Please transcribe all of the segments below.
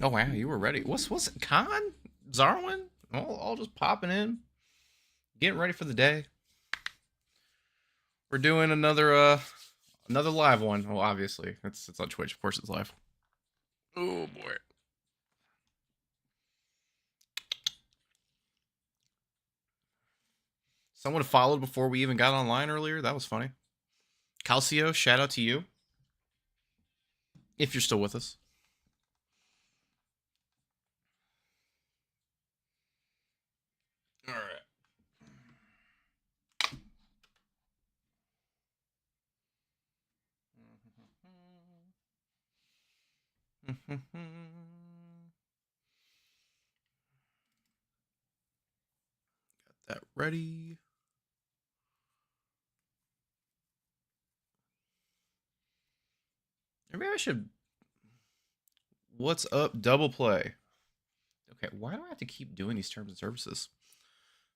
Oh wow, you were ready. What's it? Con? Zarwin? All just popping in, getting ready for the day. We're doing another live one. Well, obviously it's on Twitch. Of course, it's live. Oh boy. Someone followed before we even got online earlier. That was funny. Calcio, shout out to you if you're still with us. All right. That ready. Maybe I should. What's up, double play? Okay, why do I have to keep doing these terms and services?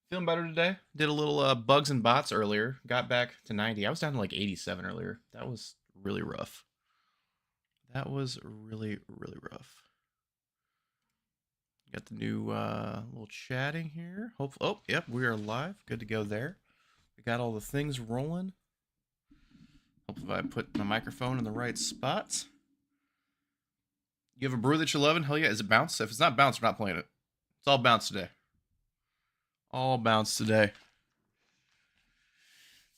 Feeling better today. Did a little bugs and bots earlier. Got back to 90. I was down to like 87 earlier. That was really rough. That was really rough. Got the new little chatting here. Hopefully, oh, yep, we are live. Good to go there. We got all the things rolling. Hopefully, I put my microphone in the right spots. You have a brew that you're loving? Hell yeah. Is it bounce? If it's not bounce, we're not playing it. It's all bounce today. All bounce today.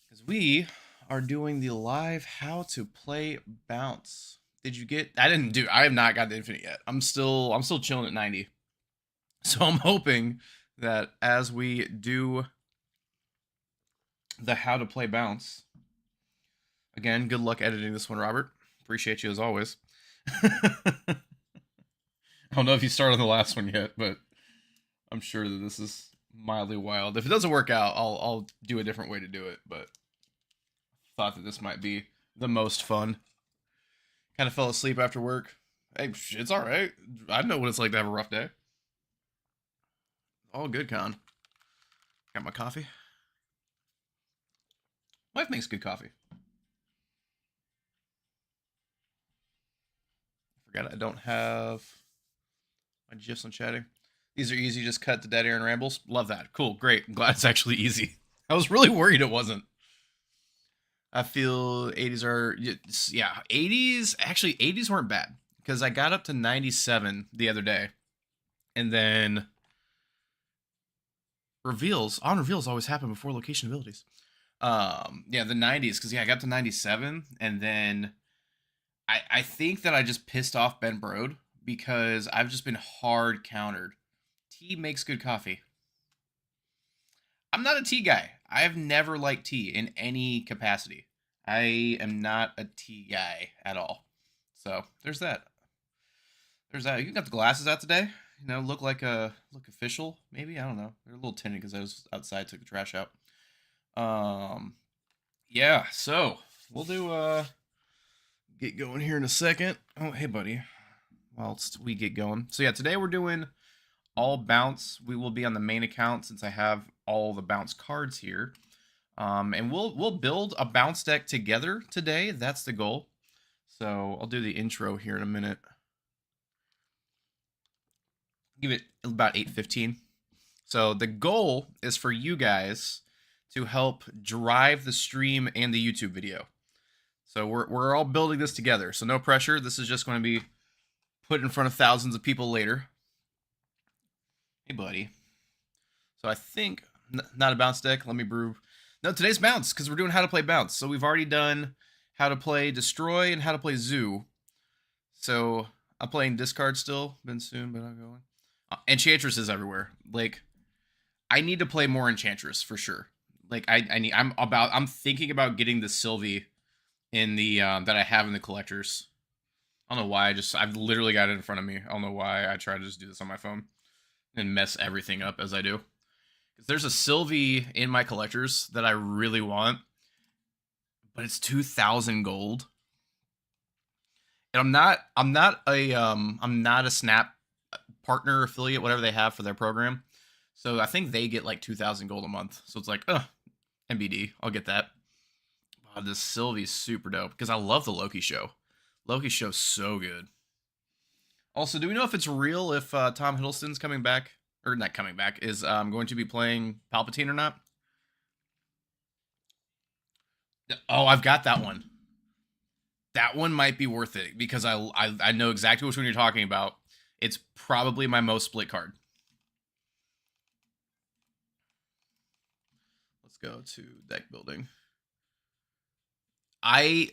Because we are doing the live how to play bounce. Did you get? I have not got the infinite yet. I'm still chilling at 90. So I'm hoping that as we do the how to play bounce, again, good luck editing this one, Robert. Appreciate you as always. I don't know if you started on the last one yet, but I'm sure that this is mildly wild. If it doesn't work out, I'll do a different way to do it. But thought that this might be the most fun. Kind of fell asleep after work. Hey, it's all right. I know what it's like to have a rough day. All good, Con. Got my coffee. Wife makes good coffee. Forgot I don't have my gifs on chatting. These are easy. Just cut the dead air and rambles. Love that. Cool. Great. I'm glad it's actually easy. I was really worried it wasn't. I feel 80s are, yeah, 80s. Actually, 80s weren't bad because I got up to 97 the other day. And then reveals always happen before location abilities. Yeah, the 90s because yeah, I got to 97 and then I think that I just pissed off Ben Brode because I've just been hard countered. Tea makes good coffee. I'm not a tea guy. I've never liked tea in any capacity. I am not a tea guy at all. So there's that. There's that. You got the glasses out today. You know, look official. Maybe I don't know. They're a little tinted because I was outside, took the trash out. Um, yeah. So we'll do get going here in a second. Oh, hey, buddy. Whilst we get going. So yeah, today we're doing all bounce. We will be on the main account since I have all the bounce cards here. And we'll build a bounce deck together today. That's the goal. So I'll do the intro here in a minute. Give it about 8:15. So the goal is for you guys to help drive the stream and the YouTube video. So we're all building this together. So no pressure. This is just going to be put in front of thousands of people later. Hey, buddy. So I think not a bounce deck. Let me brew. No, today's bounce because we're doing how to play bounce. So we've already done how to play destroy and how to play zoo. So I'm playing discard still. Been soon, but I'm going. Enchantress is everywhere. Like I need to play more Enchantress for sure. Like I'm thinking about getting the Sylvie in the that I have in the collectors. I don't know why. I've literally got it in front of me. I don't know why I try to just do this on my phone and mess everything up as I do. Because there's a Sylvie in my collectors that I really want, but it's 2,000 gold. And I'm not a Snap partner affiliate, whatever they have for their program. So I think they get like 2,000 gold a month. So it's like, NBD, I'll get that. Wow, this Sylvie's super dope because I love the Loki show. Loki show's so good. Also, do we know if it's real if Tom Hiddleston's coming back or not coming back is going to be playing Palpatine or not? Oh, I've got that one. That one might be worth it because I know exactly which one you're talking about. It's probably my most split card. Let's go to deck building. I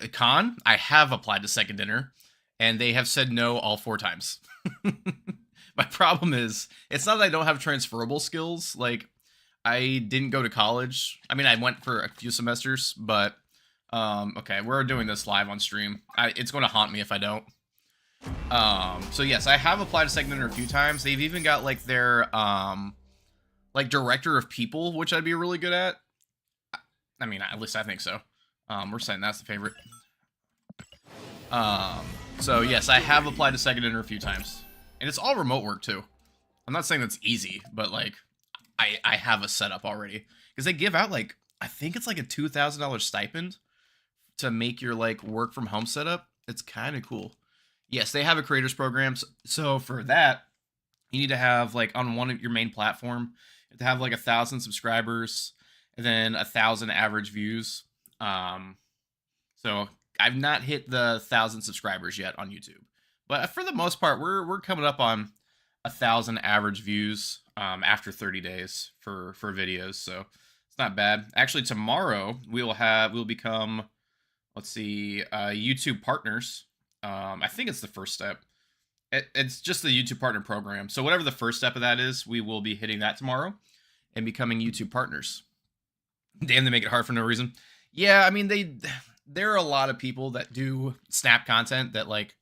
have applied to second dinner, and they have said no all 4 times. My problem is, it's not that I don't have transferable skills. Like, I didn't go to college. I mean, I went for a few semesters, but okay, we're doing this live on stream. It's going to haunt me if I don't. So yes, I have applied to second dinner a few times. They've even got like their like director of people, which I'd be really good at. I mean, at least I think so. We're saying that's the favorite. So yes, I have applied to second dinner a few times, and it's all remote work too. I'm not saying that's easy, but like, I have a setup already because they give out like I think it's like a $2,000 stipend to make your like work from home setup. It's kind of cool. Yes, they have a creators program. So for that, you need to have like on one of your main platform, you have to have like 1,000 subscribers and then 1,000 average views. So I've not hit the 1,000 subscribers yet on YouTube, but for the most part, we're coming up on 1,000 average views after 30 days for videos. So it's not bad. Actually, tomorrow we'll become, let's see, YouTube partners. I think it's the first step. It's just the YouTube partner program. So whatever the first step of that is, we will be hitting that tomorrow and becoming YouTube partners. Damn, they make it hard for no reason. Yeah, I mean there are a lot of people that do Snap content that like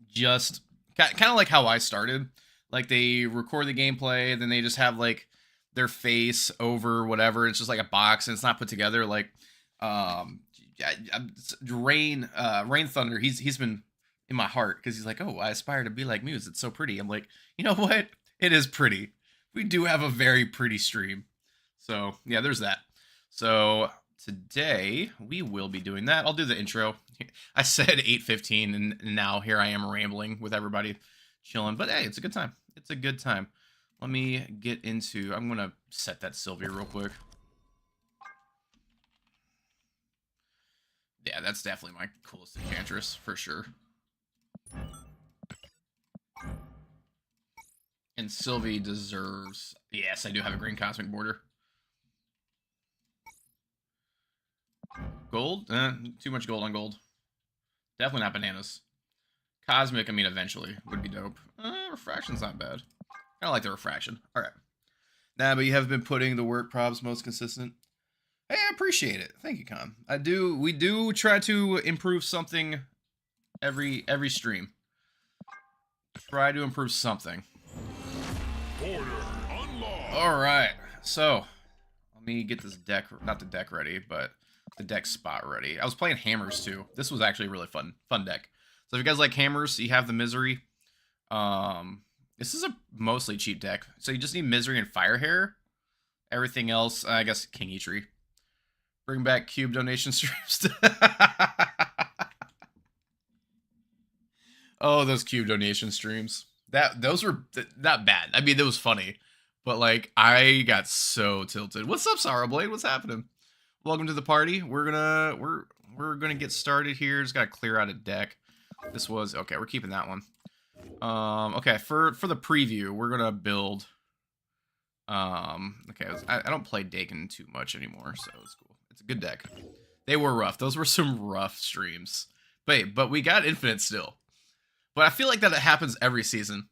just kind of like how I started. Like they record the gameplay, then they just have like their face over whatever. It's just like a box and it's not put together. Like Rain Thunder, he's been in my heart because he's like, oh, I aspire to be like Muse. It's so pretty. I'm like, you know what? It is pretty. We do have a very pretty stream. So yeah, there's that. So today we will be doing that. I'll do the intro. I said 8:15, and now here I am rambling with everybody chilling. But hey, it's a good time. It's a good time. Let me get into. I'm gonna set that Sylvia real quick. Yeah, that's definitely my coolest enchantress for sure. And Sylvie deserves. Yes, I do have a green cosmic border. Gold? Too much gold on gold. Definitely not bananas. Cosmic, I mean, eventually would be dope. Refraction's not bad. I like the refraction. All right. Nah, but you have been putting the work probs most consistent. Hey, I appreciate it. Thank you, Con. We do try to improve something every stream. Try to improve something. All right. So, let me get this deck, not the deck ready, but the deck spot ready. I was playing hammers too. This was actually a really fun deck. So if you guys like hammers, you have the misery. This is a mostly cheap deck. So you just need misery and fire hair. Everything else, I guess, King Tree. Bring back cube donation streams. Oh, those cube donation streams. Those were not bad. I mean, it was funny, but like I got so tilted. What's up, Sorrow Blade? What's happening? Welcome to the party. We're gonna get started here. Just gotta clear out a deck. This was okay. We're keeping that one. Okay, for the preview, we're gonna build. Okay, I don't play Dakin too much anymore, so it's cool. It's a good deck. They were rough. Those were some rough streams. But we got infinite still. But I feel like that happens every season.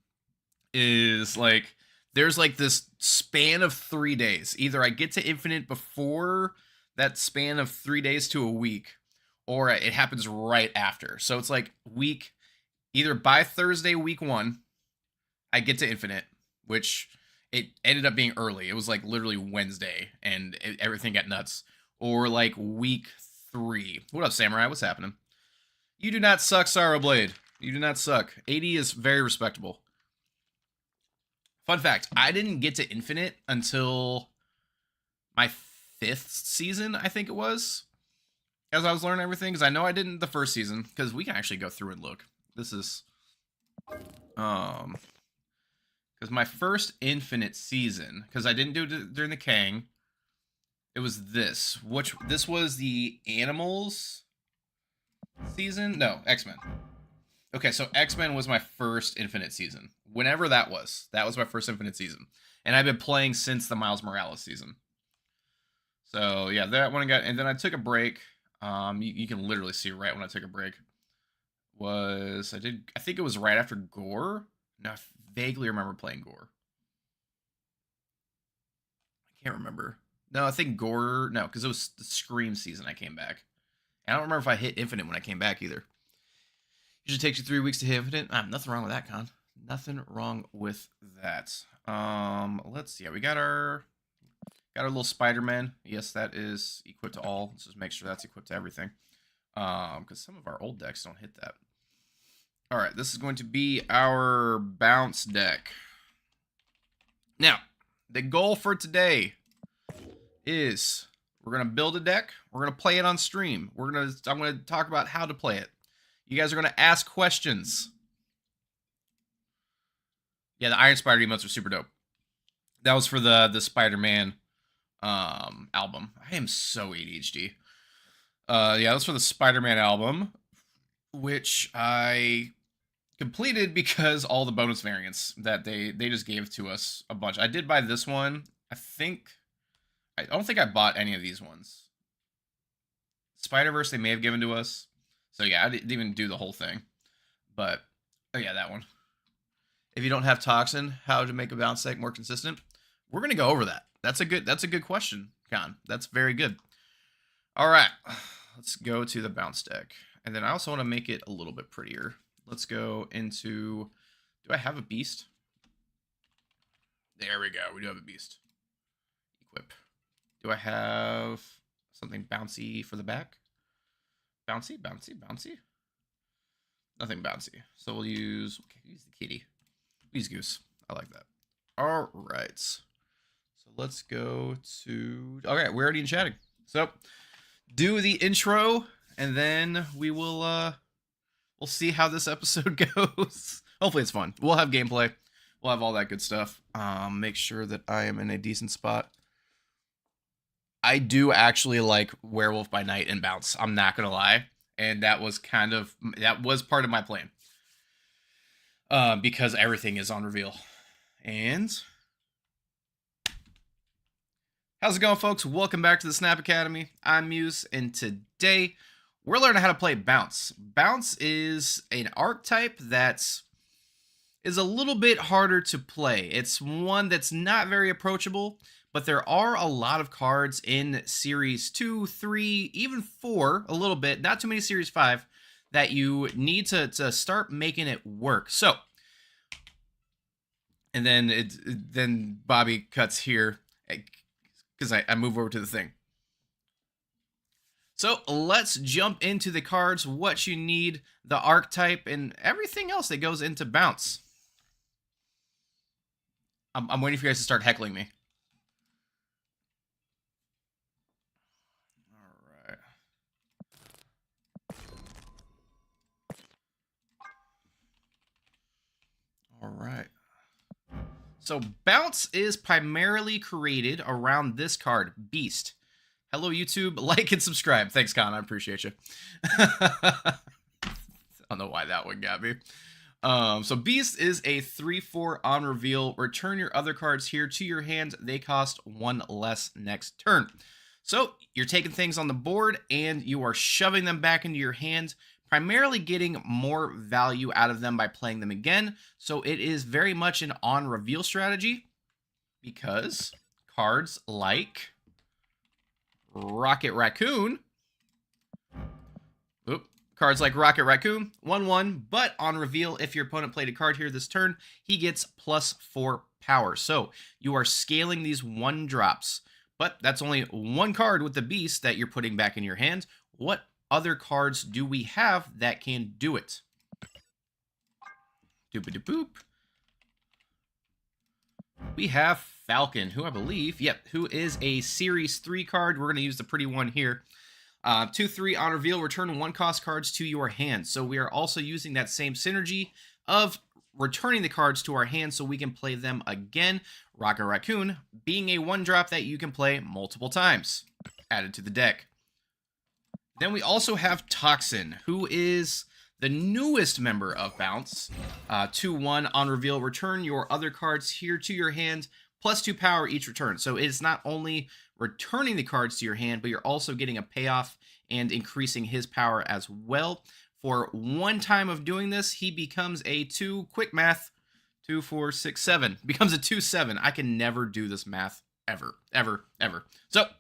Is like there's like this span of 3 days. Either I get to infinite before that span of 3 days to a week, or it happens right after. So it's like week, either by Thursday, week 1, I get to infinite, which it ended up being early. It was like literally Wednesday, and everything got nuts. Or like week 3. What up, Samurai? What's happening? You do not suck, Sorrow Blade. You do not suck. 80 is very respectable. Fun fact, I didn't get to infinite until my 5th season, I think it was, as I was learning everything, because I know I didn't the first season, because we can actually go through and look. This is Because my first infinite season, because I didn't do it during the Kang, it was this. This was the Animals season? No, X-Men. Okay, so X-Men was my first infinite season. Whenever that was my first infinite season. And I've been playing since the Miles Morales season. So yeah, that one and then I took a break. You can literally see right when I took a break. I think it was right after Gore. No, I vaguely remember playing Gore. I can't remember. No, I think Gore, no, because it was the Scream season I came back. And I don't remember if I hit Infinite when I came back either. Usually takes you 3 weeks to hit Infinite. Nothing wrong with that, Con. Nothing wrong with that. Let's see. Yeah, we got our little Spider-Man. Yes, that is equipped to all. Let's just make sure that's equipped to everything. Because some of our old decks don't hit that. All right, this is going to be our bounce deck. Now, the goal for today is we're going to build a deck. We're going to play it on stream. I'm going to talk about how to play it. You guys are going to ask questions. Yeah, the Iron Spider emotes are super dope. That was for the Spider-Man album. I am so ADHD. Yeah, that's for the Spider-Man album, which I completed because all the bonus variants that they just gave to us a bunch. I did buy this one. I don't think I bought any of these ones. Spider-Verse they may have given to us. So yeah, I didn't even do the whole thing. But oh yeah, that one. If you don't have Toxin, how to make a bounce deck more consistent? We're gonna go over that. That's a good question, Con. That's very good. All right, let's go to the bounce deck. And then I also want to make it a little bit prettier. Let's go into, do I have a beast? There we go. We do have a beast. Equip. Do I have something bouncy for the back? Bouncy, bouncy, bouncy. Nothing bouncy. So we'll use the kitty. We'll use Goose. I like that. All right. So let's go to, okay, we're already in chatting. So do the intro and then we will, we'll see how this episode goes. Hopefully it's fun. We'll have gameplay. We'll have all that good stuff. Make sure that I am in a decent spot. I do actually like Werewolf by Night and Bounce. I'm not gonna lie, and that was part of my plan. Because everything is on reveal. And how's it going, folks? Welcome back to the Snap Academy. I'm Muse, and today we're learning how to play Bounce. Bounce is an archetype that is a little bit harder to play. It's one that's not very approachable, but there are a lot of cards in Series 2, 3, even 4, a little bit, not too many Series 5, that you need to start making it work. So, and then Bobby cuts here, because I move over to the thing. So let's jump into the cards, what you need, the archetype, and everything else that goes into Bounce. I'm waiting for you guys to start heckling me. All right. So Bounce is primarily created around this card, Beast. Hello, YouTube. Like and subscribe. Thanks, Con. I appreciate you. I don't know why that one got me. So Beast is a 3/4 on reveal. Return your other cards here to your hand. They cost 1 less next turn. So you're taking things on the board and you are shoving them back into your hand, primarily getting more value out of them by playing them again. So it is very much an on reveal strategy because cards like Rocket Raccoon. Cards like Rocket Raccoon, 1/1, but on reveal, if your opponent played a card here this turn, he gets +4 power. So you are scaling these 1-drops, but that's only 1 card with the Beast that you're putting back in your hand. What other cards do we have that can do it? Doop-a-doop-boop. We have Falcon, who I believe, who is a Series 3 card. We're going to use the pretty one here. 2/3 on reveal, return 1-cost cards to your hand. So we are also using that same synergy of returning the cards to our hand so we can play them again. Rocket Raccoon being a 1-drop that you can play multiple times. Added to the deck. Then we also have Toxin, who is the newest member of Bounce. 2/1 on reveal. Return your other cards here to your hand, +2 power each return. So it's not only returning the cards to your hand, but you're also getting a payoff and increasing his power as well. For 1 time of doing this, he becomes a 2, quick math, 2, 4, 6, 7. Becomes a 2/7. I can never do this math ever, ever, ever. So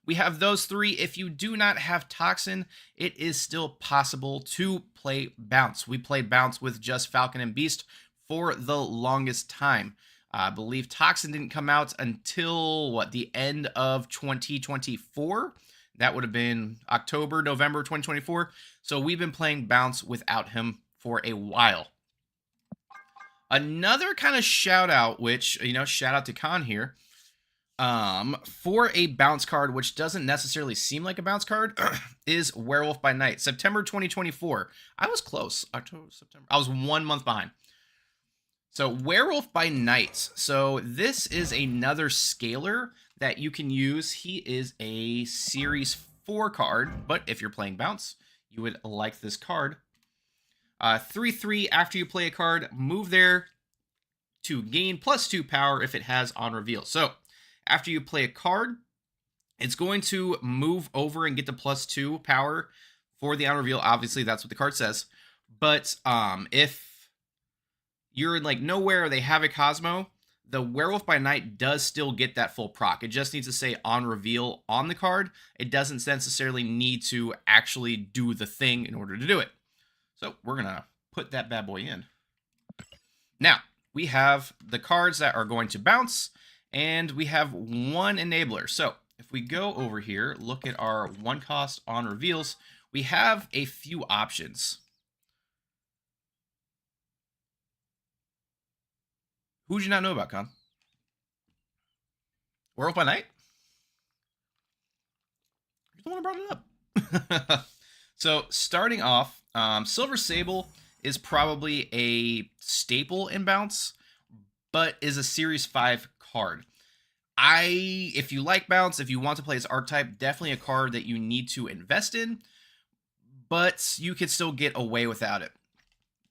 we have those 3. If you do not have Toxin, it is still possible to play Bounce. We played Bounce with just Falcon and Beast for the longest time. I believe Toxin didn't come out until, the end of 2024? That would have been October, November 2024. So we've been playing Bounce without him for a while. Another kind of shout out, which, shout out to Khan here. For a Bounce card, which doesn't necessarily seem like a Bounce card, is Werewolf by Night. September 2024. I was close. October, September. I was 1 month behind. So Werewolf by Night. So this is another scaler that you can use. He is a Series 4 card, but if you're playing Bounce, you would like this card. 3/3, after you play a card, move there to gain +2 power if it has on reveal. So after you play a card, it's going to move over and get the +2 power for the on reveal. Obviously, that's what the card says. But if you're in nowhere, they have a Cosmo, the Werewolf by Night does still get that full proc. It just needs to say on reveal on the card. It doesn't necessarily need to actually do the thing in order to do it. So we're going to put that bad boy in. Now, we have the cards that are going to bounce, and we have 1 enabler. So if we go over here, look at our 1 cost on reveals, we have a few options. Who did you not know about, Con? Werewolf by Night? You're the one who brought it up. So starting off, Silver Sable is probably a staple in Bounce, but is a Series 5 card. If you like Bounce, if you want to play his archetype, definitely a card that you need to invest in, but you can still get away without it.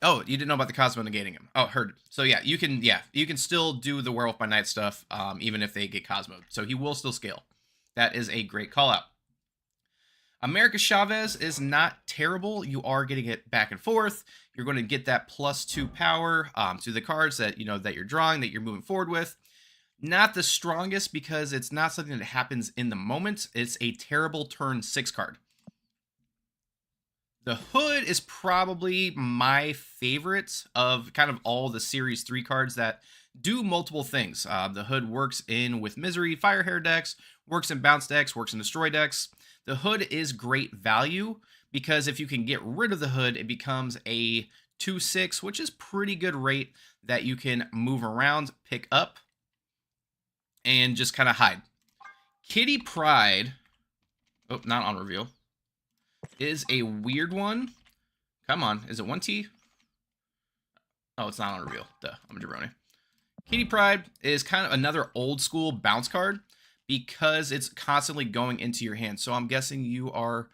Oh, you didn't know about the Cosmo negating him. Oh, heard. So yeah, you can still do the Werewolf by Night stuff, even if they get Cosmoed. So he will still scale. That is a great call out. America Chavez is not terrible. You are getting it back and forth. You're going to get that +2 power to the cards that that you're drawing, that you're moving forward with. Not the strongest because it's not something that happens in the moment. It's a terrible turn 6 card. The Hood is probably my favorite of kind of all the Series 3 cards that do multiple things. The Hood works in with Misery, Firehair decks, works in Bounce decks, works in Destroy decks. The Hood is great value because if you can get rid of the Hood, it becomes a 2/6, which is pretty good rate that you can move around, pick up, and just kind of hide. Kitty Pride, oh, not on reveal, is a weird one. Come on, is it 1T? Oh, it's not on reveal. Duh, I'm a jabroni. Kitty Pride is kind of another old school bounce card because it's constantly going into your hand. So I'm guessing you are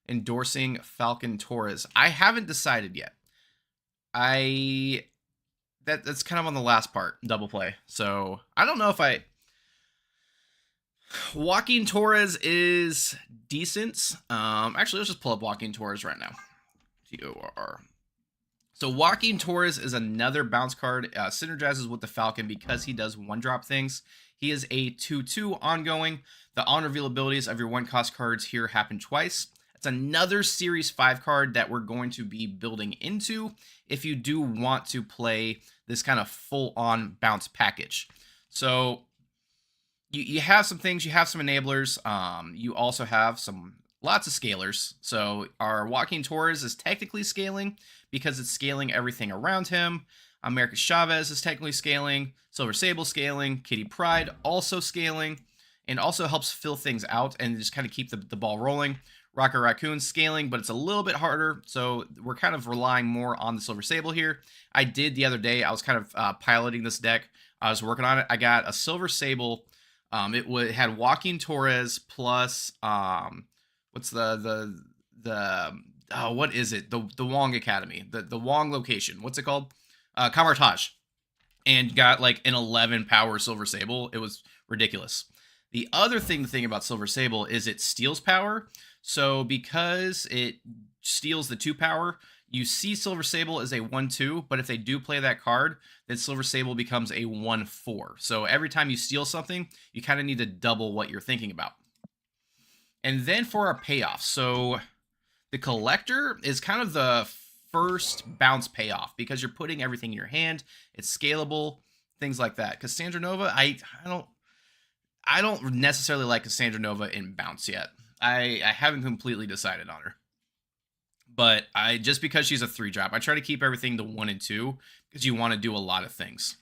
endorsing Falcon Torres. I haven't decided yet. That's kind of on the last part, double play. So I don't know if Joaquin Torres is decent. Actually, let's just pull up Joaquin Torres right now. T-O-R-R. So Joaquin Torres is another bounce card. Synergizes with the Falcon because he does 1-drop things. He is a 2/2 ongoing. The on-reveal abilities of your 1-cost cards here happen twice. It's another Series 5 card that we're going to be building into if you do want to play this kind of full-on bounce package. So you have some things. You have some enablers. You also have lots of scalers. So our Joaquin Torres is technically scaling because it's scaling everything around him. America Chavez is technically scaling. Silver Sable scaling. Kitty Pride also scaling. And also helps fill things out and just kind of keep the ball rolling. Rocket Raccoon scaling, but it's a little bit harder. So we're kind of relying more on the Silver Sable here. I did the other day. I was kind of piloting this deck. I was working on it. I got a Silver Sable. It had Joaquin Torres plus what's the what is it? The Wong Academy, the Wong location. What's it called? Kamartaj. And got like an 11 power Silver Sable. It was ridiculous. The other thing to think about Silver Sable is it steals power. So because it steals the 2 power, you see Silver Sable as a 1/2, but if they do play that card, then Silver Sable becomes a 1/4. So every time you steal something, you kind of need to double what you're thinking about. And then for our payoff, so the Collector is kind of the first bounce payoff because you're putting everything in your hand. It's scalable, things like that. Cassandra Nova, I don't necessarily like Cassandra Nova in bounce yet. I haven't completely decided on her. But just because she's a 3-drop, I try to keep everything to 1 and 2 because you want to do a lot of things.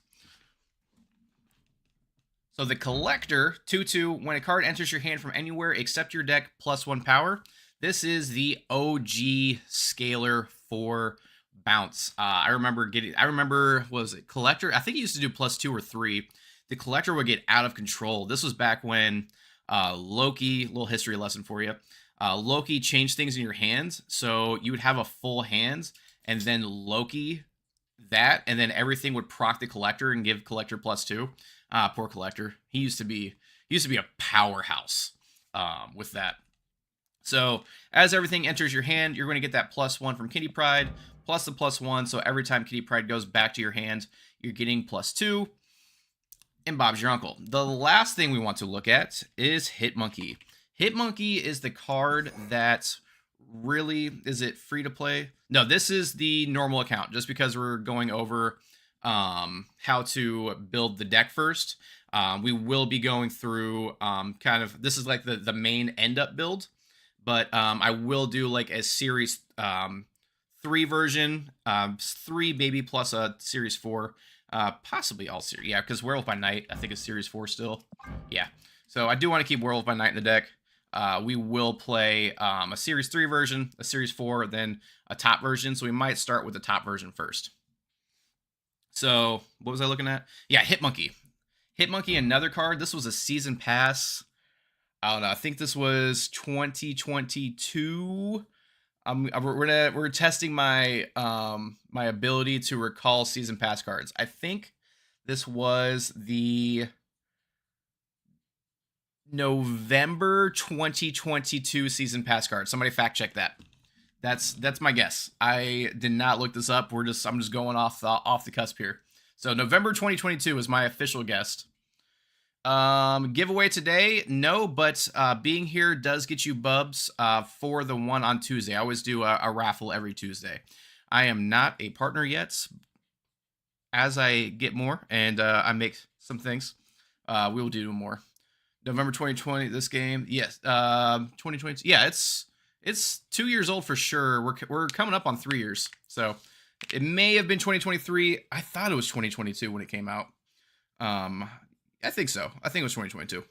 So the Collector, 2/2, when a card enters your hand from anywhere except your deck plus 1 power, this is the OG scaler for bounce. I remember, was it Collector? I think he used to do +2 or 3. The Collector would get out of control. This was back when Loki, little history lesson for you. Loki changed things in your hands, so you would have a full hand, and then Loki that, and then everything would proc the Collector and give Collector +2. Poor Collector. He used to be a powerhouse with that. So as everything enters your hand, you're going to get that +1 from Kitty Pryde, plus the +1. So every time Kitty Pryde goes back to your hand, you're getting +2. And Bob's your uncle. The last thing we want to look at is Hitmonkey. Hitmonkey is the card that really, is it free to play? No, this is the normal account, just because we're going over how to build the deck first. We will be going through this is like the main end up build, but I will do like a series 3 version, 3 maybe plus a series 4, possibly all series. Yeah, because Werewolf by Night I think is series 4 still. Yeah, so I do want to keep Werewolf by Night in the deck. We will play a series 3 version, a series 4, then a top version. So we might start with the top version first. So what was I looking at? Yeah, Hitmonkey. Hitmonkey, another card. This was a season pass. I don't know. I think this was 2022. We're testing my my ability to recall season pass cards. I think this was the November 2022 season pass card. Somebody fact check that. That's my guess. I did not look this up. I'm just going off the cusp here. So November 2022 is my official guess. Giveaway today? No, but being here does get you bubs for the one on Tuesday. I always do a raffle every Tuesday. I am not a partner yet. As I get more and I make some things, we will do more. November 2020, this game. Yes, 2022. Yeah, it's 2 years old for sure. We're coming up on 3 years. So it may have been 2023. I thought it was 2022 when it came out. I think so. I think it was 2022.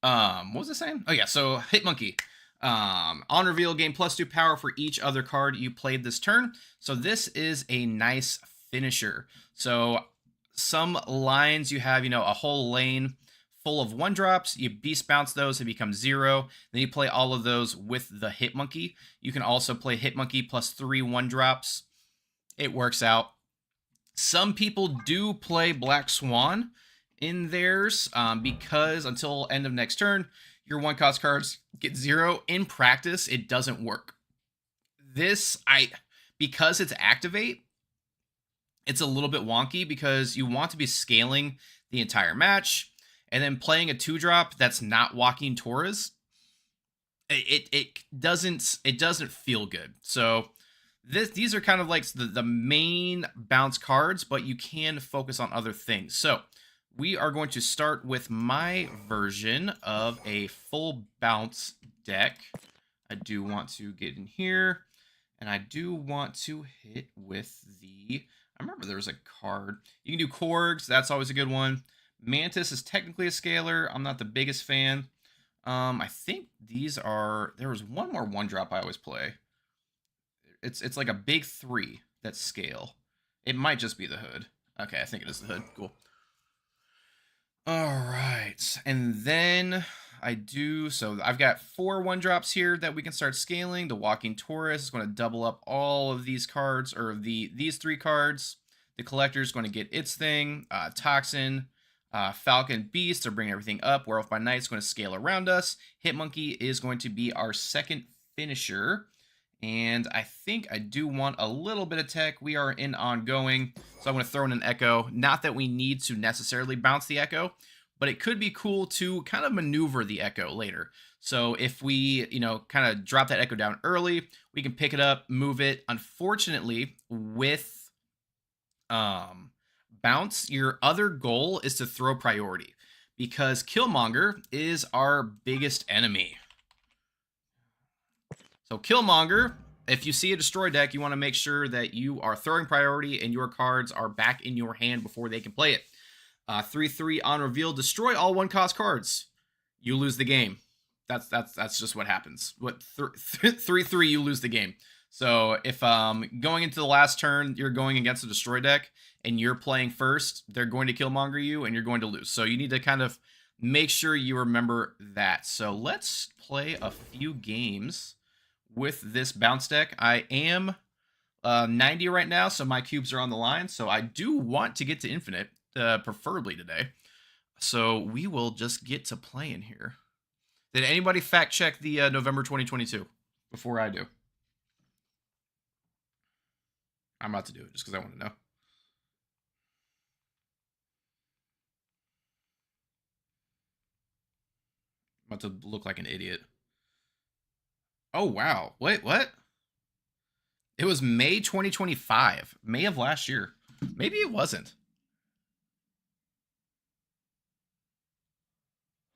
What was I saying? Oh yeah, so Hitmonkey. On reveal, gain +2 power for each other card you played this turn. So this is a nice finisher. So some lines you have, a whole lane full of 1-drops, you beast bounce those, it becomes 0. Then you play all of those with the Hitmonkey. You can also play Hitmonkey +3 1-drops. It works out. Some people do play Black Swan in theirs because until end of next turn, your 1-cost cards get 0. In practice, it doesn't work. Because it's activate, it's a little bit wonky because you want to be scaling the entire match. And then playing a 2-drop that's not Joaquin Torres, it doesn't feel good. So these are kind of like the main bounce cards, but you can focus on other things. So we are going to start with my version of a full bounce deck. I do want to get in here, and I do want to hit with I remember there was a card. You can do Korgs. That's always a good one. Mantis is technically a scaler. I'm not the biggest fan. I think these are. There was one more one drop I always play. It's like a big 3 that scale. It might just be the hood. Okay, I think it is the hood. Cool. All right, and then so I've got 4 one drops here that we can start scaling. The Walking Taurus is going to double up all of these cards, or these 3 cards. The Collector is going to get its thing. Toxin, Falcon, Beast are bringing everything up. Werewolf by Night is going to scale around us. Hitmonkey is going to be our second finisher. And I think I do want a little bit of tech. We are in ongoing, so I'm going to throw in an echo. Not that we need to necessarily bounce the echo, but it could be cool to kind of maneuver the echo later. So if we, kind of drop that echo down early, we can pick it up, move it. Unfortunately, with bounce, your other goal is to throw priority, because Killmonger is our biggest enemy. So Killmonger, if you see a destroy deck, you want to make sure that you are throwing priority and your cards are back in your hand before they can play it. 3/3 on reveal, destroy all 1-cost cards. You lose the game. That's just what happens. 3/3 you lose the game. So if going into the last turn you're going against a destroy deck and you're playing first, they're going to Killmonger you and you're going to lose. So you need to kind of make sure you remember that. So let's play a few games with this bounce deck. I am 90 right now, so my cubes are on the line. So I do want to get to infinite, preferably today. So we will just get to playing here. Did anybody fact check the November 2022 before I do? I'm about to do it just because I want to know. I'm about to look like an idiot. Oh, wow. Wait, what? It was May 2025. May of last year. Maybe it wasn't.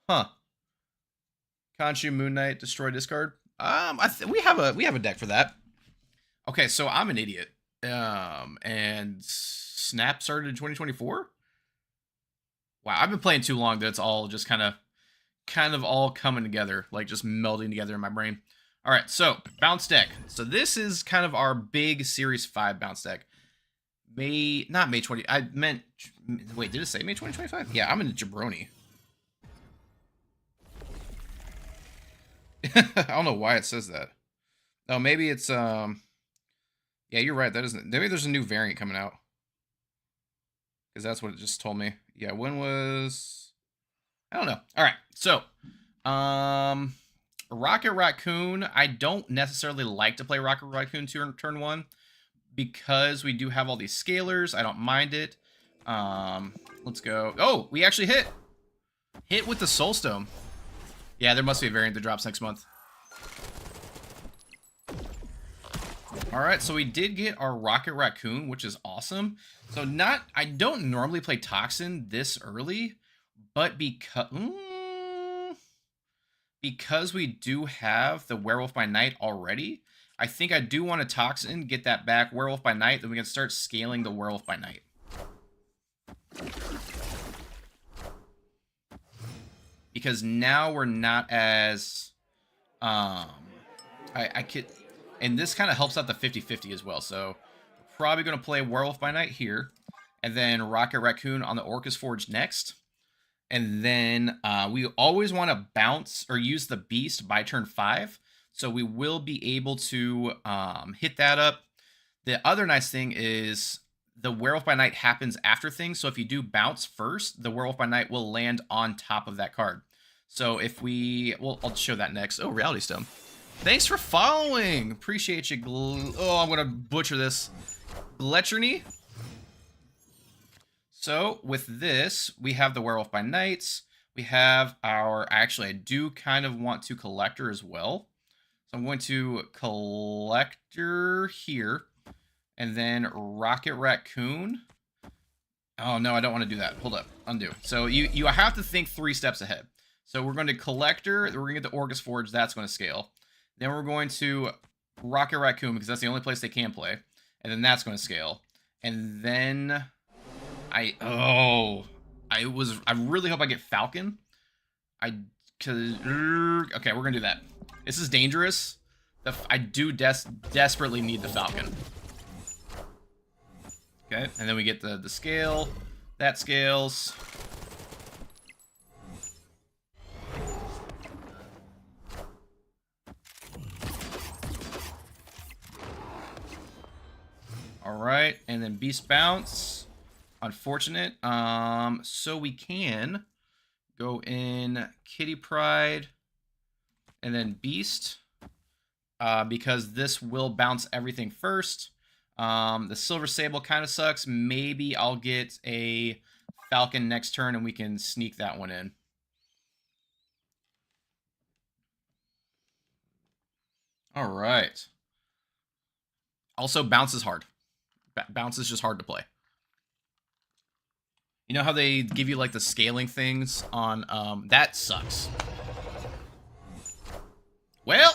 Huh. Khonshu, Moon Knight, destroy discard. We have a deck for that. Okay, so I'm an idiot. And Snap started in 2024? Wow, I've been playing too long that it's all just kind of all coming together, like just melding together in my brain. All right, so bounce deck. So this is kind of our big Series 5 bounce deck. Not May 20. I meant, wait, did it say May 2025? Yeah, I'm in a jabroni. I don't know why it says that. Oh, maybe it's yeah, you're right. That isn't. Maybe there's a new variant coming out. Because that's what it just told me. Yeah, when was? I don't know. All right, so Rocket Raccoon. I don't necessarily like to play Rocket Raccoon turn 1 because we do have all these scalers. I don't mind it. Let's go. Oh, we actually hit with the Soulstone. Yeah, there must be a variant that drops next month. All right, so we did get our Rocket Raccoon, which is awesome. So I don't normally play Toxin this early, but because we do have the Werewolf by Night already, I think I do want to Toxin, get that back, Werewolf by Night, then we can start scaling the Werewolf by Night. Because now we're not as I could, and this kind of helps out the 50-50 as well. So probably going to play Werewolf by Night here, and then Rocket Raccoon on the Orcus Forge next. And then we always want to bounce or use the Beast by turn 5. So we will be able to hit that up. The other nice thing is the Werewolf by Night happens after things. So if you do bounce first, the Werewolf by Night will land on top of that card. So if I'll show that next. Oh, Reality Stone. Thanks for following. Appreciate you. I'm going to butcher this. Gletcherny. So with this, we have the Werewolf by Nights. We have actually, I do kind of want to Collector as well. So I'm going to Collector here. And then Rocket Raccoon. Oh, no, I don't want to do that. Hold up. Undo. So you have to think 3 steps ahead. So we're going to Collector. We're going to get the Orcus Forge. That's going to scale. Then we're going to Rocket Raccoon because that's the only place they can play. And then that's going to scale. And then I really hope I get Falcon. I Okay, we're gonna do that. This is dangerous. I do desperately need the Falcon. Okay, and then we get the scale. That scales. Alright, and then Beast Bounce. Unfortunate. So we can go in Kitty Pride and then Beast. Because this will bounce everything first. The Silver Sable kind of sucks. Maybe I'll get a Falcon next turn and we can sneak that one in. All right. Also, bounce is hard. Bounce is just hard to play. You know how they give you like the scaling things on that sucks. Well,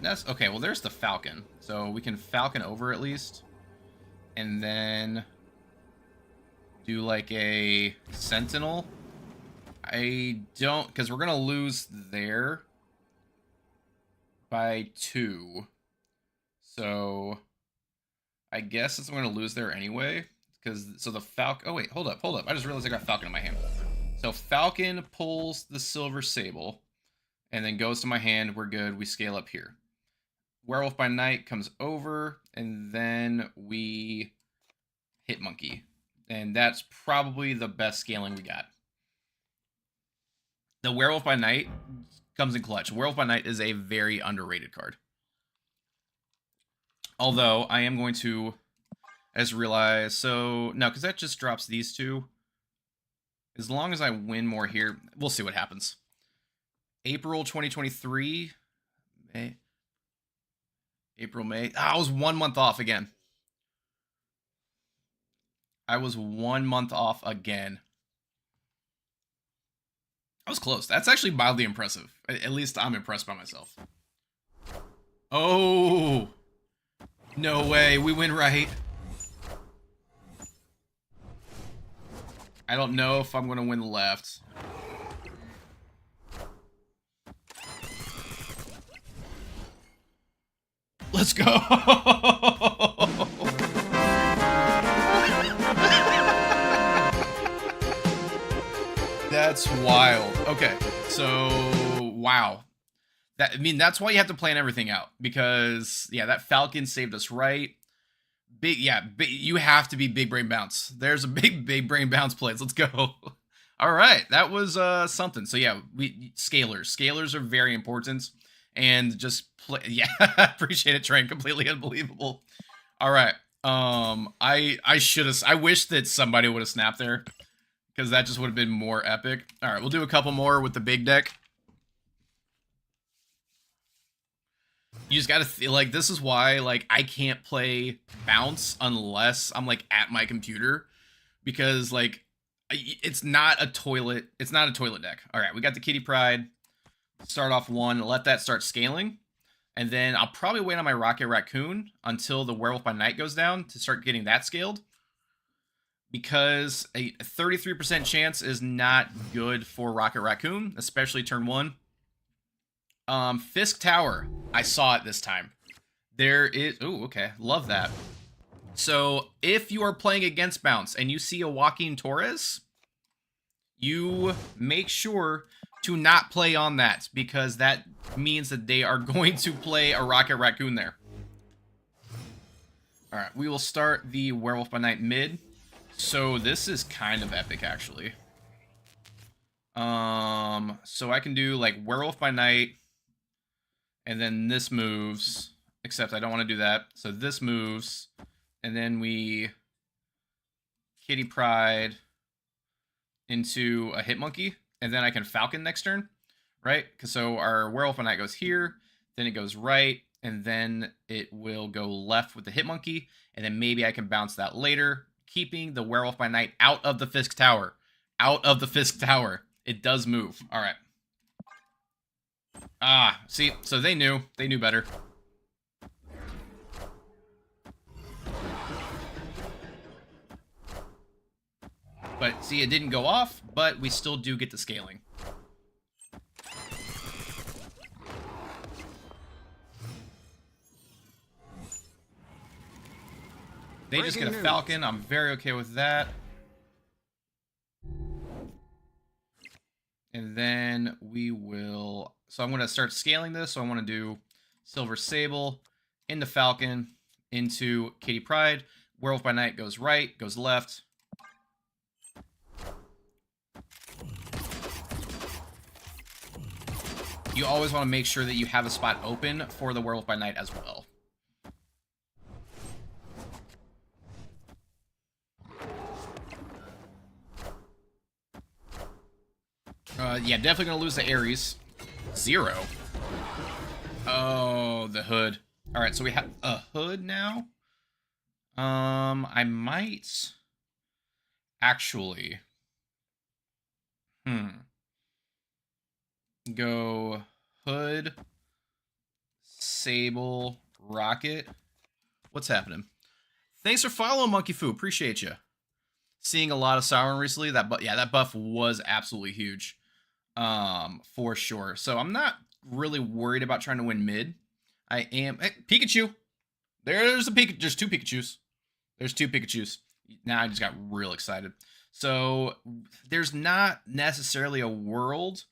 that's okay. Well, there's the Falcon, so we can Falcon over at least, and then do like a Sentinel. I don't, because we're gonna lose there by 2, so I guess I'm gonna lose there anyway. Because so the Falcon. Oh wait, hold up. I just realized I got Falcon in my hand. So Falcon pulls the Silver Sable. And then goes to my hand. We're good. We scale up here. Werewolf by Night comes over. And then we hit Monkey. And that's probably the best scaling we got. The Werewolf by Night comes in clutch. Werewolf by Night is a very underrated card. Although, I am going to... I just realized... So, no, because that just drops these two. As long as I win more here, we'll see what happens. April 2023, May. April, May. I was 1 month off again. I was 1 month off again. I was close. That's actually mildly impressive. At least I'm impressed by myself. Oh! No way. We win right. I don't know if I'm going to win the left. Let's go! That's wild. Okay, so wow. That's why you have to plan everything out, because yeah, that Falcon saved us right. You have to be big brain bounce. There's a big brain bounce plays. Let's go. All right, that was something. So yeah, scalers are very important. And just play. Yeah, appreciate it, Train. Completely unbelievable. All right. I should have. I wish that somebody would have snapped there, because that just would have been more epic. All right, we'll do a couple more with the big deck. You just gotta feel like this is why like I can't play bounce unless I'm like at my computer, because like it's not a toilet. It's not a toilet deck. All right, we got the Kitty Pride. Start off 1, let that start scaling, and then I'll probably wait on my Rocket Raccoon until the Werewolf by Night goes down to start getting that scaled, because a 33% chance is not good for Rocket Raccoon, especially turn 1. Fisk Tower, I saw it this time. There is... Ooh, okay, love that. So, if you are playing against Bounce and you see a Joaquin Torres, you make sure to not play on that, because that means that they are going to play a Rocket Raccoon there. Alright, we will start the Werewolf by Night mid. So this is kind of epic, actually. So I can do like Werewolf by Night, and then this moves, except I don't want to do that. So this moves, and then we Kitty Pride into a Hit Monkey. And then I can Falcon next turn, right? Because so our Werewolf by Night goes here, then it goes right, and then it will go left with the Hit Monkey, and then maybe I can bounce that later, keeping the Werewolf by Night out of the Fisk Tower. Out of the Fisk Tower. It does move. All right. Ah, see, so they knew better. But see, it didn't go off, but we still do get the scaling. They just get a falcon. I'm very okay with that. And then we will... So I'm going to start scaling this. So I want to do Silver Sable into Falcon, into Katie Pride. Werewolf by Night goes right, goes left. You always want to make sure that you have a spot open for the Werewolf by Night as well. Yeah, definitely gonna lose the Ares. 0. Oh, the hood. All right, so we have a hood now. I might actually go hood, sable, rocket. What's happening? Thanks for following, Monkey Fu. Appreciate you. Seeing a lot of Sauron recently. That buff was absolutely huge. For sure. So I'm not really worried about trying to win mid. I am... Hey, Pikachu! There's there's 2 Pikachus. There's 2 Pikachus. Now I just got real excited. So there's not necessarily a world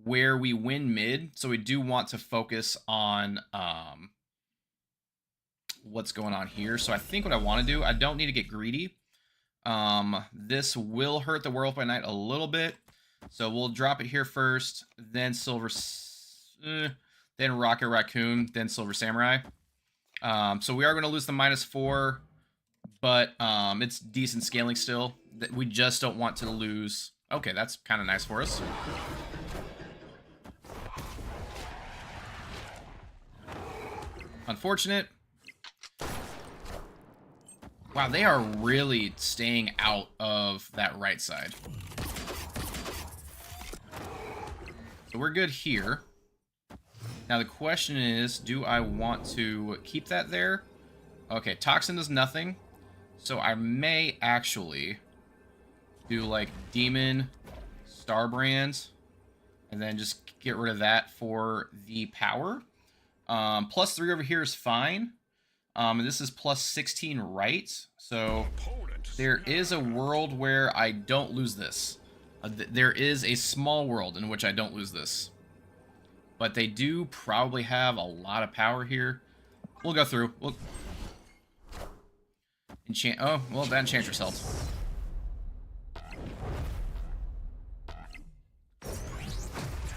where we win mid. So we do want to focus on what's going on here. So I think what I want to do, I don't need to get greedy. This will hurt the Werewolf by Night a little bit. So we'll drop it here first, then Silver, then Rocket Raccoon, then Silver Samurai. So we are going to lose the -4, but it's decent scaling still. We just don't want to lose. Okay, that's kind of nice for us. Unfortunate. Wow, they are really staying out of that right side. So we're good here. Now the question is, do I want to keep that there? Okay, Toxin does nothing. So I may actually do like Demon, Starbrand, and then just get rid of that for the power. +3 over here is fine. And this is +16 right. So there is a world where I don't lose this. There is a small world in which I don't lose this. But they do probably have a lot of power here. We'll go through. We'll... Enchant... Oh, well, that Enchantress helped.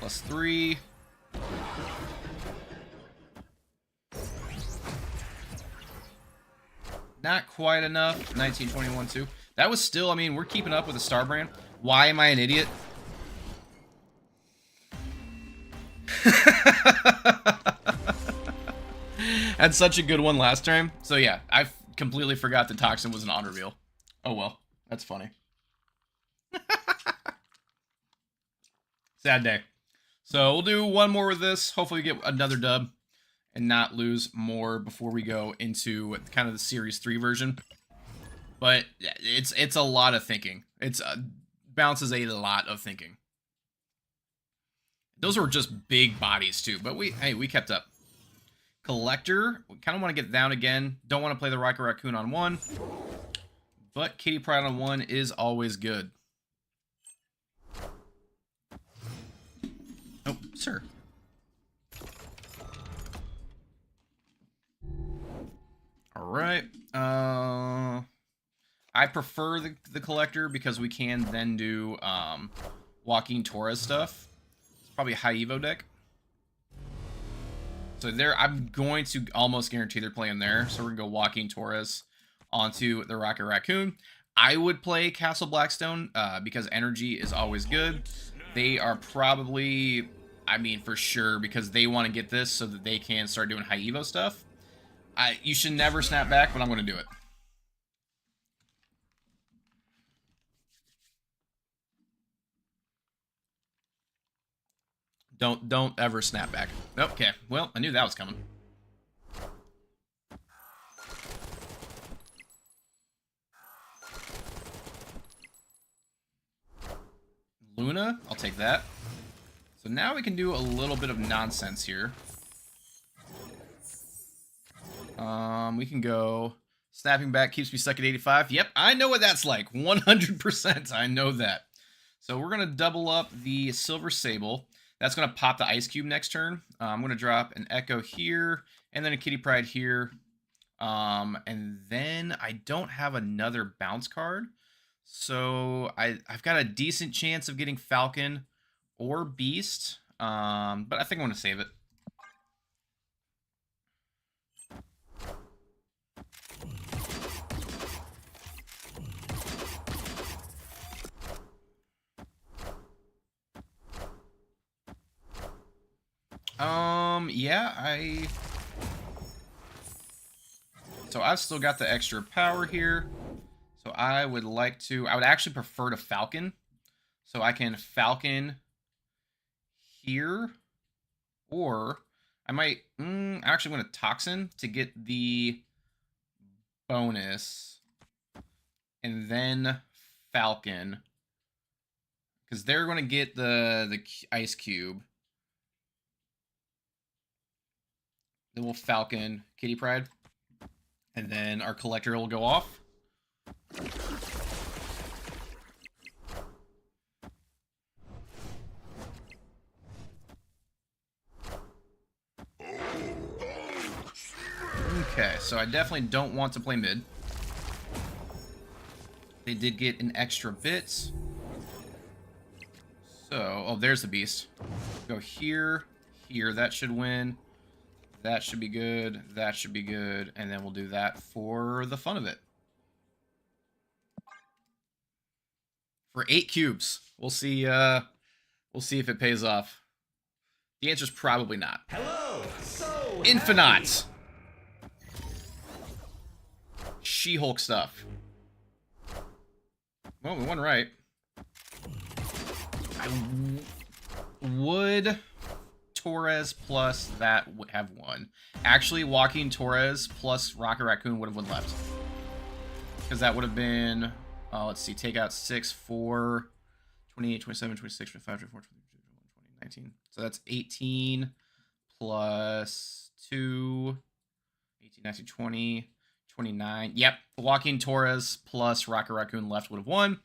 +3. Not quite enough. 1921 too. That was still, I mean, we're keeping up with the Starbrand. Why am I an idiot? Had such a good one last time. So yeah, I completely forgot that Toxin was an on reveal. Oh well, that's funny. Sad day. So we'll do one more with this. Hopefully we get another dub and not lose more before we go into kind of the Series 3 version. But it's a lot of thinking. It's bounces a lot of thinking. Those were just big bodies too, but we kept up. Collector, we kind of want to get down again. Don't want to play the Rocket Raccoon on 1, but Katie Pride on 1 is always good. Oh, sir. All right. I prefer the Collector because we can then do Joaquin Torres stuff. It's probably a high Evo deck. So there, I'm going to almost guarantee they're playing there. So we're going to go Joaquin Torres onto the Rocket Raccoon. I would play Castle Blackstone because energy is always good. They are probably, I mean, for sure, because they want to get this so that they can start doing high Evo stuff. You should never snap back, but I'm going to do it. Don't ever snap back. Okay, well, I knew that was coming. Luna. I'll take that. So now we can do a little bit of nonsense here. We can go snapping back keeps me stuck at 85. Yep, I know what that's like. 100%. I know that. So we're going to double up the Silver Sable. That's going to pop the Ice Cube next turn. I'm going to drop an Echo here, and then a Kitty Pryde here. And then I don't have another bounce card. So I've got a decent chance of getting Falcon or Beast. But I think I'm going to save it. Yeah, So I've still got the extra power here. So I would actually prefer to Falcon. So I can Falcon here. Or I might, actually want to Toxin to get the bonus. And then Falcon. Because they're going to get the Ice Cube. Then we'll Falcon Kitty Pryde. And then our collector will go off. Okay, so I definitely don't want to play mid. They did get an extra bit. So, oh, there's the beast. Go here, here, that should win. That should be good. That should be good. And then we'll do that for the fun of it. For 8 cubes. We'll see if it pays off. The answer's probably not. Hello. So Infinite. She-Hulk stuff. Well, we won right. I would Torres plus that would have won. Actually, Joaquin Torres plus Rocket Raccoon would have won left. Because that would have been, let's see, take out 6, 4, 28, 27, 26, 25, 24, 22, 20, 19. So that's 18 plus 2, 18, 19, 20, 29. Yep, Joaquin Torres plus Rocket Raccoon left would have won.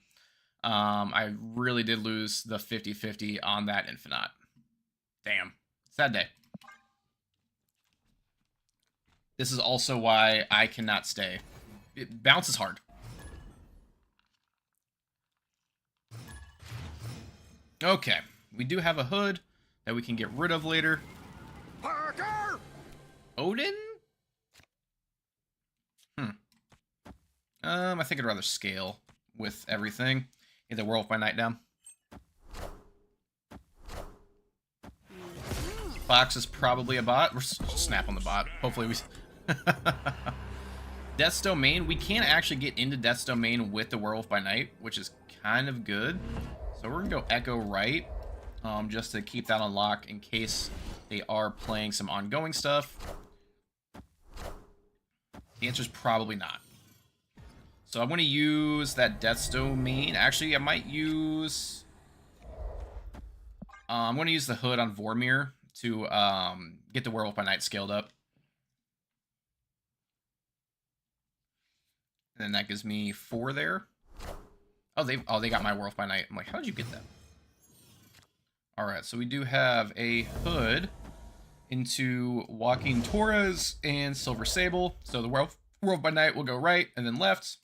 I really did lose the 50-50 on that Infinite. Damn. Sad day. This is also why I cannot stay. It bounces hard. Okay. We do have a hood that we can get rid of later. Parker! Odin? I think I'd rather scale with everything. Get the Werewolf by Night down. Fox is probably a bot. We're snap on the bot. Hopefully we... Death's Domain. We can't actually get into Death's Domain with the Werewolf by Night, which is kind of good. So we're going to go Echo right, just to keep that on lock in case they are playing some ongoing stuff. The answer is probably not. So I'm going to use that Death's Domain. Actually, I might use... I'm going to use the hood on Vormir to get the Werewolf by Night scaled up. And then that gives me 4 there. Oh, they got my Werewolf by Night. I'm like, how did you get that? Alright, so we do have a hood into Joaquin Torres and Silver Sable. So the Werewolf by Night will go right and then left.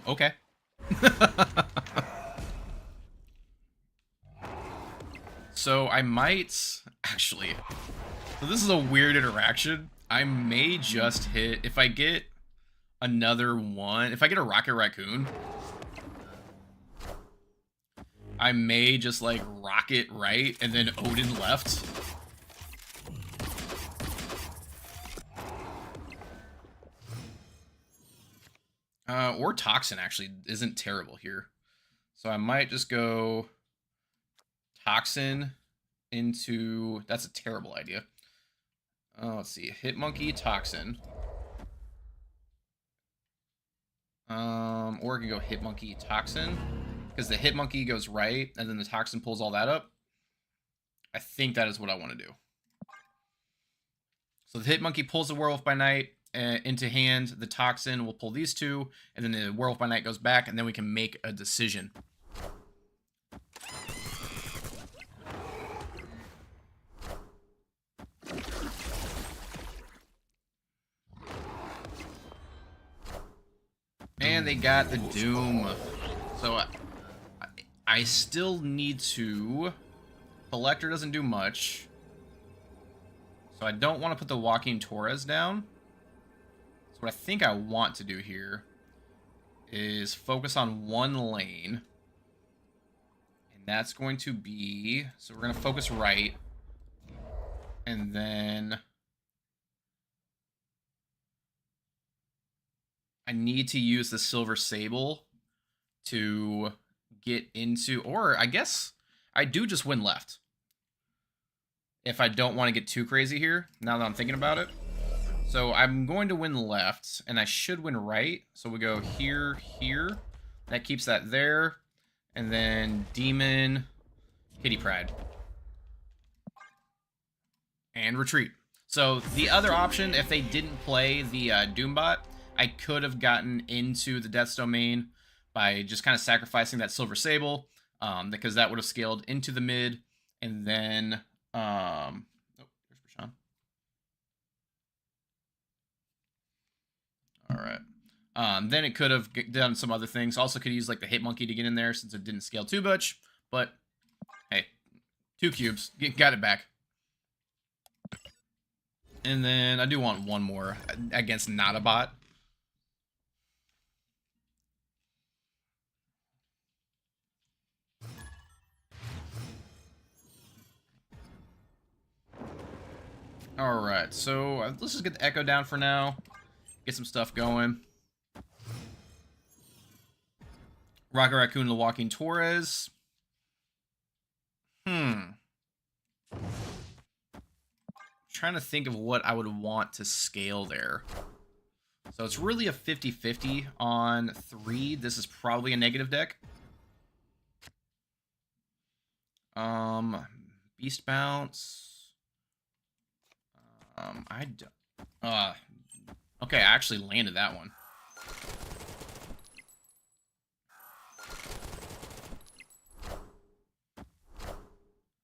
Okay. So I might actually. So this is a weird interaction. I may just hit if I get another one. If I get a Rocket Raccoon, I may just like rocket right and then Odin left. Or Toxin actually isn't terrible here. So I might just go Toxin into... That's a terrible idea. Let's see. Hit monkey, toxin. Or I can go hit monkey, toxin. Because the hit monkey goes right, and then the toxin pulls all that up. I think that is what I want to do. So the hit monkey pulls the werewolf by night into hand. The toxin will pull these two, and then the werewolf by night goes back, and then we can make a decision. And they got the Doom. So I still need to... Collector doesn't do much. So I don't want to put the Joaquin Torres down. So what I think I want to do here is focus on one lane. And that's going to be... So we're going to focus right. And then... I need to use the Silver Sable to get into... Or I guess I do just win left. If I don't want to get too crazy here, now that I'm thinking about it. So I'm going to win left, and I should win right. So we go here, here. That keeps that there. And then Demon, Kitty Pride. And retreat. So the other option, if they didn't play the Doombot, I could have gotten into the Death's Domain by just kind of sacrificing that Silver Sable, because that would have scaled into the mid, and then... oh, there's Prashant. All right. Then it could have done some other things. Also could use like the Hit Monkey to get in there since it didn't scale too much. But hey, 2 cubes, got it back. And then I do want one more against not a bot. Alright, so let's just get the Echo down for now. Get some stuff going. Rocket Raccoon, the Joaquin Torres. Trying to think of what I would want to scale there. So it's really a 50-50 on 3. This is probably a negative deck. Beast Bounce. I don't... okay, I actually landed that one.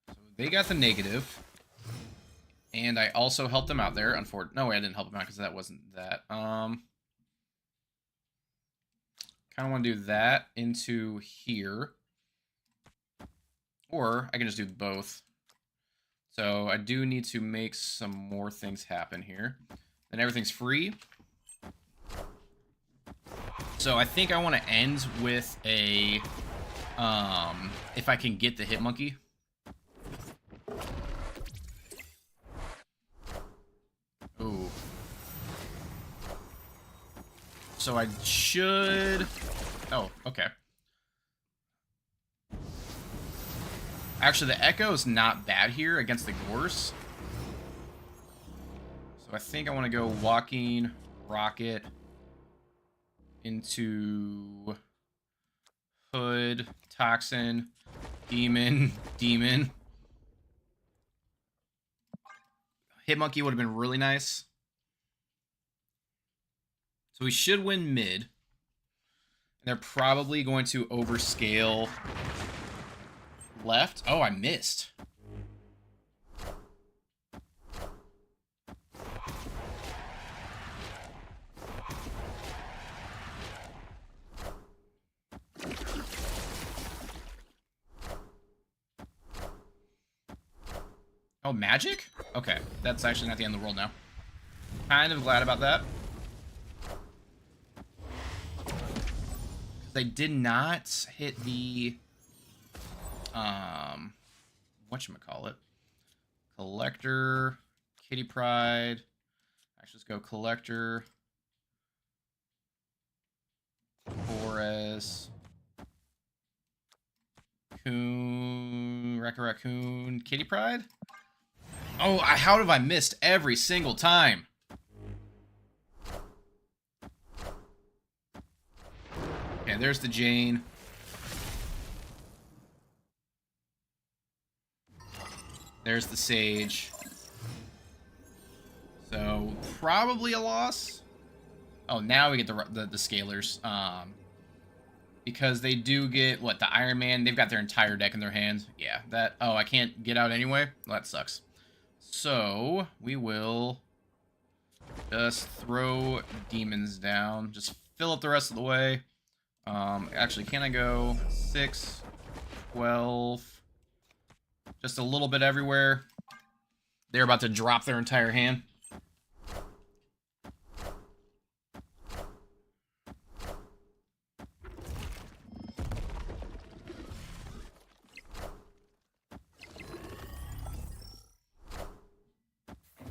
So they got the negative. And I also helped them out there. Unfortunately, no way I didn't help them out because that wasn't that. Kind of want to do that into here. Or I can just do both. So I do need to make some more things happen here. Then everything's free. So I think I want to end with a... if I can get the Hit Monkey. Ooh. So I should... Oh, okay. Actually, the Echo is not bad here against the Gores. So I think I want to go Walking, Rocket, into Hood, Toxin, Demon, Demon. Hit Monkey would have been really nice. So we should win mid. And they're probably going to overscale left. Oh, I missed. Oh, magic? Okay, that's actually not the end of the world now. Kind of glad about that. They did not hit the... whatchamacallit? Collector, Kitty Pride. Actually, let's go Collector, Torres, Raccoon, Kitty Pride. Oh, how have I missed every single time? Okay, there's the Jane. There's the Sage. So, probably a loss. Oh, now we get the Scalers. Because they do get, what, the Iron Man? They've got their entire deck in their hand. Yeah, that... Oh, I can't get out anyway? Well, that sucks. So, we will just throw demons down. Just fill up the rest of the way. Actually, can I go 6, 12... Just a little bit everywhere. They're about to drop their entire hand.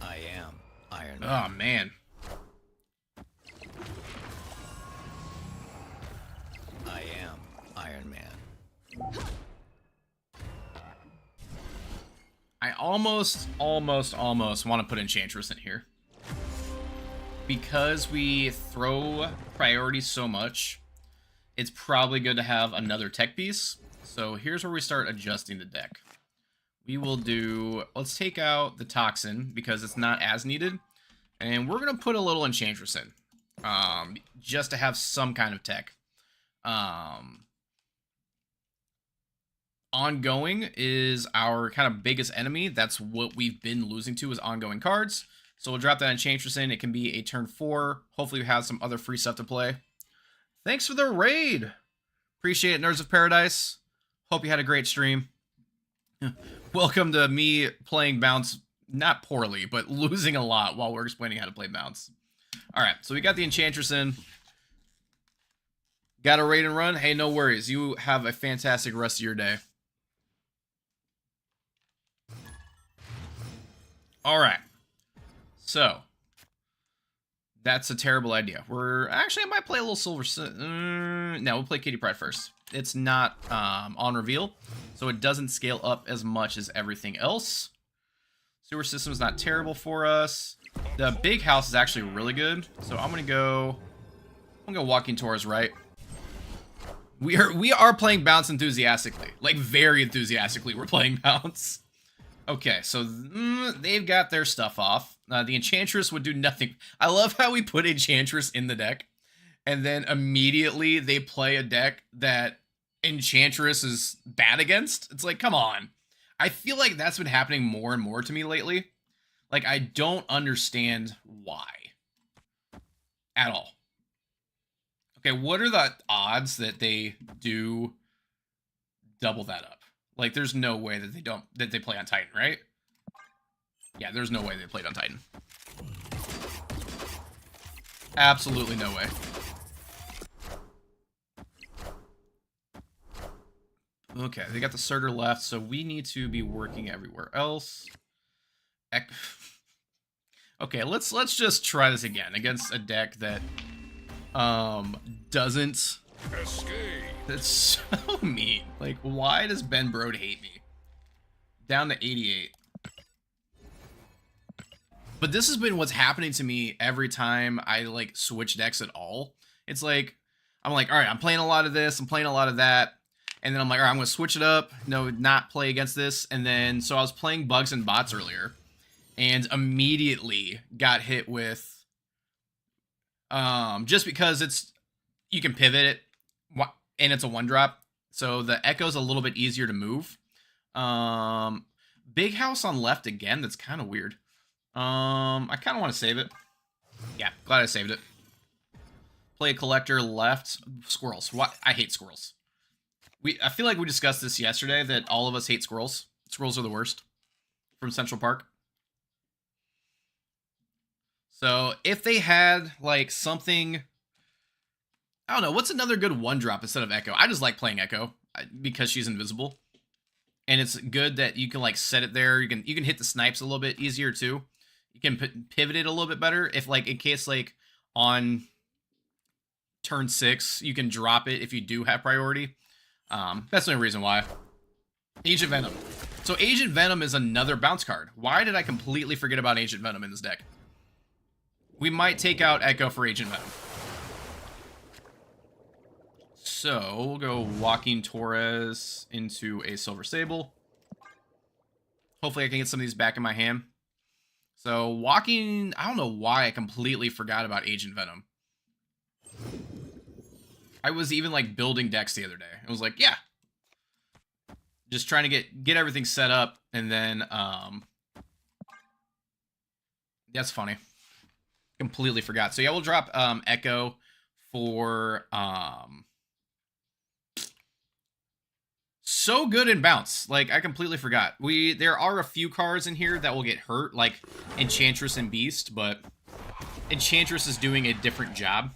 I am Iron Man. Oh, man. I am Iron Man. I almost want to put Enchantress in here. Because we throw priorities so much, it's probably good to have another tech piece. So here's where we start adjusting the deck. We will do... Let's take out the Toxin, because it's not as needed. And we're going to put a little Enchantress in. Just to have some kind of tech. Ongoing is our kind of biggest enemy. That's what we've been losing to, is ongoing cards. So we'll drop that Enchantress in. It can be a turn 4. Hopefully we have some other free stuff to play. Thanks for the raid. Appreciate it, Nerds of Paradise. Hope you had a great stream. Welcome to me playing Bounce, not poorly, but losing a lot while we're explaining how to play Bounce. Alright, so we got the Enchantress in. Got a raid and run? Hey, no worries. You have a fantastic rest of your day. Alright. So. That's a terrible idea. Actually, I might play a little Silver... no, we'll play Kitty Pryde first. It's not on reveal, so it doesn't scale up as much as everything else. Sewer System's not terrible for us. The Big House is actually really good, so I'm gonna go Walking Tours, right? We are playing Bounce enthusiastically. Like, very enthusiastically, we're playing Bounce. Okay, so they've got their stuff off. The Enchantress would do nothing. I love how we put Enchantress in the deck, and then immediately they play a deck that Enchantress is bad against. It's like, come on. I feel like that's been happening more and more to me lately. Like, I don't understand why. At all. Okay, what are the odds that they do double that up? Like, there's no way that they play on Titan, right? Yeah, there's no way they played on Titan. Absolutely no way. Okay, they got the Surtur left, so we need to be working everywhere else. Okay, let's just try this again against a deck that doesn't Escape. That's so mean. Like, why does Ben Brode hate me? Down to 88. But this has been what's happening to me every time I, like, switch decks at all. It's like, I'm like, all right, I'm playing a lot of this, I'm playing a lot of that. And then I'm like, all right, I'm going to switch it up. No, not play against this. And then, so I was playing Bugs and Bots earlier. And immediately got hit with, just because you can pivot it. And it's a 1-drop. So the Echo's a little bit easier to move. Big House on left again. That's kind of weird. I kind of want to save it. Yeah, glad I saved it. Play a Collector left. Squirrels. What? I hate squirrels. I feel like we discussed this yesterday, that all of us hate squirrels. Squirrels are the worst. From Central Park. So if they had, like, something... I don't know, what's another good 1-drop instead of Echo? I just like playing Echo because she's invisible. And it's good that you can, like, set it there. You can hit the snipes a little bit easier too. You can pivot it a little bit better if, like, in case, like, on turn 6 you can drop it if you do have priority. That's the only reason why. Age of Venom. So Agent Venom is another bounce card. Why did I completely forget about Agent Venom in this deck? We might take out Echo for Agent Venom. So we'll go Joaquin Torres into a Silver Sable. Hopefully I can get some of these back in my hand. So Joaquin, I don't know why I completely forgot about Agent Venom. I was even like building decks the other day. I was like, yeah. Just trying to get everything set up, and then that's funny. Completely forgot. So yeah, we'll drop Echo for so good in bounce. Like, I completely forgot. There are a few cards in here that will get hurt, like Enchantress and Beast, but Enchantress is doing a different job.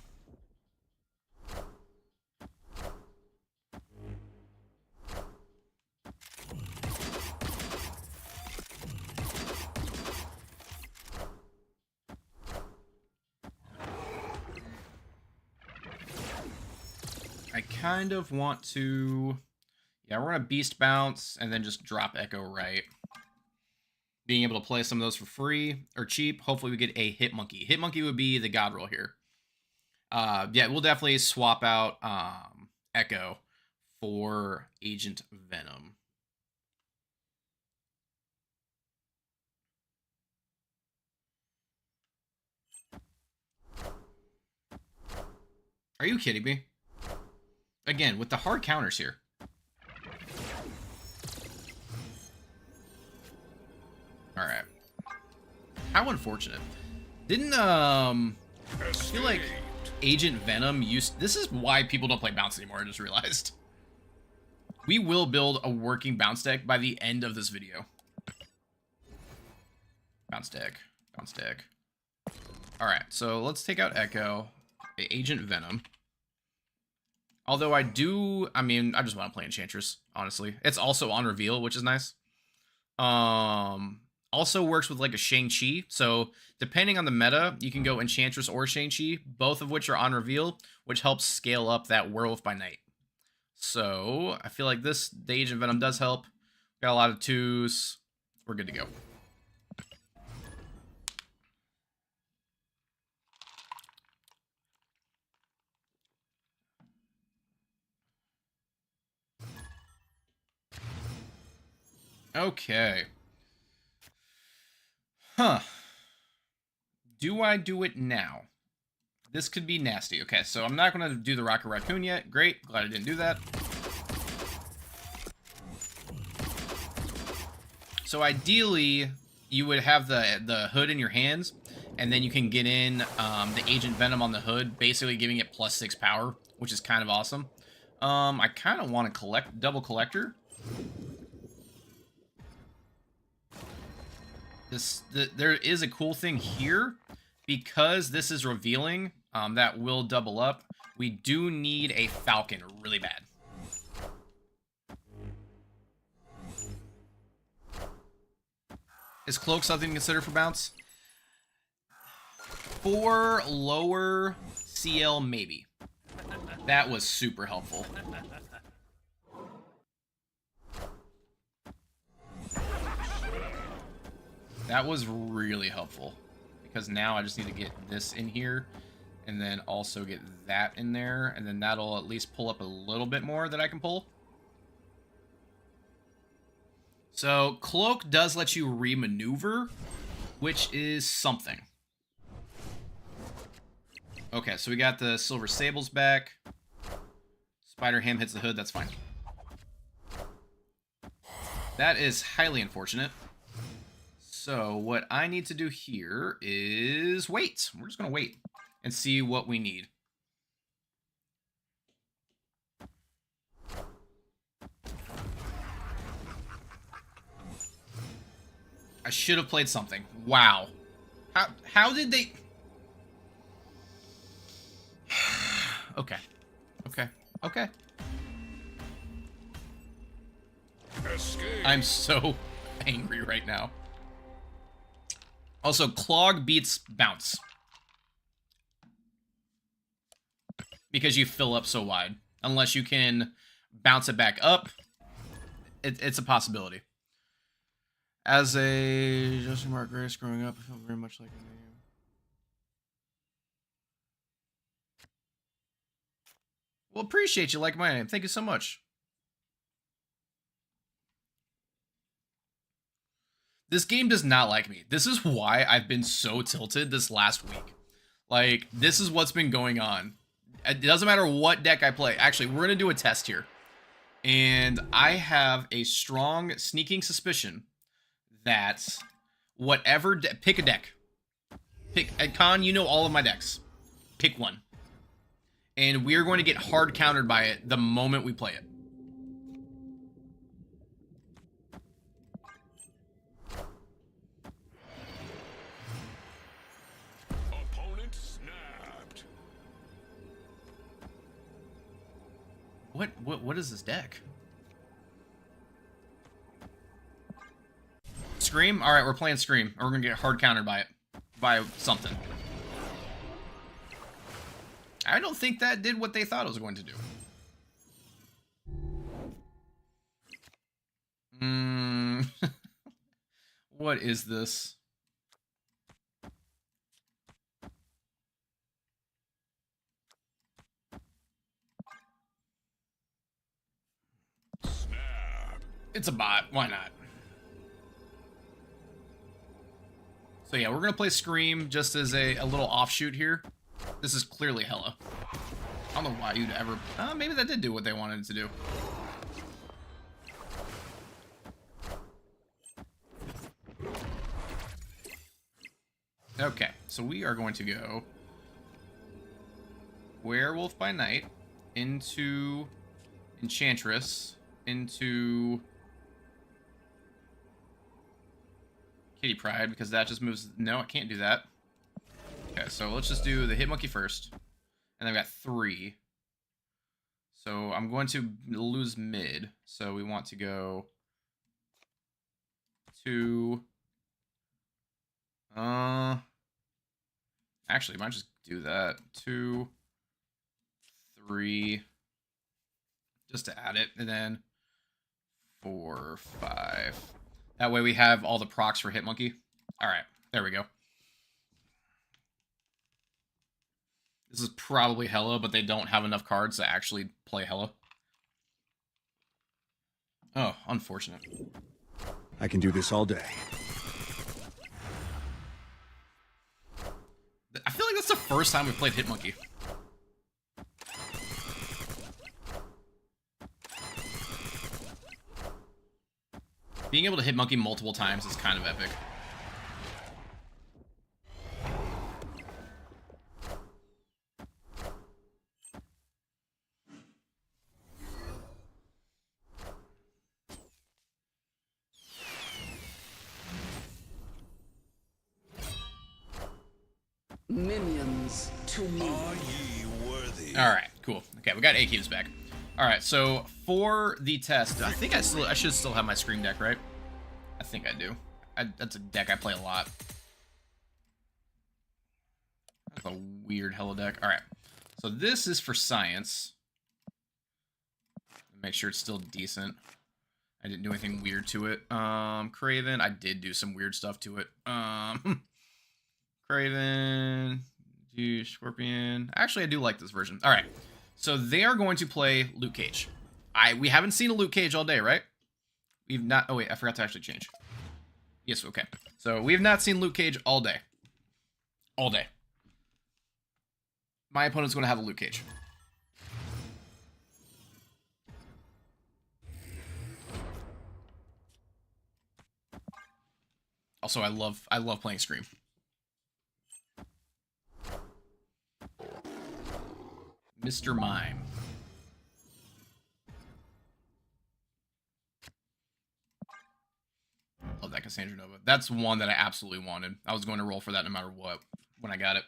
I kind of want to... Yeah, we're going to Beast Bounce and then just drop Echo right. Being able to play some of those for free or cheap. Hopefully we get a Hitmonkey. Hitmonkey would be the god roll here. Yeah, we'll definitely swap out Echo for Agent Venom. Are you kidding me? Again, with the hard counters here. Alright. How unfortunate. Didn't, I feel like Agent Venom used... This is why people don't play bounce anymore, I just realized. We will build a working bounce deck by the end of this video. Bounce deck. Bounce deck. Alright, so let's take out Echo. Agent Venom. Although I just want to play Enchantress, honestly. It's also on reveal, which is nice. Also works with like a Shang-Chi. So depending on the meta, you can go Enchantress or Shang-Chi, both of which are on reveal, which helps scale up that Werewolf by Night. So I feel like the Agent Venom does help. Got a lot of 2s. We're good to go. Okay. Huh. Do I do it now? This could be nasty. Okay, so I'm not going to do the Rocket Raccoon yet. Great. Glad I didn't do that. So ideally, you would have the hood in your hands, and then you can get in the Agent Venom on the hood, basically giving it +6 power, which is kind of awesome. I kind of want to collect double collector. There is a cool thing here, because this is revealing that will double up. We do need a Falcon really bad. Is Cloak something to consider for bounce? For lower CL, maybe. That was super helpful. That was really helpful, because now I just need to get this in here and then also get that in there, and then that'll at least pull up a little bit more that I can pull. So Cloak does let you remaneuver, which is something. Okay, so we got the Silver Sables back. Spider Ham hits the hood, that's fine. That is highly unfortunate. So what I need to do here is wait. We're just going to wait and see what we need. I should have played something. Wow. How did they... Okay. Okay. Okay. Escape. I'm so angry right now. Also, Clog beats Bounce. Because you fill up so wide. Unless you can bounce it back up, it's a possibility. As a Justin Mark Grace growing up, I felt very much like a name. Well, appreciate you like my name. Thank you so much. This game does not like me. This is why I've been so tilted this last week. Like, this is what's been going on. It doesn't matter what deck I play. Actually, we're going to do a test here. And I have a strong sneaking suspicion that whatever... pick a deck. Pick... Con, you know all of my decks. Pick one. And we're going to get hard countered by it the moment we play it. Opponent snapped. What is this deck? Scream? Alright, we're playing Scream. Or we're gonna get hard countered by it. By something. I don't think that did what they thought it was going to do. What is this? Snap. It's a bot. Why not? So yeah, we're gonna play Scream just as a little offshoot here. This is clearly Hella. I don't know why you'd ever... maybe that did do what they wanted it to do. Okay, so we are going to go Werewolf by Night into Enchantress into Kitty Pride, because that just moves... No, I can't do that. Okay, so let's just do the Hitmonkey first. And I've got 3. So I'm going to lose mid. So we want to go 2. Actually, I might just do that. 2, 3. Just to add it. And then 4, 5. That way we have all the procs for Hitmonkey. Alright, there we go. This is probably Hella, but they don't have enough cards to actually play Hella. Oh, unfortunate. I can do this all day. I feel like that's the first time we played Hitmonkey. Being able to Hitmonkey multiple times is kind of epic. Minions to me. Are ye worthy? All right, cool. Okay, we got 8 cubes back. All right, so for the test, I think I should still have my Scream deck, right? I think I do. That's a deck I play a lot. That's a weird Hello deck. All right, so this is for science. Make sure it's still decent. I didn't do anything weird to it. Craven, I did do some weird stuff to it. Craven, Scorpion. Actually, I do like this version. All right, so they are going to play Luke Cage. We haven't seen a Luke Cage all day, right? We've not. Oh wait, I forgot to actually change. Yes, okay. So we have not seen Luke Cage all day. All day. My opponent's going to have a Luke Cage. Also, I love playing Scream. Mr. Mime. Love that Cassandra Nova. That's one that I absolutely wanted. I was going to roll for that no matter what when I got it.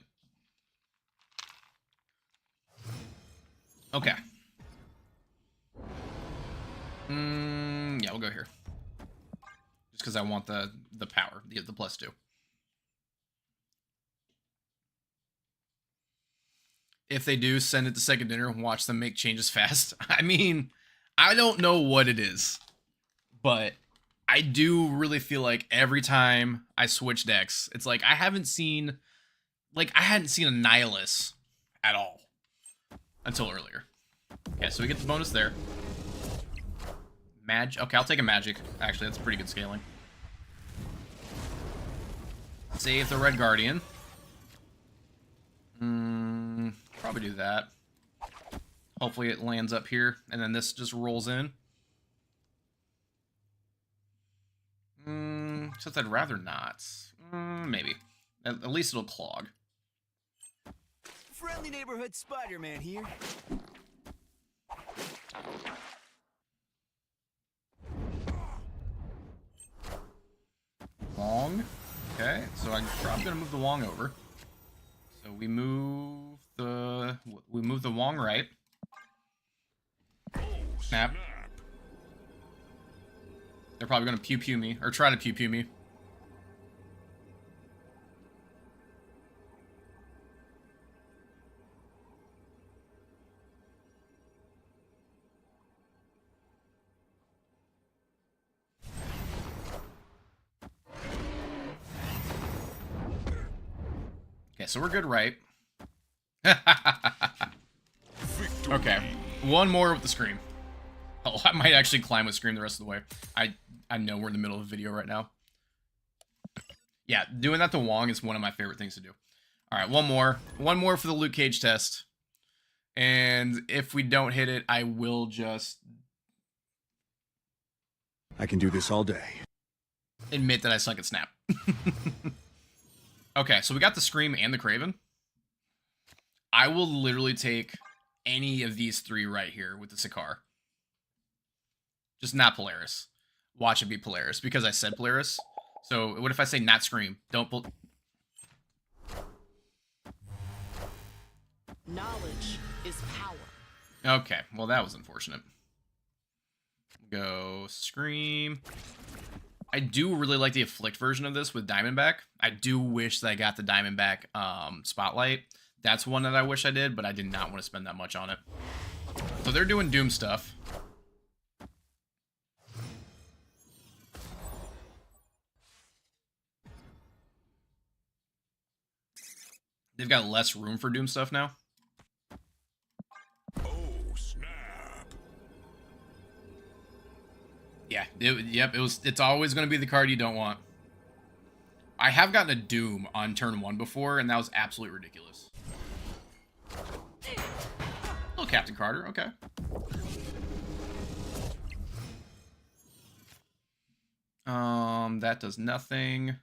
Okay. Yeah, we'll go here. Just because I want the power, the +2. If they do, send it to Second Dinner and watch them make changes fast. I mean, I don't know what it is, but I do really feel like every time I switch decks, it's like I hadn't seen a Nihilus at all until earlier. Okay, so we get the bonus there. Okay, I'll take a magic. Actually, that's pretty good scaling. Save the Red Guardian. Probably do that. Hopefully it lands up here, and then this just rolls in. Since I'd rather not. Maybe. At least it'll clog. Friendly neighborhood Spider-Man here. Wong. Okay, so I'm probably gonna move the Wong over. So we move the Wong right. Snap. They're probably gonna pew me, or try to pew me. Okay, so we're good, right? Okay, one more with the Scream. Oh, I might actually climb with Scream the rest of the way. I know we're in the middle of a video right now. Yeah, doing that to Wong is one of my favorite things to do. All right, one more. One more for the Luke Cage test. And if we don't hit it, I will just I can do this all day. admit that I suck at Snap. Okay, so we got the Scream and the Craven. I will literally take any of these three right here with the Sakaar. Just not Polaris. Watch it be Polaris, because I said Polaris. So what if I say not Scream? Don't pull. Knowledge is power. Okay, well that was unfortunate. Go Scream. I do really like the Afflict version of this with Diamondback. I do wish that I got the Diamondback Spotlight. That's one that I wish I did, but I did not want to spend that much on it. So they're doing Doom stuff. They've got less room for Doom stuff now. Oh, snap. Yeah, it's always going to be the card you don't want. I have gotten a Doom on turn 1 before, and that was absolutely ridiculous. Little Captain Carter, okay. That does nothing.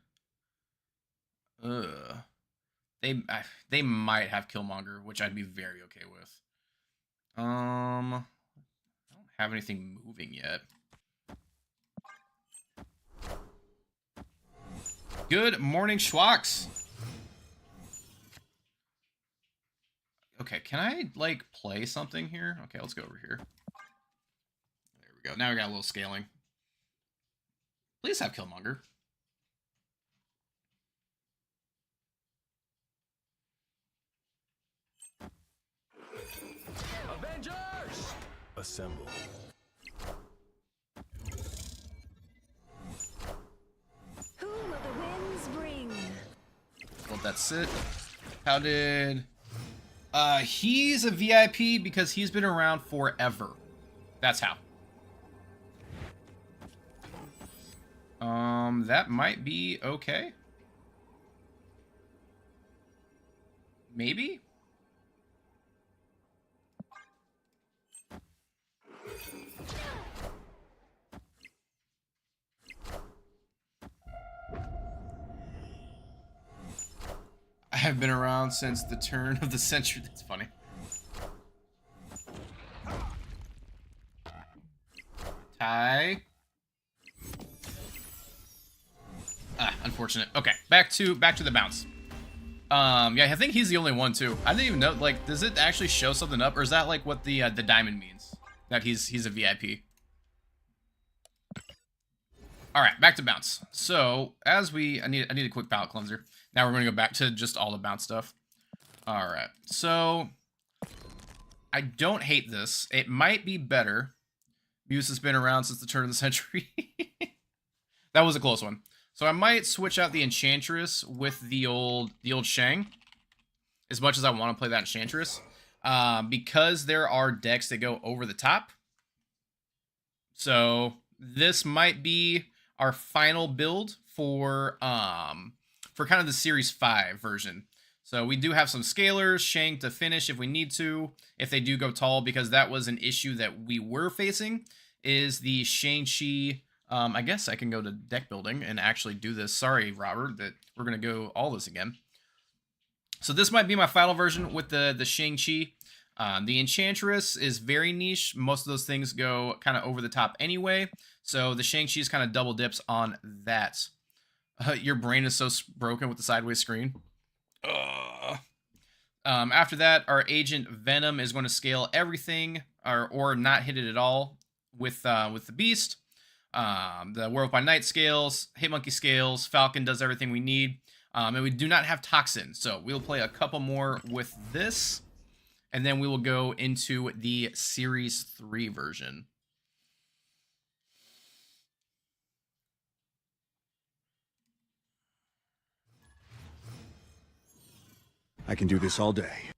Ugh. They might have Killmonger, which I'd be very okay with. I don't have anything moving yet. Good morning, Schwaks. Okay, can I, like, play something here? Okay, let's go over here. There we go. Now we got a little scaling. Please have Killmonger. Avengers! Assemble. Who will the winds bring? Let that sit. How did... he's a VIP because he's been around forever. That's how. That might be okay. Maybe? I have been around since the turn of the century. That's funny. Tie. Unfortunate. Okay, back to the bounce. Yeah, I think he's the only one too. I didn't even know. Like, does it actually show something up, or is that like what the diamond means? That he's a VIP. All right, back to bounce. So as I need a quick palate cleanser. Now we're gonna go back to just all the bounce stuff. All right, so I don't hate this. It might be better. Muse has been around since the turn of the century. That was a close one. So I might switch out the Enchantress with the old Shang. As much as I want to play that Enchantress. Because there are decks that go over the top. So this might be our final build for kind of the Series 5 version. So we do have some scalers, Shang to finish if we need to, if they do go tall, because that was an issue that we were facing, is the Shang-Chi. I guess I can go to deck building and actually do this. Sorry, Robert, that we're going to go all this again. So this might be my final version with the Shang-Chi. The Enchantress is very niche. Most of those things go kind of over the top anyway. So the Shang-Chi is kind of double dips on that. Your brain is so broken with the sideways screen. After that, our Agent Venom is going to scale everything or not hit it at all with the Beast. The Werewolf by Night scales, Hitmonkey scales, Falcon does everything we need. And we do not have Toxin, so we'll play a couple more with this. And then we will go into the Series 3 version. I can do this all day.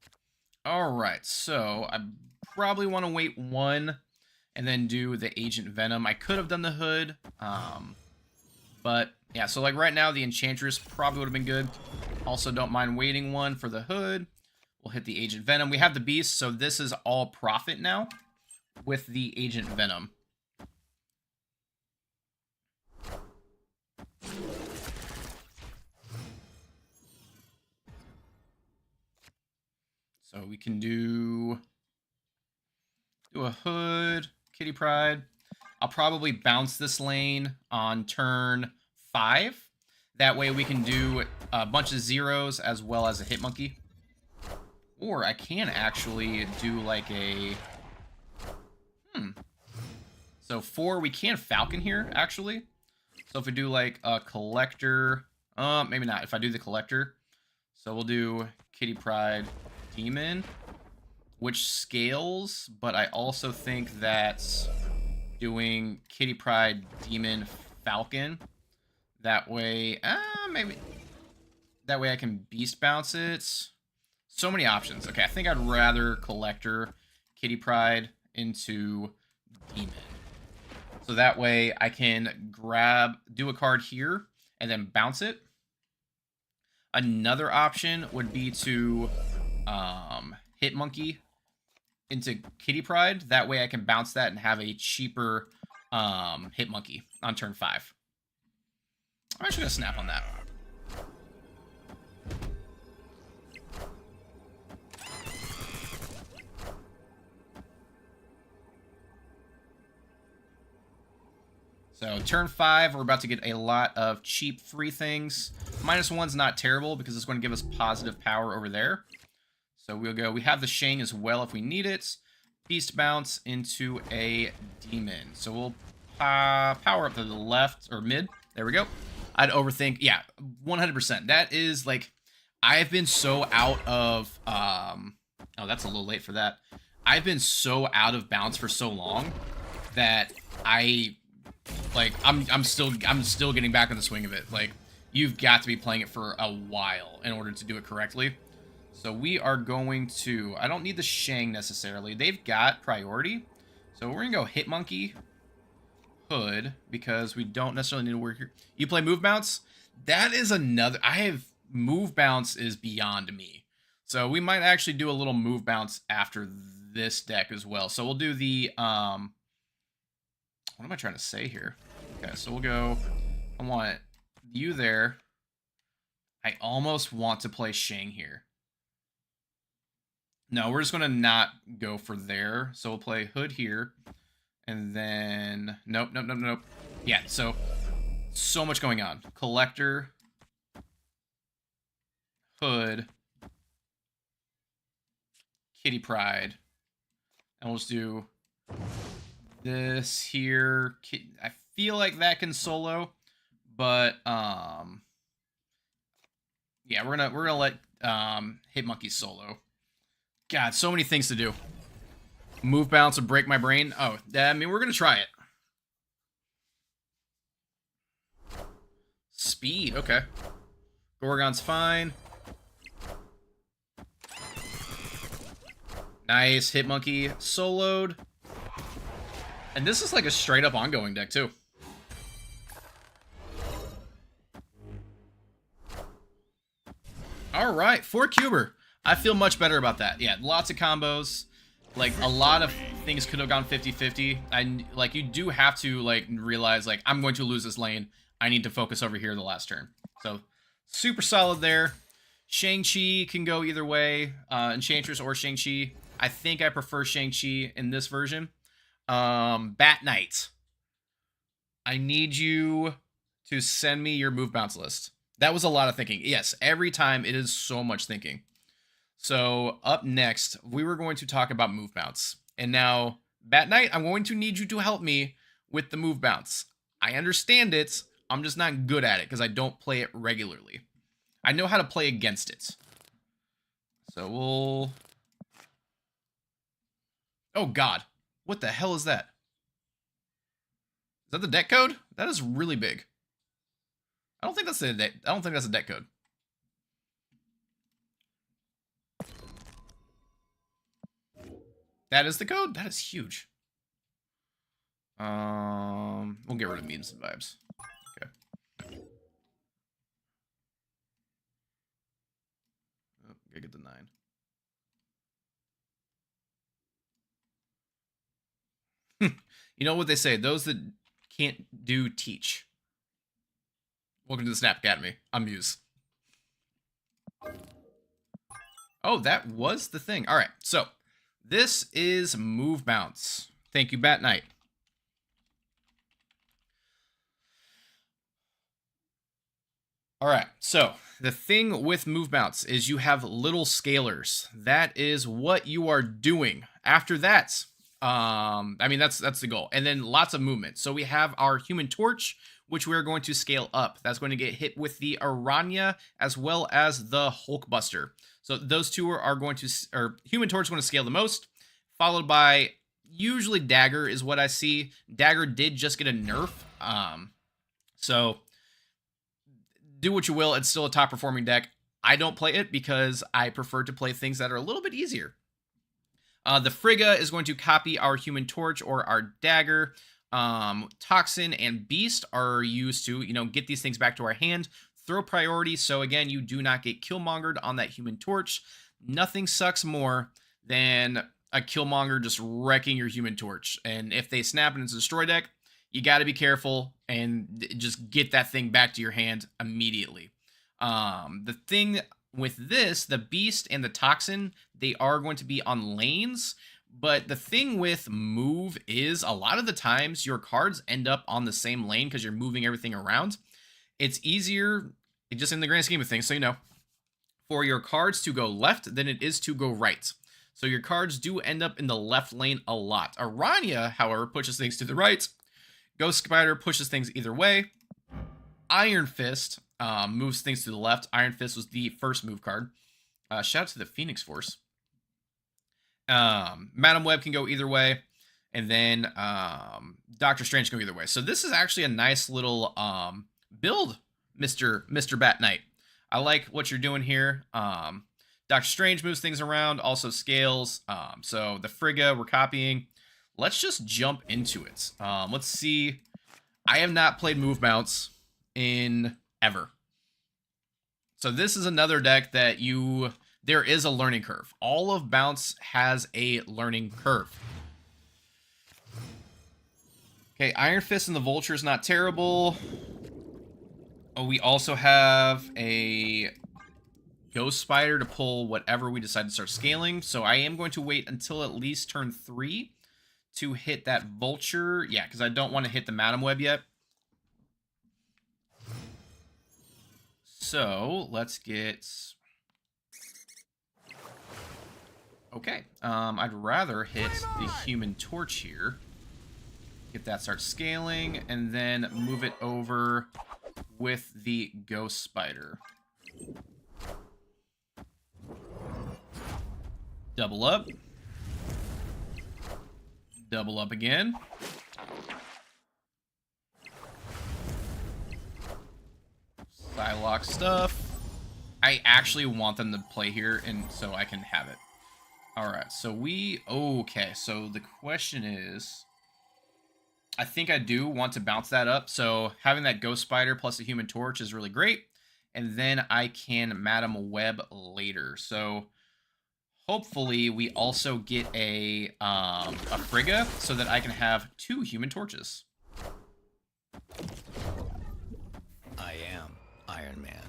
All right, so I probably want to wait one and then do the Agent Venom. I could have done the Hood, but yeah, so like right now, the Enchantress probably would have been good. Also, don't mind waiting one for the Hood. We'll hit the Agent Venom. We have the Beast, so this is all profit now with the Agent Venom. So we can do a Hood, Kitty Pryde. I'll probably bounce this lane on turn 5. That way we can do a bunch of zeros as well as a Hitmonkey. Or I can actually do like a... So 4, we can Falcon here, actually. So if we do like a Collector... maybe not, if I do the Collector. So we'll do Kitty Pryde, Demon, which scales, but I also think that doing Kitty Pryde, Demon, Falcon, that way, maybe, that way I can Beast Bounce it. So many options. Okay, I think I'd rather Collector, Kitty Pryde into Demon. So that way I can do a card here, and then bounce it. Another option would be to Hitmonkey into Kitty Pryde. That way I can bounce that and have a cheaper Hitmonkey on turn 5. I'm actually going to snap on that. So turn 5, we're about to get a lot of cheap free things. -1's not terrible because it's going to give us positive power over there. So we'll go, we have the Shang as well if we need it. Beast Bounce into a Demon. So we'll power up to the left, or mid. There we go. I'd overthink, yeah, 100%. That is like, I've been so out of, oh, that's a little late for that. I've been so out of bounce for so long that I'm still getting back on the swing of it. Like, you've got to be playing it for a while in order to do it correctly. So we are going to, I don't need the Shang necessarily. They've got priority. So we're going to go Hitmonkey, Hood, because we don't necessarily need to work here. You play Move Bounce? That is another, Move Bounce is beyond me. So we might actually do a little Move Bounce after this deck as well. So we'll do the, what am I trying to say here? Okay, so we'll go, I want you there. I almost want to play Shang here. No, we're just going to not go for there. So we'll play Hood here. And then... Nope. Yeah, so much going on. Collector. Hood. Kitty Pryde. And we'll just do this here. I feel like that can solo. But, yeah, we're gonna let Hitmonkey solo. God, so many things to do. Move Bounce and break my brain. Oh, I mean, we're going to try it. Speed, okay. Gorgon's fine. Nice, Hitmonkey soloed. And this is like a straight up ongoing deck too. Alright, 4-cuber. I feel much better about that. Yeah, lots of combos. Like, a lot of things could have gone 50-50. Like, you do have to, like, realize, like, I'm going to lose this lane. I need to focus over here the last turn. So, super solid there. Shang-Chi can go either way. Enchantress or Shang-Chi. I think I prefer Shang-Chi in this version. Bat Knight. I need you to send me your move bounce list. That was a lot of thinking. Yes, every time it is so much thinking. So, up next, we were going to talk about move bounce. And now, Bat Knight, I'm going to need you to help me with the move bounce. I understand it, I'm just not good at it because I don't play it regularly. I know how to play against it. So, we'll... Oh, God. What the hell is that? Is that the deck code? That is really big. I don't think that's a deck code. That is the code? That is huge. We'll get rid of memes and vibes. Okay. Oh, gotta get the 9. You know what they say, those that can't do teach. Welcome to the Snap Academy. I'm Muse. Oh, that was the thing. Alright, so this is move bounce. Thank you, Bat Knight. Alright, so the thing with move bounce is you have little scalers. That is what you are doing. After that, I mean, that's the goal. And then lots of movement. So we have our Human Torch, which we are going to scale up. That's going to get hit with the Aranya as well as the Hulkbuster. So those two are going to, or Human Torch is going to scale the most, followed by usually Dagger is what I see. Dagger did just get a nerf. So do what you will. It's still a top performing deck. I don't play it because I prefer to play things that are a little bit easier. The Frigga is going to copy our Human Torch or our Dagger. Toxin and Beast are used to, get these things back to our hand. Throw priority, so again, you do not get Killmongered on that Human Torch. Nothing sucks more than a Killmonger just wrecking your Human Torch. And if they snap and it's a destroy deck, you got to be careful and just get that thing back to your hand immediately. The thing with this, the Beast and the Toxin, they are going to be on lanes. But the thing with move is a lot of the times your cards end up on the same lane because you're moving everything around. It's easier, just in the grand scheme of things, so for your cards to go left than it is to go right. So your cards do end up in the left lane a lot. Aranya, however, pushes things to the right. Ghost Spider pushes things either way. Iron Fist moves things to the left. Iron Fist was the first move card. Shout out to the Phoenix Force. Madam Web can go either way, and then Doctor Strange can go either way. So this is actually a nice little build, Mr. Bat Knight. I like what you're doing here. Doctor Strange moves things around, also scales. So the Frigga we're copying. Let's just jump into it. Let's see. I have not played move bounce in ever. So this is another deck that there is a learning curve. All of bounce has a learning curve. Okay, Iron Fist and the Vulture is not terrible. Oh, we also have a Ghost Spider to pull whatever we decide to start scaling. So I am going to wait until at least turn 3 to hit that Vulture. Yeah, because I don't want to hit the Madam Web yet. So let's get... Okay, I'd rather hit the Human Torch here. Get that start scaling, and then move it over with the Ghost Spider. Double up. Double up again. Psylocke stuff. I actually want them to play here, and so I can have it. Alright, so okay, so the question is... I think I do want to bounce that up, so having that Ghost Spider plus a Human Torch is really great, and then I can Madam Web later. So hopefully we also get a Frigga, so that I can have 2 Human Torches. I am Iron Man.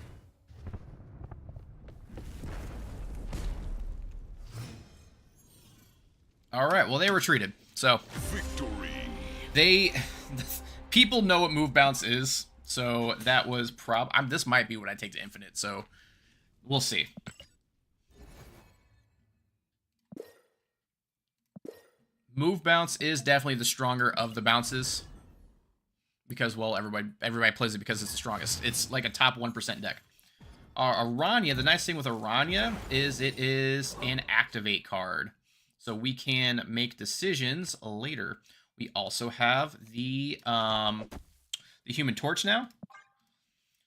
Alright, well they retreated, so... Victory. People know what move bounce is, so that was this might be what I take to infinite, so we'll see. Move bounce is definitely the stronger of the bounces because, well, everybody plays it because it's the strongest. It's like a top 1% deck. Aranya, the nice thing with Aranya is it is an activate card, so we can make decisions later. We also have the Human Torch now.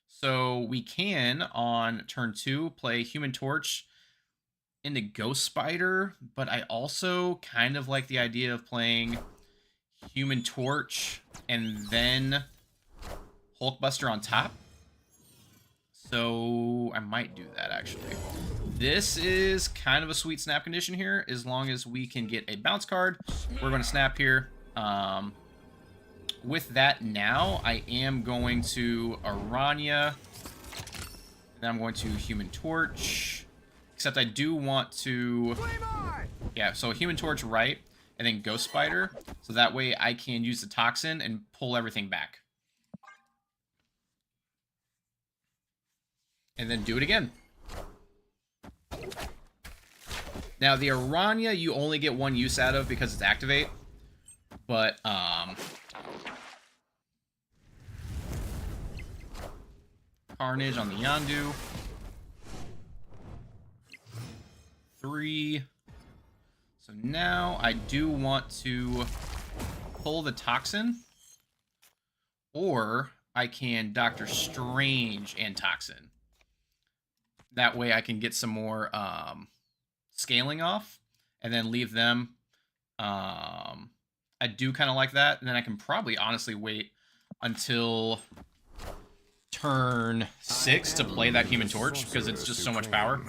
So we can, on turn 2, play Human Torch into Ghost Spider, but I also kind of like the idea of playing Human Torch and then Hulkbuster on top. So I might do that, actually. This is kind of a sweet snap condition here, as long as we can get a bounce card. We're going to snap here. With that now, I am going to Aranya, and then I'm going to Human Torch, except I do want to, yeah, so Human Torch right, and then Ghost Spider, so that way I can use the Toxin and pull everything back. And then do it again. Now, the Aranya you only get 1 use out of because it's activate. But, Carnage on the Yondu. 3. So now I do want to pull the Toxin. Or I can Doctor Strange and Toxin. That way I can get some more, scaling off. And then leave them, I do kind of like that, and then I can probably honestly wait until turn 6 to play that Human Torch, because it's just so much power.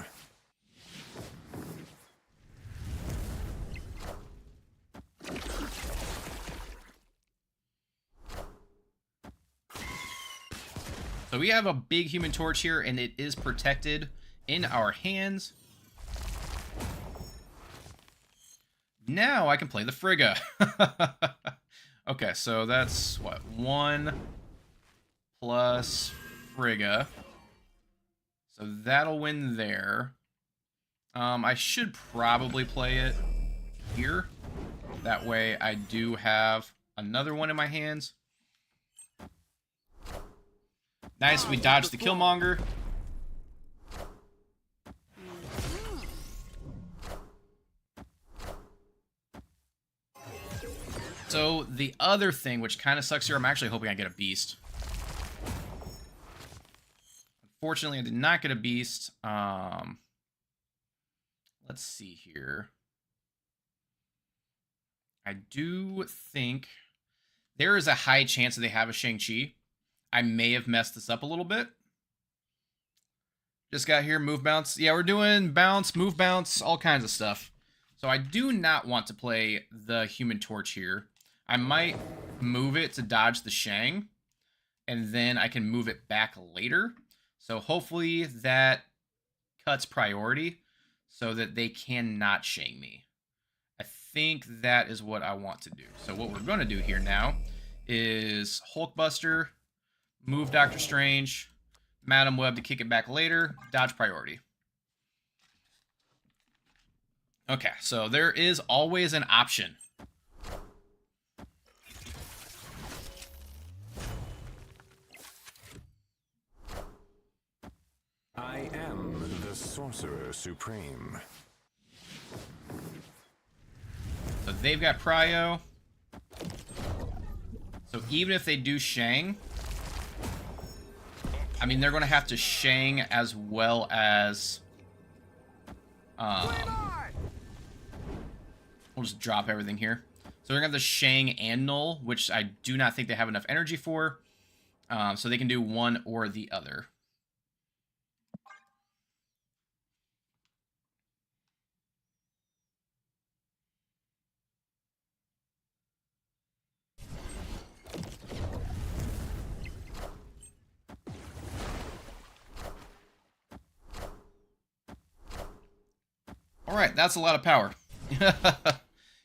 So we have a big Human Torch here, and it is protected in our hands. Now I can play the Frigga. Okay, so that's, what, 1 plus Frigga. So that'll win there. I should probably play it here. That way I do have another one in my hands. Nice, we dodged the Killmonger. So the other thing, which kind of sucks here, I'm actually hoping I get a beast. Unfortunately, I did not get a beast. Let's see here. I do think there is a high chance that they have a Shang-Chi. I may have messed this up a little bit. Just got here, move bounce. Yeah, we're doing bounce, move bounce, all kinds of stuff. So I do not want to play the Human Torch here. I might move it to dodge the Shang, and then I can move it back later. So hopefully that cuts priority so that they cannot Shang me. I think that is what I want to do. So what we're going to do here now is Hulkbuster, move Doctor Strange, Madam Web to kick it back later, dodge priority. Okay, so there is always an option. I am the Sorcerer Supreme. So they've got Prio. So even if they do Shang, I mean, they're going to have to Shang as well as... we'll just drop everything here. So they're going to have the Shang and Null, which I do not think they have enough energy for. So they can do one or the other. Alright, that's a lot of power.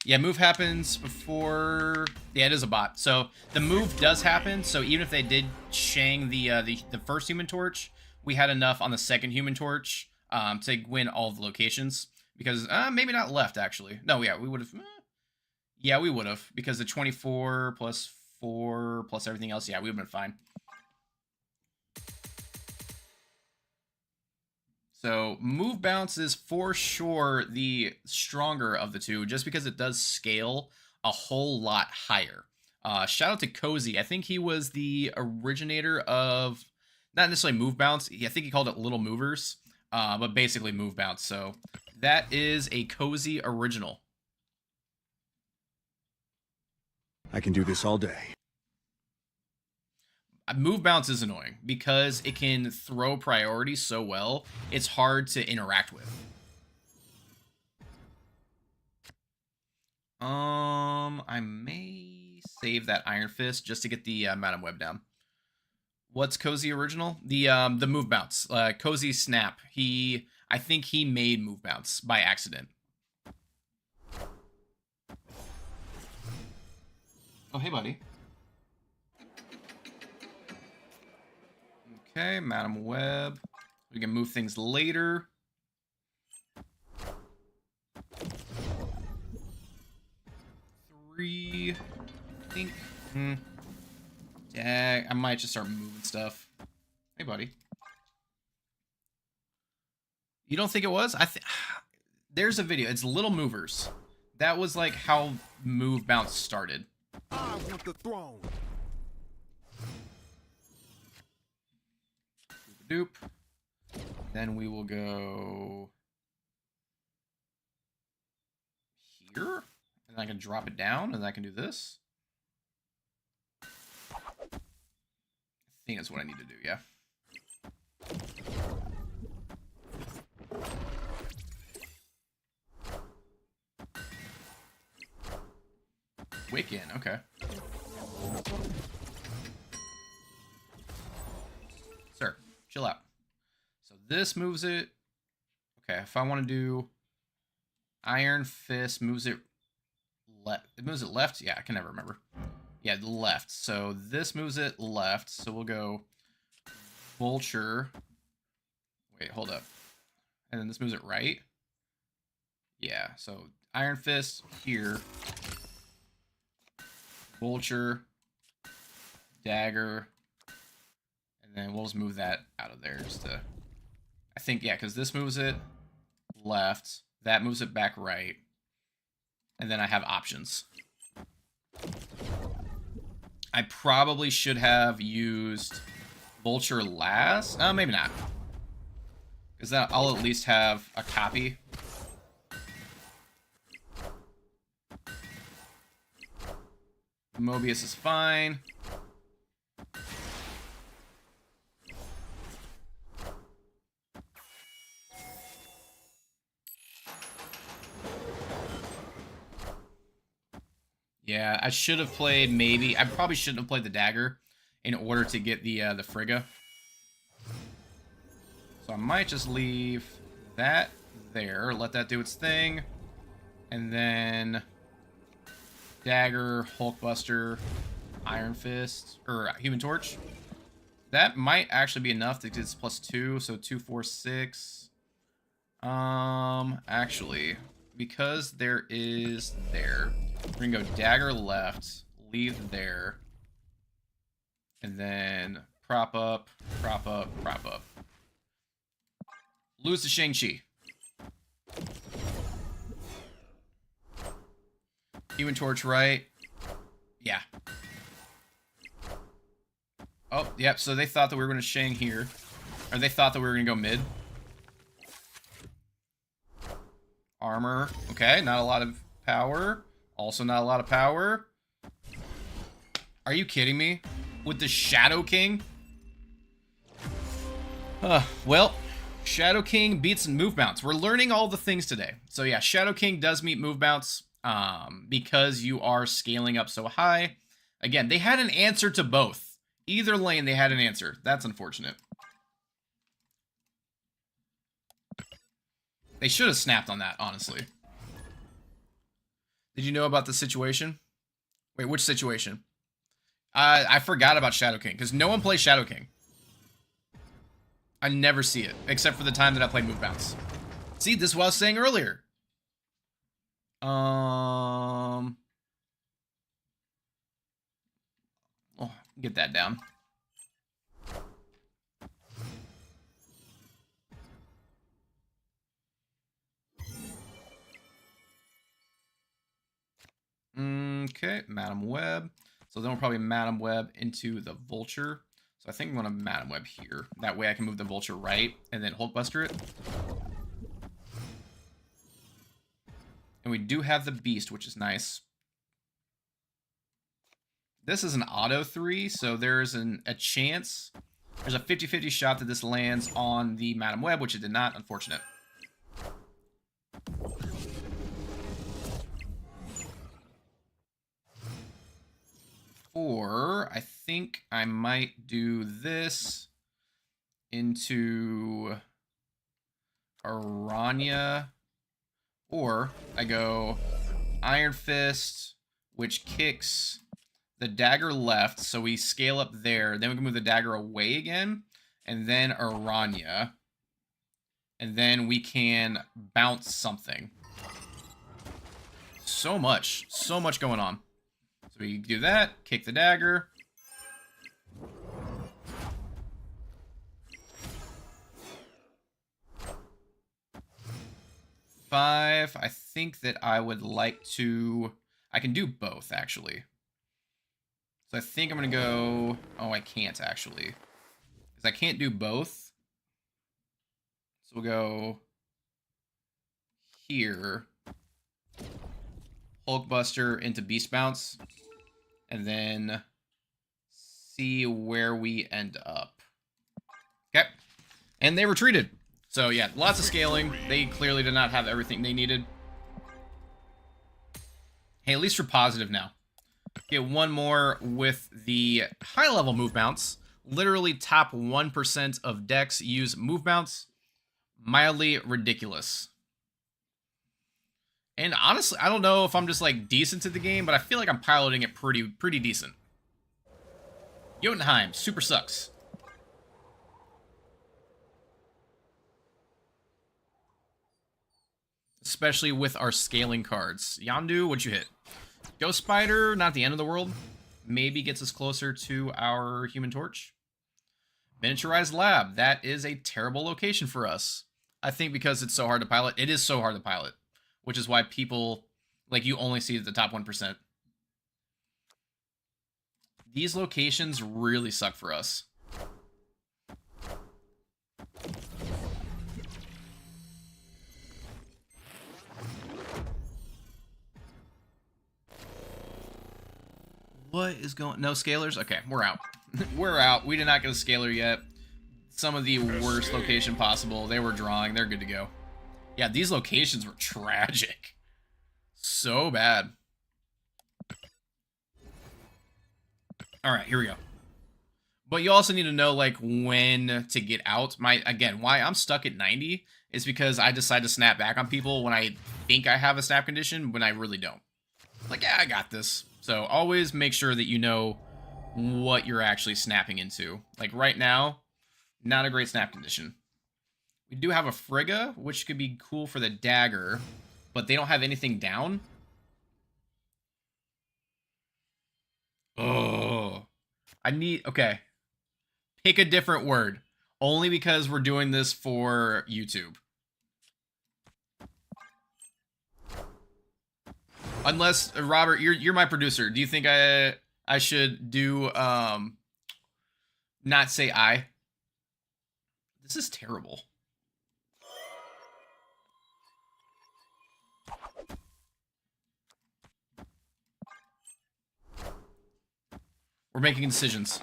Yeah, move happens before... Yeah, it is a bot. So the move does happen, so even if they did Shang the first Human Torch, we had enough on the second Human Torch to win all of the locations. Because, maybe not left, actually. No, yeah, we would have... yeah, we would have. Because the 24 plus 4 plus everything else, yeah, we would have been fine. So, move bounce is for sure the stronger of the two, just because it does scale a whole lot higher. Shout out to Cozy. I think he was the originator of, not necessarily move bounce, I think he called it Little Movers, but basically move bounce. So, that is a Cozy original. I can do this all day. Move bounce is annoying because it can throw priorities so well, it's hard to interact with. I may save that Iron Fist just to get the Madam Web down. What's Cozy original? The move bounce. Cozy Snap. I think he made move bounce by accident. Oh, hey, buddy. Okay, Madam Web. We can move things later. Three, I think. Yeah, I might just start moving stuff. Hey, buddy. You don't think it was? There's a video. It's Little Movers. That was like how move bounce started. I want the throne. Doop. Then we will go here, and I can drop it down, and I can do this. I think that's what I need to do, yeah. Wiccan, okay. Sir, chill out. So this moves it. Okay, if I want to do Iron Fist, moves it left. It moves it left? Yeah, I can never remember. Yeah, the left. So this moves it left. So we'll go Vulture. Wait, hold up. And then this moves it right. Yeah, so Iron Fist here. Vulture. Dagger. And then we'll just move that out of there just to... I think, yeah, because this moves it left. That moves it back right. And then I have options. I probably should have used Vulture last. Maybe not. Because then I'll at least have a copy. Mobius is fine. Yeah, I should have played maybe... I probably shouldn't have played the dagger in order to get the Frigga. So I might just leave that there, let that do its thing. And then dagger, Hulkbuster, Iron Fist, or Human Torch. That might actually be enough to get this +2, so 2, 4, 6. Actually, because there is there... We're gonna go dagger left, leave there, and then prop up, prop up, prop up. Lose to Shang-Chi. Human Torch right. Yeah. Oh, yep, so they thought that we were going to Shang here. Or they thought that we were going to go mid. Armor. Okay, not a lot of power. Also not a lot of power. Are you kidding me? With the Shadow King? Well, Shadow King beats move bounce. We're learning all the things today. So yeah, Shadow King does meet move bounce because you are scaling up so high. Again, they had an answer to both. Either lane, they had an answer. That's unfortunate. They should have snapped on that, honestly. Did you know about the situation? Wait, which situation? I forgot about Shadow King, because no one plays Shadow King. I never see it, except for the time that I played Move Bounce. See, this is what I was saying earlier. Oh, get that down. Okay, Madam Web. So then we'll probably Madam Web into the Vulture. So I think I'm going to Madam Web here. That way I can move the Vulture right and then Hulkbuster it. And we do have the Beast, which is nice. This is an auto 3, so there's a chance. There's a 50-50 shot that this lands on the Madam Web, which it did not. Unfortunate. Or I think I might do this into Aranya. Or I go Iron Fist, which kicks the dagger left, so we scale up there. Then we can move the dagger away again, and then Aranya. And then we can bounce something. So much going on. So we do that, kick the dagger. Five. I think that I would like to... I can do both, actually. So I think I'm going to go... Oh, I can't, actually. Because I can't do both. So we'll go... here. Hulkbuster into Beast Bounce. And then... see where we end up. Okay. And they retreated. So yeah, lots of scaling. They clearly did not have everything they needed. Hey, at least we're positive now. Get one more with the high-level move bounce. Literally top 1% of decks use move bounce. Mildly ridiculous. And honestly, I don't know if I'm just like decent to the game, but I feel like I'm piloting it pretty decent. Jotunheim, super sucks. Especially with our scaling cards. Yondu, what'd you hit? Ghost Spider, not the end of the world. Maybe gets us closer to our Human Torch. Miniaturized Lab, that is a terrible location for us. I think because it's so hard to pilot. It is so hard to pilot. Which is why people, like, you only see the top 1%. These locations really suck for us. What is going... No scalers? Okay, we're out. We're out. We did not get a scaler yet. Some of the worst location possible. They were drawing. They're good to go. Yeah, these locations were tragic. So bad. Alright, here we go. But you also need to know, like, when to get out. Again, why I'm stuck at 90 is because I decide to snap back on people when I think I have a snap condition, when I really don't. Like, yeah, I got this. So always make sure that you know what you're actually snapping into. Like right now, not a great snap condition. We do have a Frigga, which could be cool for the dagger, but they don't have anything down. Oh, okay. Pick a different word. Only because we're doing this for YouTube. Unless, Robert, you're my producer. Do you think I should do not say I. This is terrible. We're making decisions.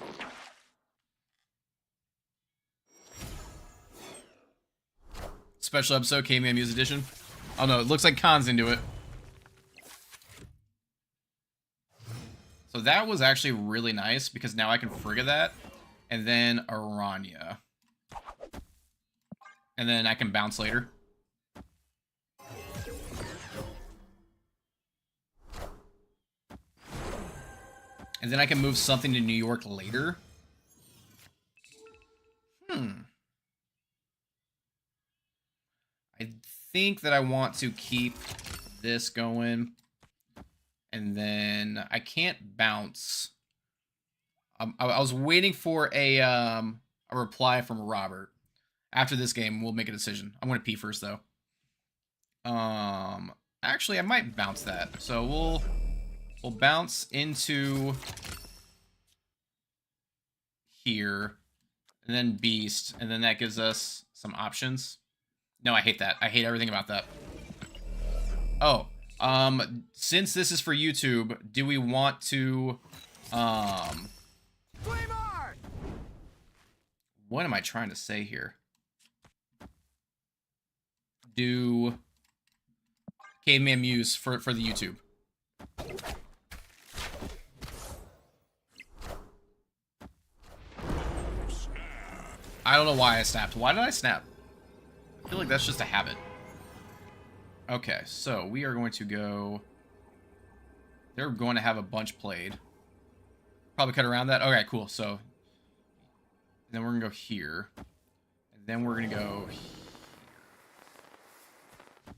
Special episode, K-Man Muse Edition. Oh no, it looks like Khan's into it. So that was actually really nice, because now I can Frigga that. And then Aranya. And then I can bounce later. And then I can move something to New York later. I think that I want to keep this going. And then I can't bounce. I was waiting for a reply from Robert. After this game, we'll make a decision. I'm going to pee first, though. Actually, I might bounce that. So we'll bounce into here, and then Beast, and then that gives us some options. No, I hate that. I hate everything about that. Oh, since this is for YouTube, do we want to, what am I trying to say here? Do Caveman Muse for the YouTube. I don't know why I snapped. Why did I snap? I feel like that's just a habit. Okay, so we are going to go... They're going to have a bunch played. Probably cut around that. Okay, cool. So then we're going to go here. And then we're going to go here.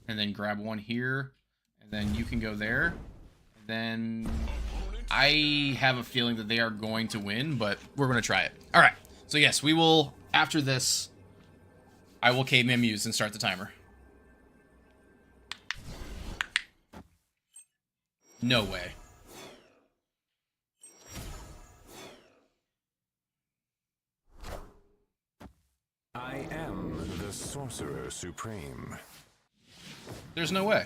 And then grab one here. And then you can go there. And then I have a feeling that they are going to win, but we're going to try it. All right. So yes, we will, after this, I will Caveman Muse and start the timer. No way. I am the Sorcerer Supreme. There's no way.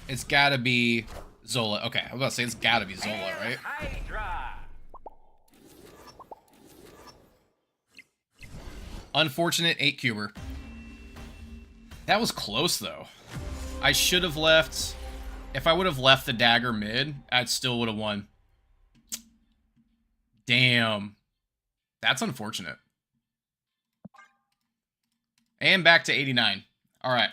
It's gotta be Zola. Okay, I was about to say it's gotta be Zola, right? Unfortunate 8-cuber. That was close, though. I should have left... If I would have left the dagger mid, I still would have won. Damn. That's unfortunate. And back to 89. Alright.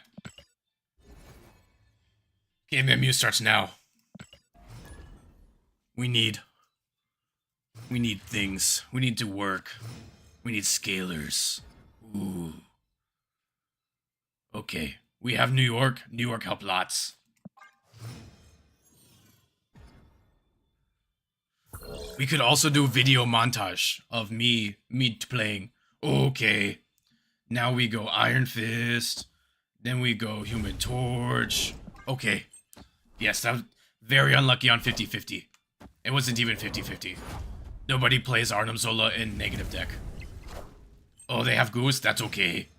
Game Muse starts now. We need things. We need to work. We need scalers. Ooh. Okay. We have New York. New York help lots. We could also do video montage of me playing. Okay. Now we go Iron Fist. Then we go Human Torch. Okay. Yes, that was very unlucky on 50-50. It wasn't even 50-50. Nobody plays Arnim Zola in negative deck. Oh, they have Goose? That's okay.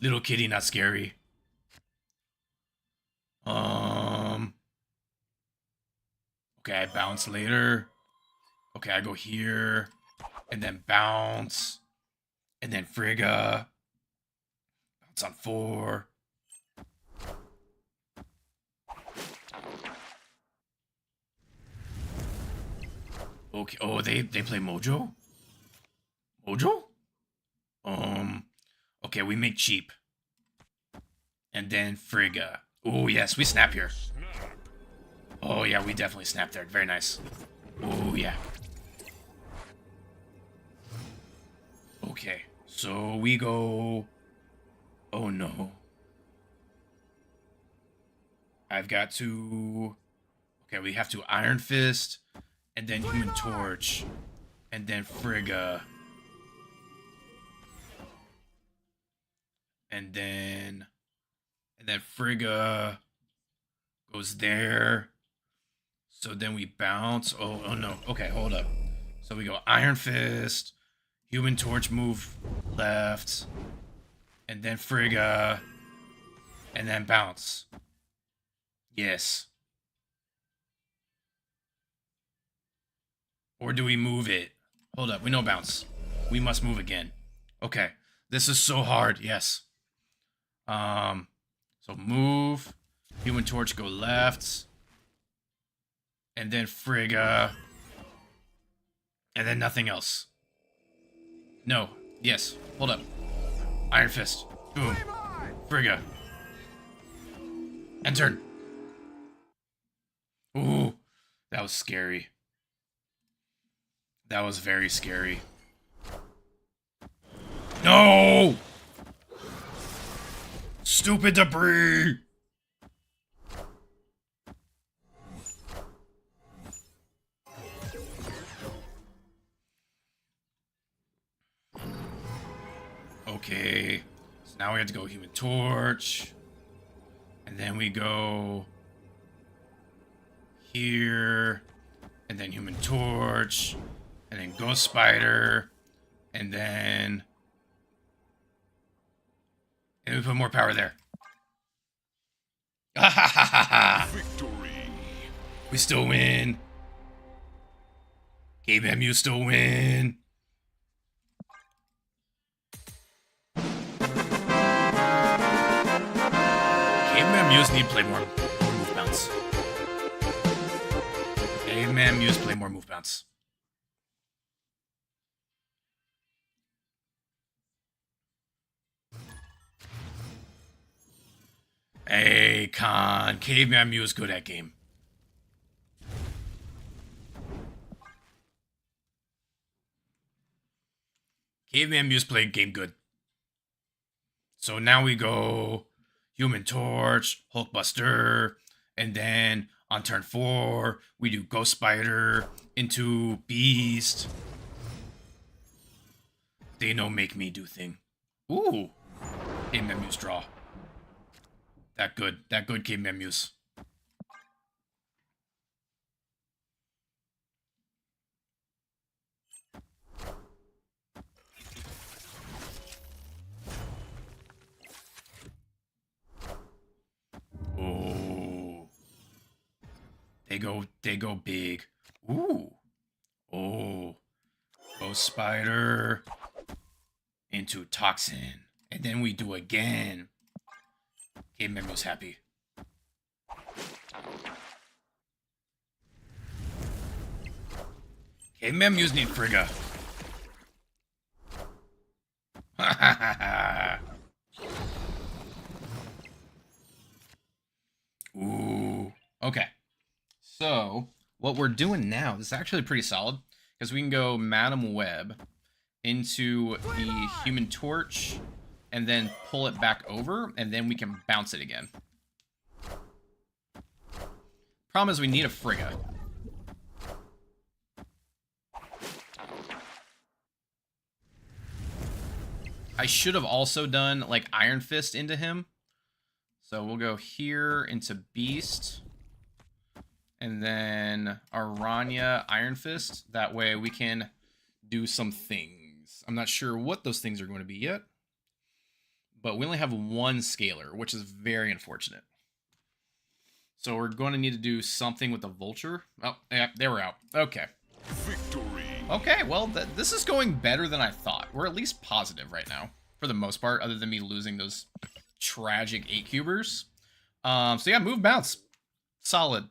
Little kitty, not scary. Okay, I bounce later. Okay, I go here. And then bounce. And then Frigga. Bounce on 4. Okay, oh, they play Mojo? Mojo? Okay, we make cheap. And then Frigga. Oh, yes, we snap here. Oh, yeah, we definitely snap there. Very nice. Oh, yeah. Okay, so we go... Oh, no. I've got to... Okay, we have to Iron Fist, and then Human Torch, and then Frigga. And then Frigga goes there. So then we bounce. Oh no. Okay, hold up. So we go Iron Fist, Human Torch move left, and then Frigga, and then bounce. Yes. Or do we move it? Hold up, we know bounce. We must move again. Okay. This is so hard, yes. So move. Human Torch go left. And then Frigga. And then nothing else. No. Yes. Hold up. Iron Fist. Boom. Frigga. And turn. Ooh. That was scary. That was very scary. No! Stupid debris! Okay. So now we have to go Human Torch. And then we go here. And then Human Torch. And then Ghost Spider. And then... And we put more power there. Victory. We still win. Caveman Mew still win. Caveman Mews need to play more move bounce. Caveman Mews play more move bounce. Hey, Con. Caveman Mew is good at game. Caveman Mew's played game good. So now we go Human Torch, Hulkbuster, and then on turn 4, we do Ghost Spider into Beast. They no make me do thing. Ooh. Caveman Mew's draw. That good Caveman Mews. Oh. They go big. Ooh. Oh. Ghost Spider into Toxin. And then we do again. Caveman was happy. Caveman Mews need Frigga. Ooh. Okay. So, what we're doing now is actually pretty solid. Because we can go Madam Web into the Human Torch and then pull it back over, and then we can bounce it again. Problem is we need a Frigga. I should have also done, like, Iron Fist into him. So we'll go here into Beast. And then Aranya, Iron Fist. That way we can do some things. I'm not sure what those things are going to be yet. But we only have one scaler, which is very unfortunate. So we're going to need to do something with the Vulture. Oh, yeah, there we're out. Okay. Victory. Okay, well, this is going better than I thought. We're at least positive right now, for the most part, other than me losing those tragic 8-cubers. So yeah, move bounce. Solid.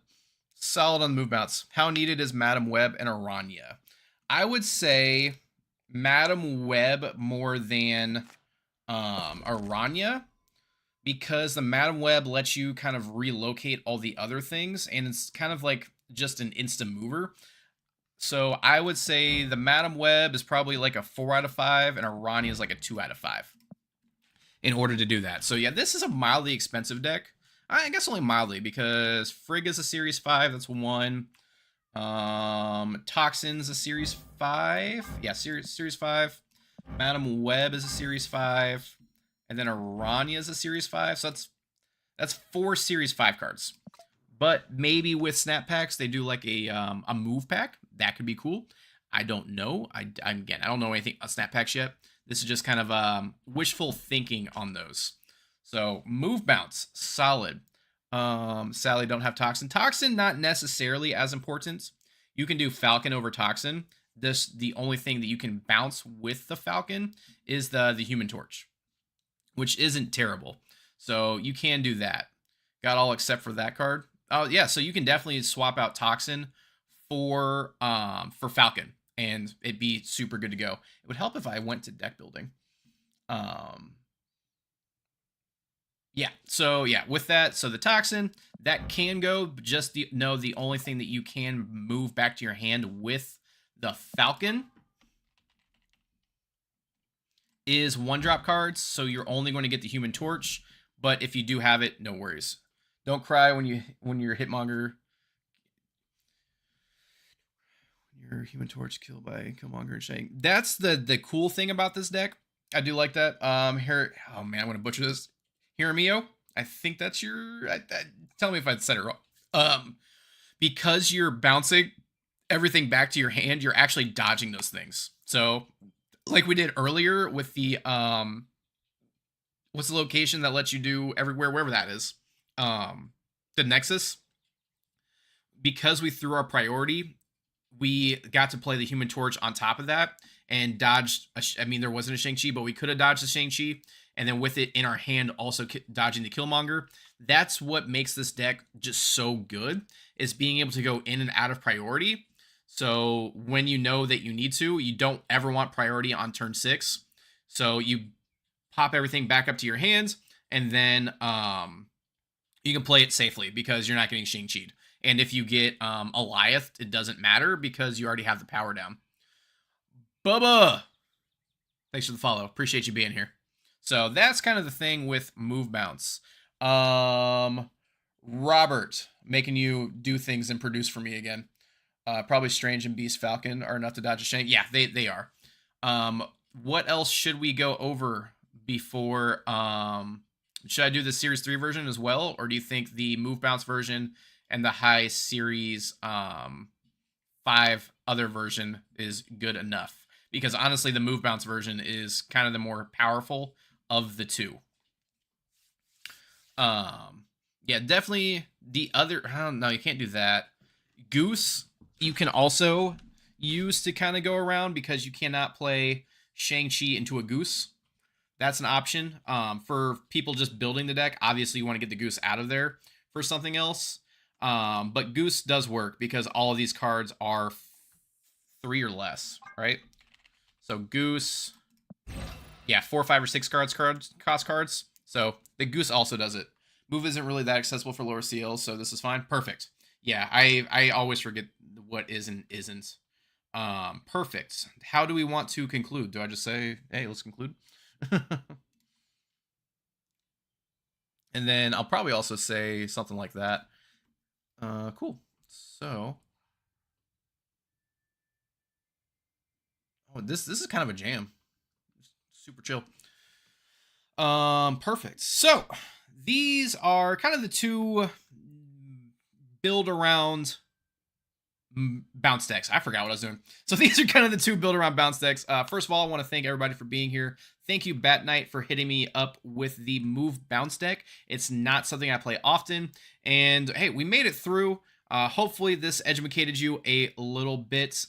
Solid on move bounce. How needed is Madam Web and Aranya? I would say Madam Web more than Aranya, because the Madam Web lets you kind of relocate all the other things, and it's kind of like just an instant mover. So I would say the Madam Web is probably like a 4 out of 5, and Aranya is like a 2 out of 5 in order to do that. So yeah, this is a mildly expensive deck. I guess only mildly, because Frigga's a Series 5, that's 1. Toxin's a Series 5. Yeah, Series 5. Madam Web is a Series 5. And then Aranya is a Series 5. So that's 4 Series 5 cards. But maybe with snap packs, they do like a move pack. That could be cool. I don't know. Again, I don't know anything about snap packs yet. This is just kind of wishful thinking on those. So move bounce, solid. Sally, don't have toxin. Toxin, not necessarily as important. You can do Falcon over toxin. The only thing that you can bounce with the Falcon is the Human Torch, which isn't terrible. So you can do that. Got all except for that card. Oh yeah, so you can definitely swap out toxin for Falcon, and it'd be super good to go. It would help if I went to deck building. Yeah, so yeah, with that, so the toxin, that can go, but just the only thing that you can move back to your hand with the Falcon is 1-drop cards, so you're only going to get the Human Torch, but if you do have it, no worries. Don't cry when your Hitmonger, your Human Torch killed by Killmonger and Shank. That's the cool thing about this deck. I do like that. Here, oh man, I'm gonna butcher this. Hiramio, I think that's your. Tell me if I said it wrong. Because you're bouncing everything back to your hand, you're actually dodging those things. So, like we did earlier with the what's the location that lets you do everywhere, wherever that is, the Nexus. Because we threw our priority, we got to play the Human Torch on top of that and dodged. I mean, there wasn't a Shang-Chi, but we could have dodged the Shang-Chi. And then with it in our hand, also dodging the Killmonger. That's what makes this deck just so good, is being able to go in and out of priority. So when you know that you need to, you don't ever want priority on turn 6. So you pop everything back up to your hands, and then you can play it safely because you're not getting Shang-Chi'd. And if you get Alioth, it doesn't matter because you already have the power down. Bubba! Thanks for the follow. Appreciate you being here. So that's kind of the thing with move bounce. Robert, making you do things and produce for me again. Probably Strange and Beast Falcon are enough to dodge a Shank. Yeah, they are. What else should we go over before? Should I do the Series 3 version as well? Or do you think the move bounce version and the high Series 5 other version is good enough? Because honestly, the move bounce version is kind of the more powerful of the two. Yeah, definitely the other. I don't know. You can't do that. Goose, you can also use to kind of go around because you cannot play Shang-Chi into a Goose. That's an option. For people just building the deck, obviously you want to get the Goose out of there for something else. But Goose does work because all of these cards are 3 or less, right? So Goose, yeah, 4, 5, or 6 cost cards. So the Goose also does it. Move isn't really that accessible for lower CLs, so this is fine. Perfect. Yeah, I always forget what is and isn't. Perfect. How do we want to conclude? Do I just say, hey, let's conclude? And then I'll probably also say something like that. Cool. So, oh, this is kind of a jam. Super chill. Perfect. So these are kind of the two build around bounce decks. I forgot what I was doing. So these are kind of the two build around bounce decks. First of all, I want to thank everybody for being here. Thank you, Bat Knight, for hitting me up with the move bounce deck. It's not something I play often. And hey, we made it through. Hopefully this educated you a little bit.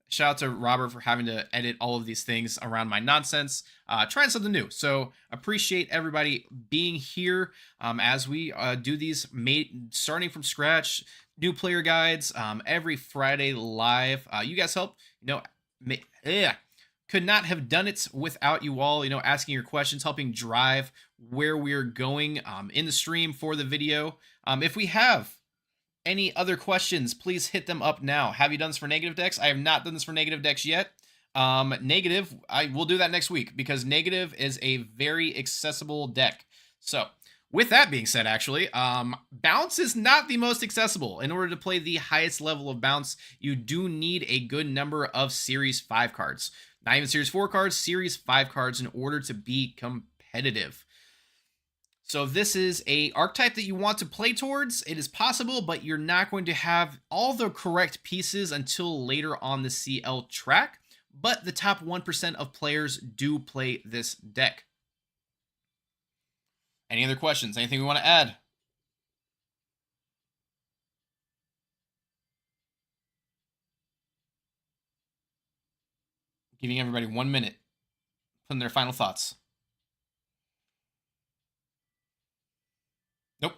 Shout out to Robert for having to edit all of these things around my nonsense. Trying something new. So appreciate everybody being here as we do these starting from scratch, new player guides every Friday live. You guys help. Could not have done it without you all, asking your questions, helping drive where we're going in the stream for the video. If we have any other questions, please hit them up now. Have you done this for negative decks? I have not done this for negative decks yet. Negative, I will do that next week because negative is a very accessible deck. So with that being said, actually, bounce is not the most accessible. In order to play the highest level of bounce, you do need a good number of Series 5 cards. Not even Series 4 cards, Series 5 cards in order to be competitive. So if this is a archetype that you want to play towards, it is possible, but you're not going to have all the correct pieces until later on the CL track. But the top 1% of players do play this deck. Any other questions? Anything we want to add? Giving everybody 1 minute. Putting their final thoughts. Nope.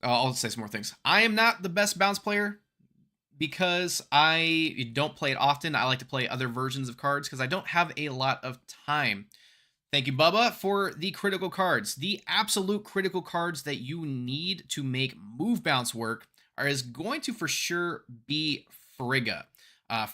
I'll say some more things. I am not the best bounce player because I don't play it often. I like to play other versions of cards because I don't have a lot of time. Thank you, Bubba, for the critical cards. The absolute critical cards that you need to make move bounce work is going to for sure be Frigga.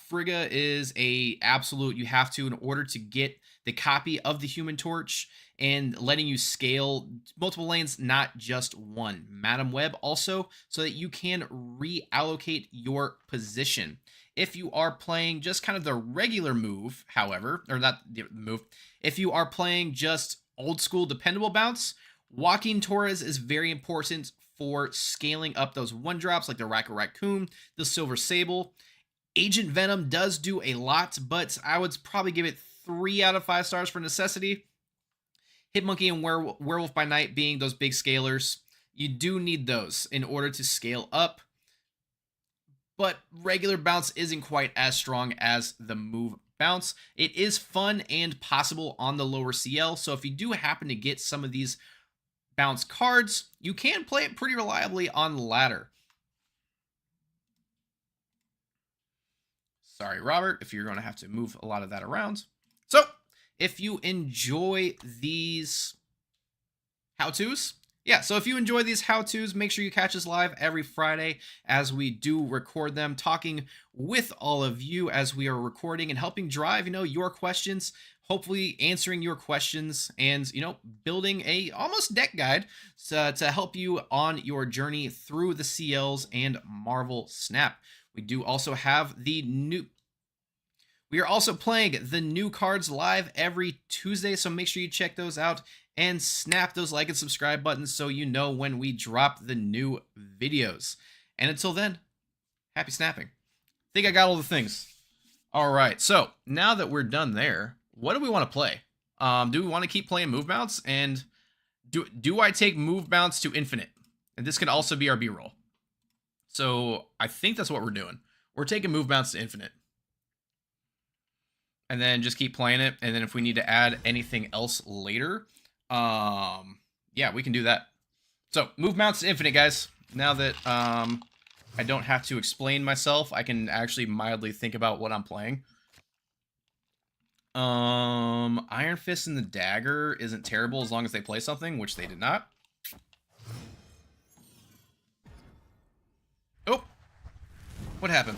Frigga is a absolute you have to in order to get the copy of the Human Torch and letting you scale multiple lanes, not just one. Madam Web also, so that you can reallocate your position. If you are playing just kind of the regular move, however, or not the move, if you are playing just old school dependable bounce, Joaquin Torres is very important for scaling up those one drops like the Racka Raccoon, the Silver Sable. Agent Venom does do a lot, but I would probably give it 3 out of 5 stars for necessity. Hitmonkey and Werewolf by Night being those big scalers. You do need those in order to scale up. But regular bounce isn't quite as strong as the move bounce. It is fun and possible on the lower CL, so if you do happen to get some of these bounce cards, you can play it pretty reliably on ladder. Sorry, Robert, if you're going to have to move a lot of that around. So, if you enjoy these how-tos, so if you enjoy these how-tos, make sure you catch us live every Friday as we do record them, talking with all of you as we are recording and helping drive, your questions, hopefully answering your questions and, building a almost deck guide to help you on your journey through the CLs and Marvel Snap. We do also have we are also playing the new cards live every Tuesday, so make sure you check those out and snap those like and subscribe buttons so you know when we drop the new videos. And until then, happy snapping. I think I got all the things. All right, so now that we're done there, what do we want to play? Do we want to keep playing move bounce? And do I take move bounce to infinite? And this can also be our B-roll. So I think that's what we're doing. We're taking move bounce to infinite. And then just keep playing it. And then if we need to add anything else later, we can do that. So move bounce to infinite, guys. Now that I don't have to explain myself, I can actually mildly think about what I'm playing. Iron Fist and the Dagger isn't terrible as long as they play something, which they did not. Oh, what happened?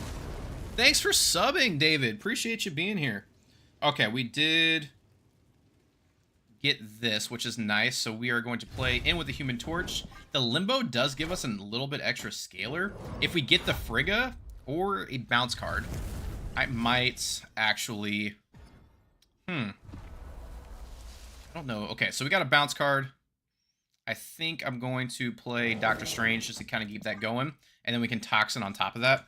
Thanks for subbing, David. Appreciate you being here. Okay, we did get this, which is nice. So we are going to play in with the Human Torch. The Limbo does give us a little bit extra scalar. If we get the Frigga or a bounce card, I might actually... I don't know. Okay, so we got a bounce card. I think I'm going to play Doctor Strange just to kind of keep that going. And then we can Toxin on top of that.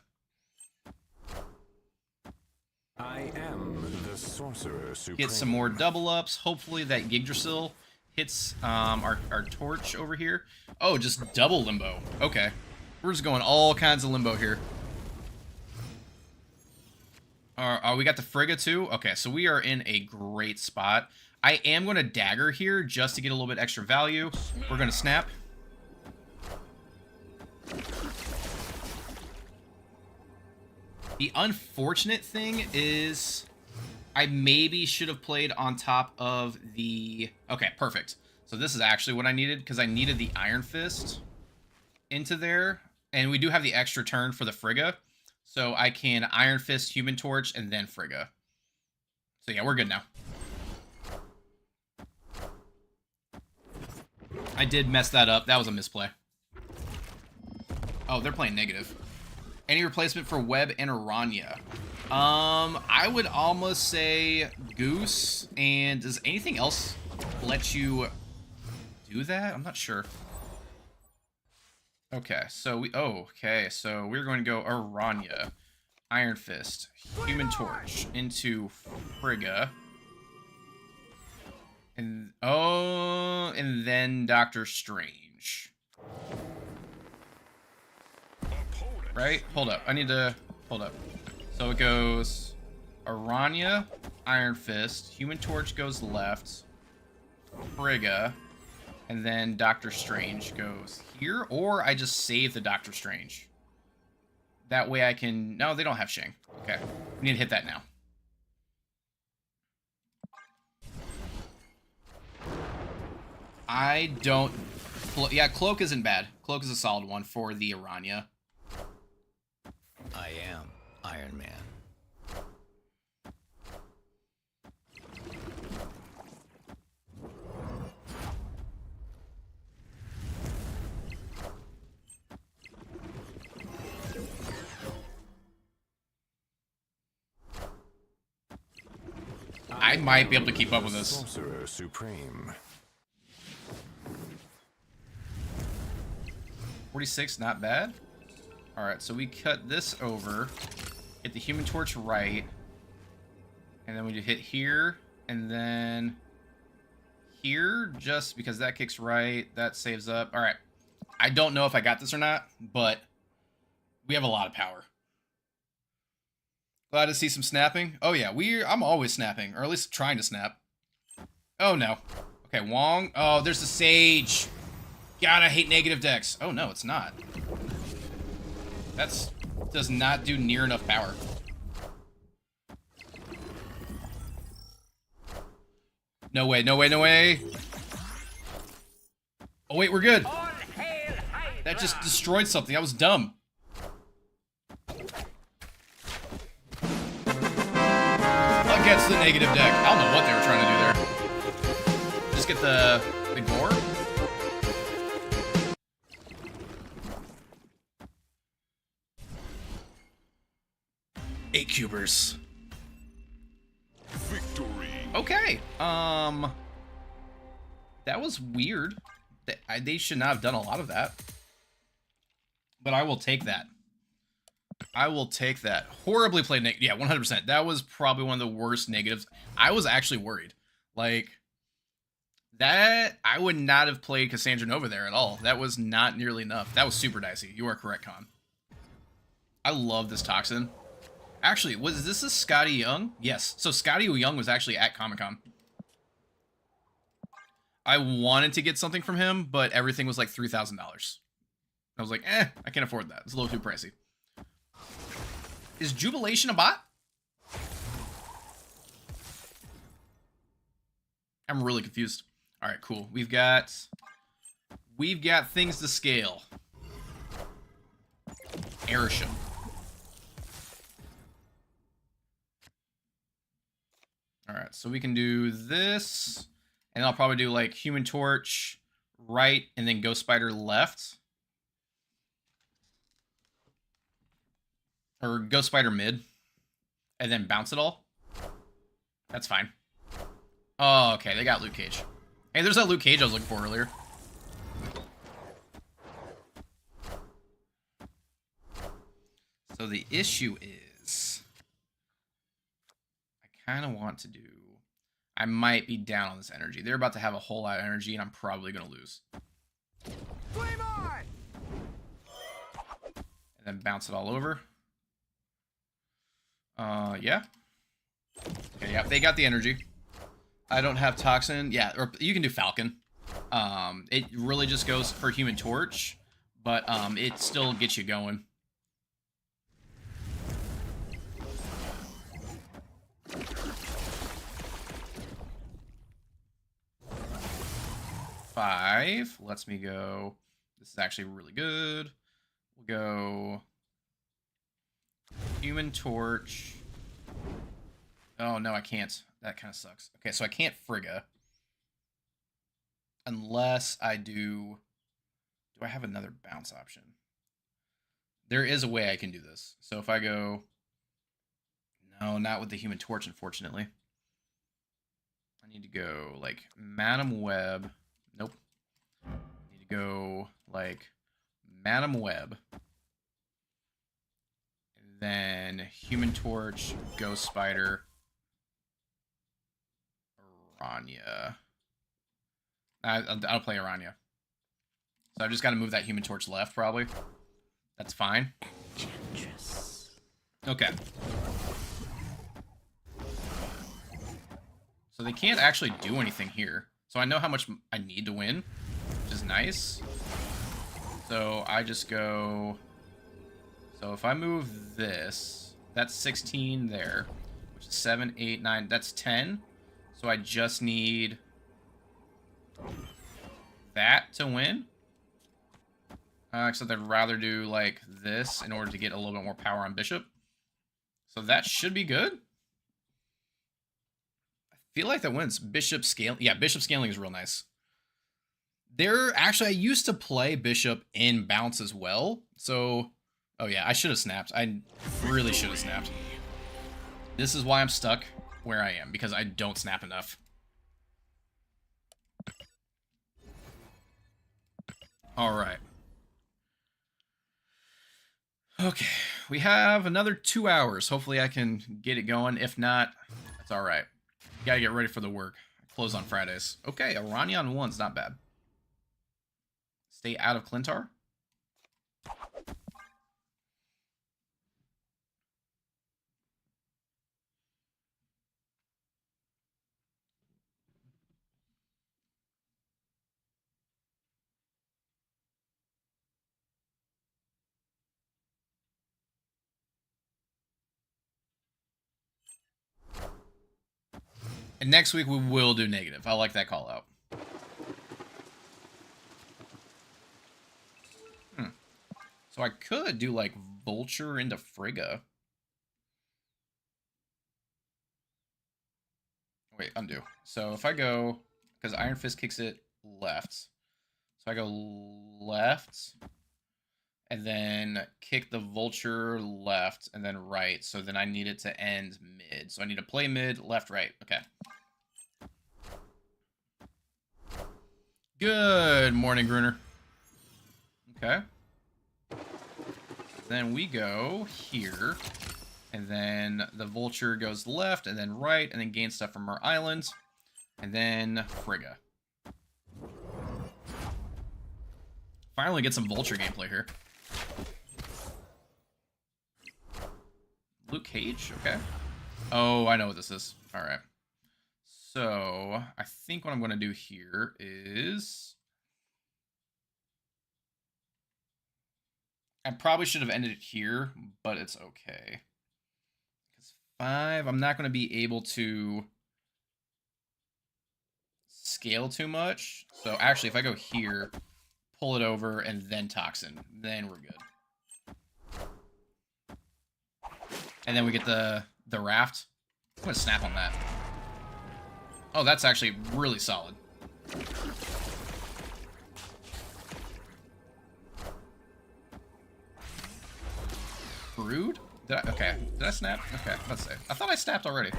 I am the Sorcerer Supreme. Get some more double ups. Hopefully that Yggdrasil hits our torch over here. Oh, just double limbo. Okay. We're just going all kinds of limbo here. We got the Frigga too. Okay, so we are in a great spot. I am going to dagger here just to get a little bit extra value. We're going to snap. The unfortunate thing is I maybe should have played on top of the... Okay, perfect. So this is actually what I needed because I needed the Iron Fist into there. And we do have the extra turn for the Frigga. So I can Iron Fist, Human Torch, and then Frigga. So yeah, we're good now. I did mess that up. That was a misplay. Oh, they're playing negative. Any replacement for Web and Aranya? I would almost say Goose. And does anything else let you do that? I'm not sure. Okay, so we're going to go Aranya, Iron Fist, Human Torch into Frigga. And then Doctor Strange. Right? Hold up. Hold up. So it goes Aranya, Iron Fist, Human Torch goes left, Frigga, and then Doctor Strange goes here, or I just save the Doctor Strange. That way I can... No, they don't have Shang. Okay. We need to hit that now. I don't... Yeah, Cloak isn't bad. Cloak is a solid one for the Aranya. I am Iron Man. I might be able to keep up with this. Sorcerer Supreme. 46, not bad. Alright, so we cut this over, hit the Human Torch right, and then we just hit here, and then here, just because that kicks right, that saves up. Alright, I don't know if I got this or not, but we have a lot of power. Glad to see some snapping. Oh yeah, I'm always snapping, or at least trying to snap. Oh no. Okay, Wong. Oh, there's the Sage. God, I hate negative decks. Oh no, it's not. That's does not do near enough power. No way, no way, no way. Oh wait, we're good. That just destroyed something. That was dumb. Against the negative deck. I don't know what they were trying to do there. Just get the gore. Eight cubers. Victory. Okay. That was weird. They should not have done a lot of that. But I will take that. I will take that. Horribly played negative. Yeah, 100%. That was probably one of the worst negatives. I was actually worried. Like, that, I would not have played Cassandra Nova there at all. That was not nearly enough. That was super dicey. You are correct, Con. I love this Toxin. Actually, was this a Scotty Young? Yes. So Scotty Young was actually at Comic-Con. I wanted to get something from him, but everything was like $3,000. I was like, I can't afford that. It's a little too pricey. Is Jubilation a bot? I'm really confused. All right, cool. We've got things to scale. Airship. All right, so we can do this, and I'll probably do like Human Torch right, and then Ghost Spider left. Or Ghost Spider mid. And then bounce it all. That's fine. Oh, okay. They got Luke Cage. Hey, there's that Luke Cage I was looking for earlier. So the issue is... I kind of want to do... I might be down on this energy. They're about to have a whole lot of energy, and I'm probably going to lose. Flame on! And then bounce it all over. Yeah. Okay, yeah, they got the energy. I don't have Toxin. Yeah, or you can do Falcon. It really just goes for Human Torch, but it still gets you going. Five lets me go. This is actually really good. We'll go Human Torch. Oh, no, I can't. That kind of sucks. Okay, so I can't Frigga. Unless I do... Do I have another bounce option? There is a way I can do this. So if I go... No, not with the Human Torch, unfortunately. I need to go, like, Madam Web. Nope. Need to go like Madam Web. And then Human Torch, Ghost Spider, Aranya. I'll play Aranya. So I've just got to move that Human Torch left, probably. That's fine. Enchantress. Okay. So they can't actually do anything here. So I know how much I need to win, which is nice. So I just go... So if I move this, that's 16 there, which is 7, 8, 9, that's 10. So I just need that to win. Except I'd rather do like this in order to get a little bit more power on Bishop. So that should be good. I feel like that wins. Bishop scaling. Yeah, Bishop scaling is real nice. Actually, I used to play Bishop in bounce as well. So, oh yeah, I should have snapped. I really should have snapped. This is why I'm stuck where I am, because I don't snap enough. All right. Okay, we have another 2 hours. Hopefully I can get it going. If not, that's all right. Gotta get ready for the work. I close on Fridays. Okay, Aranya on 1's not bad. Stay out of Clintar. And next week we will do negative. I like that call out. So I could do like Vulture into Frigga. Wait, undo. So if I go, because Iron Fist kicks it left. So I go left, and then kick the Vulture left, and then right. So then I need it to end mid. So I need to play mid, left, right. Okay. Good morning, Gruner. Okay. Then we go here, and then the Vulture goes left, and then right, and then gain stuff from our island, and then Frigga. Finally get some Vulture gameplay here. Luke Cage, okay. Oh, I know what this is. All right. So I think what I'm going to do here is... I probably should have ended it here, but it's okay. Because 5, I'm not going to be able to scale too much. So actually, if I go here, pull it over, and then Toxin, then we're good. And then we get the raft. I'm going to snap on that. Oh, that's actually really solid. Brood? Okay. Did I snap? Okay, let's see. I thought I snapped already.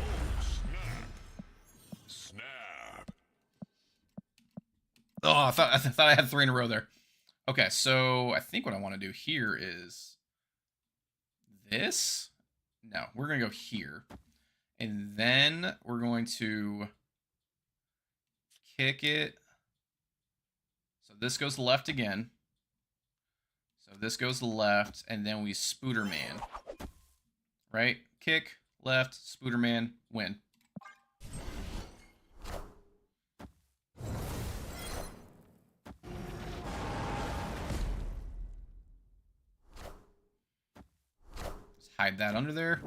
Snap. Oh, I thought I had 3 in a row there. Okay, so I think what I want to do here is this. No, we're going to go here. And then we're going to kick it. So this goes left again. So this goes left, and then we Spooderman. Right? Kick, left, Spooderman, win. Just hide that under there.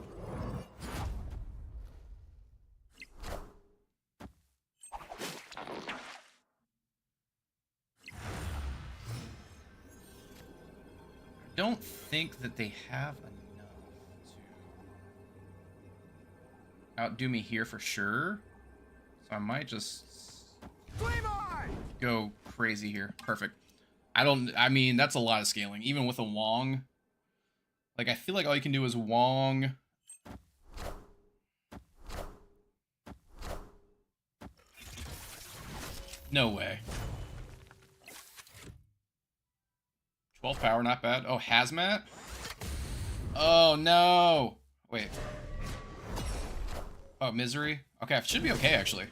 I don't think that they have enough to outdo me here for sure. So I might just go crazy here. Perfect. I mean, that's a lot of scaling. Even with a Wong. Like, I feel like all you can do is Wong. No way. 12 power, not bad. Oh, hazmat? Oh, no. Wait. Oh, misery? Okay, it should be okay, actually.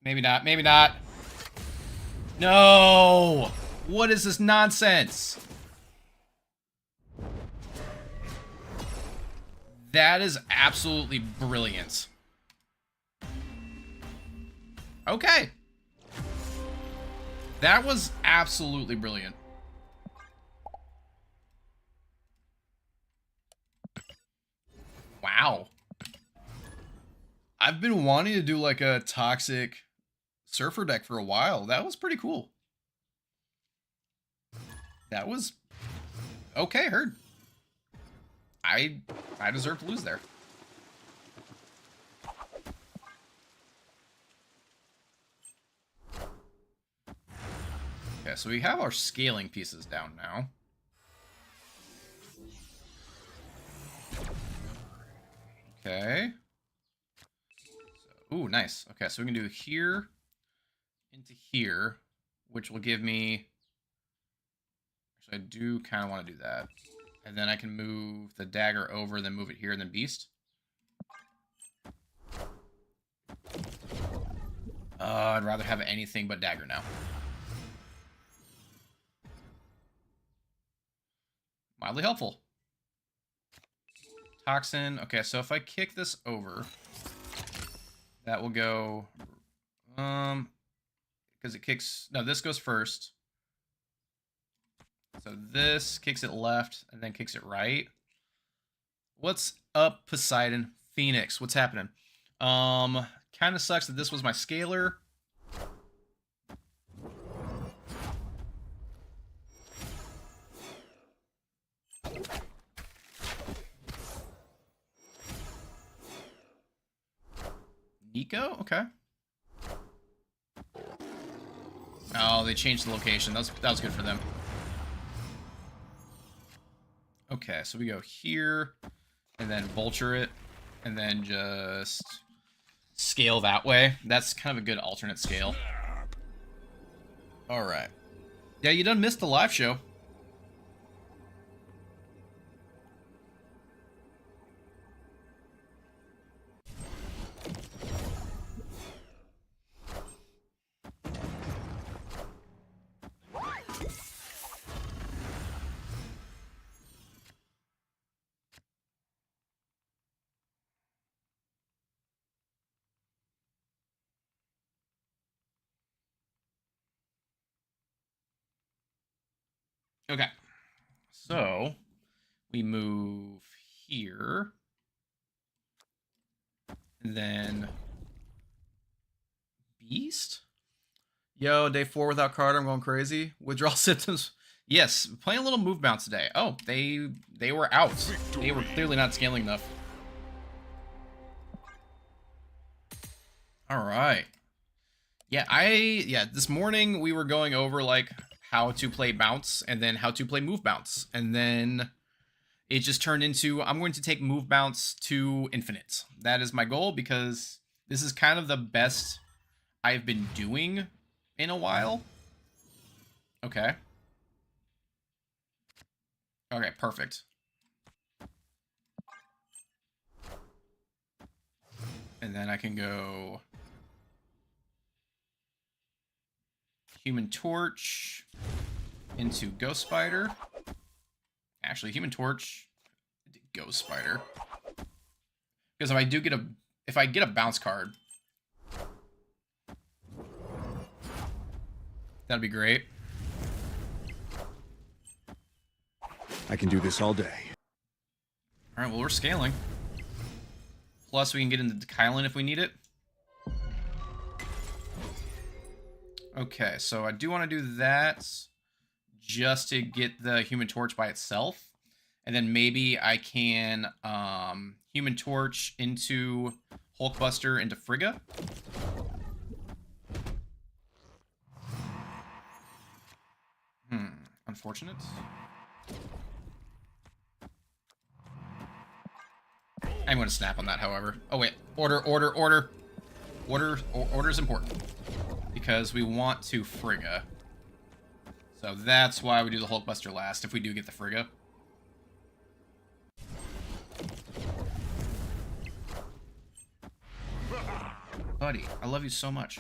Maybe not, maybe not. No! What is this nonsense? That is absolutely brilliant. Okay. That was absolutely brilliant. Wow. I've been wanting to do like a toxic surfer deck for a while. That was pretty cool. That was okay, heard. I deserve to lose there. Okay, so we have our scaling pieces down now. Okay. So, ooh, nice. Okay, so we can do here into here, which will give me... Actually, I do kind of want to do that. And then I can move the dagger over, then move it here, and then beast. I'd rather have anything but dagger now. Mildly helpful. Toxin. Okay, so if I kick this over, that will go... because it kicks... No, this goes first. So this kicks it left, and then kicks it right. What's up, Poseidon? Phoenix, what's happening? Kind of sucks that this was my scaler. Nico? Okay. Oh, they changed the location. That was good for them. Okay, so we go here, and then vulture it, and then just scale that way. That's kind of a good alternate scale. Alright. Yeah, you done missed the live show. Okay, so we move here, and then beast. Yo, day 4 without Carter, I'm going crazy. Withdrawal symptoms. Yes, playing a little move bounce today. Oh, they were out. They were clearly not scaling enough. All right. Yeah, this morning we were going over like how to play bounce and then how to play move bounce. And then it just turned into, I'm going to take move bounce to infinite. That is my goal because this is kind of the best I've been doing in a while. Okay. Okay, perfect. And then I can go Human Torch into Ghost Spider. Actually, Human Torch, Ghost Spider. Because if I do get if I get a bounce card, that'd be great. I can do this all day. All right, well, we're scaling. Plus, we can get into Kylan if we need it. Okay, so I do want to do that just to get the Human Torch by itself. And then maybe I can Human Torch into Hulkbuster into Frigga. Unfortunate. I'm going to snap on that, however. Oh, wait. Order. Order is important. Because we want to Frigga. So that's why we do the Hulkbuster last, if we do get the Frigga. Buddy, I love you so much.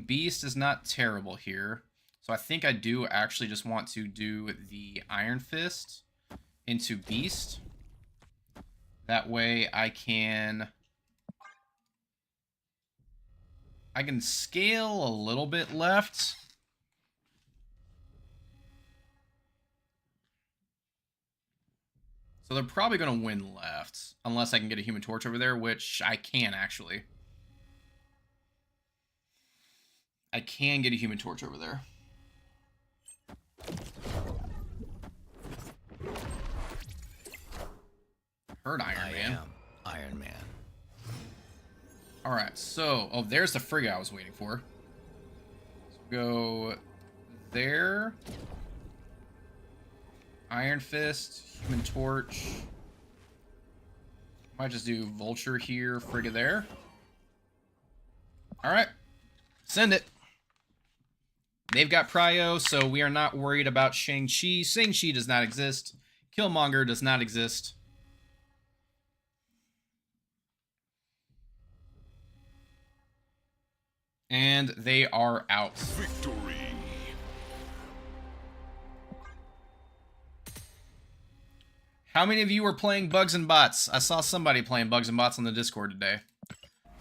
Beast is not terrible here. So I think I do actually just want to do the Iron Fist into Beast. That way I can scale a little bit left. So they're probably going to win left, unless I can get a Human Torch over there, which I can actually. I can get a Human Torch over there. Heard Iron Man. I am Iron Man. Alright, so... Oh, there's the Frigga I was waiting for. So go there. Iron Fist, Human Torch. Might just do Vulture here, Frigga there. Alright. Send it. They've got Prio, so we are not worried about Shang-Chi. Shang-Chi does not exist. Killmonger does not exist. And they are out. Victory. How many of you were playing Bugs and Bots? I saw somebody playing Bugs and Bots on the Discord today.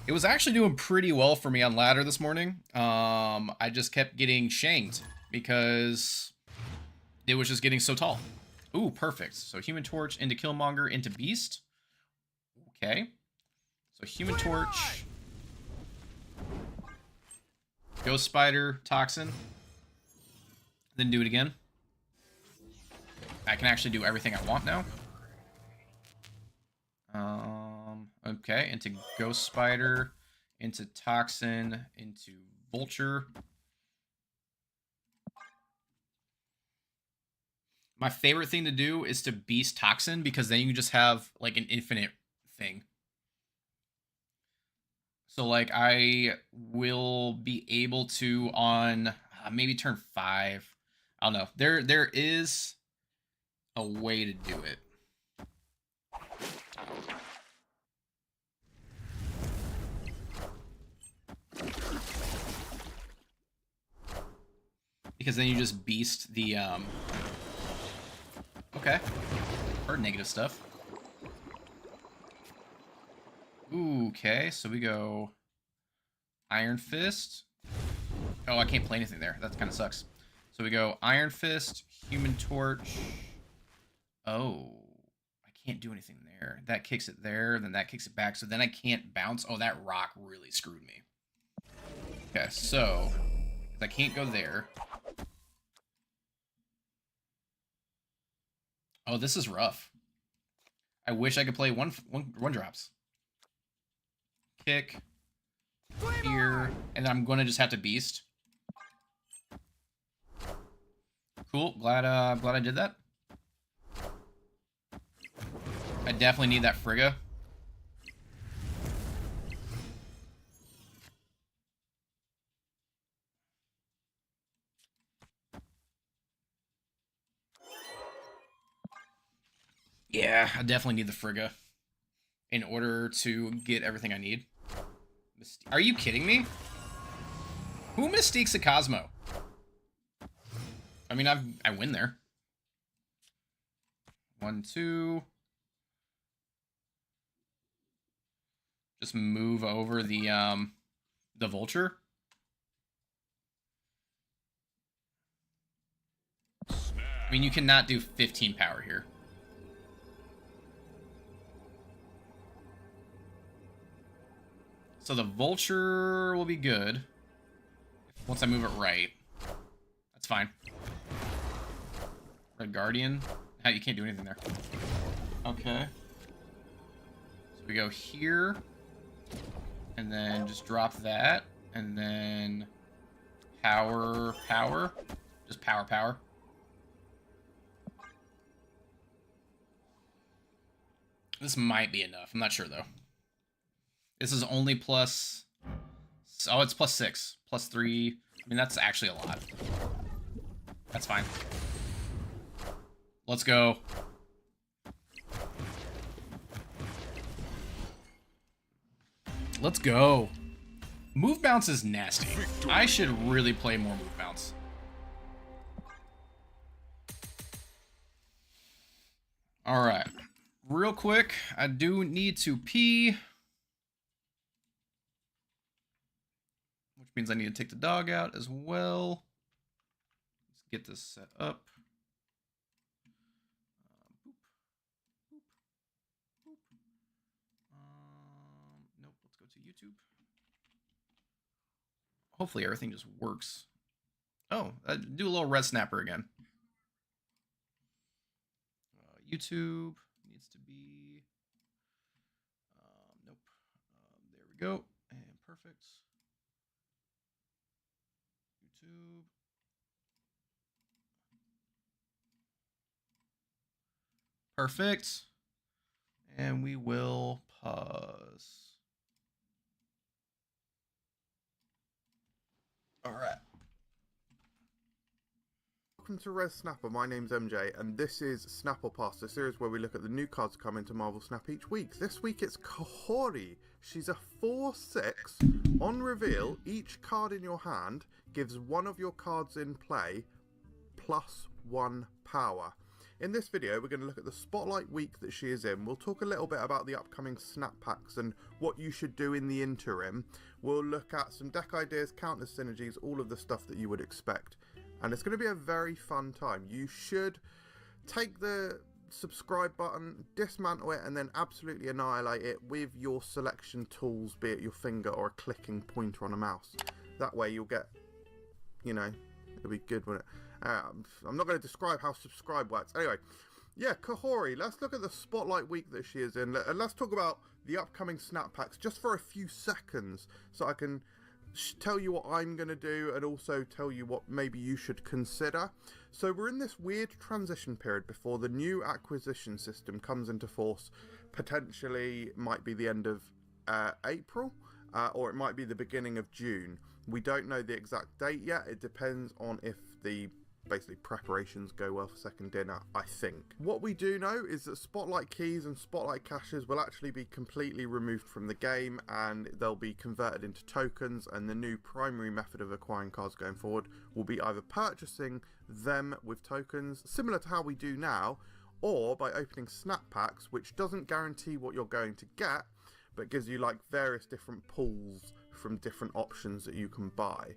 It was actually doing pretty well for me on ladder this morning. I just kept getting shanked because it was just getting so tall. Ooh, perfect. So Human Torch into Killmonger into Beast. Okay. So Human Torch. Ghost Spider, Toxin. Then do it again. I can actually do everything I want now. Okay, into Ghost Spider, into Toxin, into Vulture. My favorite thing to do is to Beast Toxin, because then you can just have, like, an infinite thing. So, like, I will be able to, on maybe turn 5, I don't know. There is a way to do it. Because then you just beast the, Okay. Or negative stuff. Ooh, okay, so we go Iron Fist. Oh, I can't play anything there. That kind of sucks. So we go Iron Fist, Human Torch. Oh, I can't do anything there. That kicks it there, then that kicks it back, so then I can't bounce. Oh, that rock really screwed me. Okay, so I can't go there. Oh, this is rough. I wish I could play one drops. Kick here, and I'm gonna just have to beast. Cool. Glad I did that. I definitely need that Frigga. Yeah, I definitely need the Frigga in order to get everything I need. Are you kidding me? Who mystiques a Cosmo? I mean, I win there. 1, 2. Just move over the Vulture. I mean, you cannot do 15 power here. So the Vulture will be good once I move it right. That's fine. Red Guardian. Ah, you can't do anything there. Okay. So we go here. And then just drop that. And then power. Just power. This might be enough. I'm not sure though. This is only plus. Oh, it's plus 6, plus 3. I mean, that's actually a lot. That's fine. Let's go. Let's go. Move bounce is nasty. I should really play more move bounce. All right. Real quick, I do need to pee. Which means I need to take the dog out as well. Let's get this set up. Boop. Boop. Boop. Nope, let's go to YouTube. Hopefully everything just works. Oh, do a little red snapper again. YouTube needs to be, nope, there we go, and perfect. YouTube. Perfect. And we will pause. All right. Welcome to Res Snapper, my name's MJ, and this is Snapple Pass, a series where we look at the new cards that come into Marvel Snap each week. This week it's Kahori. She's a 4/6. On reveal, each card in your hand gives one of your cards in play +1 power. In this video, we're going to look at the Spotlight week that she is in. We'll talk a little bit about the upcoming snap packs and what you should do in the interim. We'll look at some deck ideas, counter synergies, all of the stuff that you would expect. And it's going to be a very fun time. You should take the subscribe button, dismantle it, and then absolutely annihilate it with your selection tools, be it your finger or a clicking pointer on a mouse. That way you'll get, you know, it'll be good, won't it? I'm not going to describe how subscribe works. Anyway, yeah, Kahori. Let's look at the Spotlight week that she is in. And let's talk about the upcoming snap packs just for a few seconds so I can tell you what I'm going to do and also tell you what maybe you should consider. So we're in this weird transition period before the new acquisition system comes into force. Potentially might be the end of April or it might be the beginning of June. We don't know the exact date yet. It depends on if the basically preparations go well for second dinner, I think. What we do know is that Spotlight keys and Spotlight caches will actually be completely removed from the game and they'll be converted into tokens, and the new primary method of acquiring cards going forward will be either purchasing them with tokens, similar to how we do now, or by opening snap packs, which doesn't guarantee what you're going to get, but gives you like various different pulls from different options that you can buy.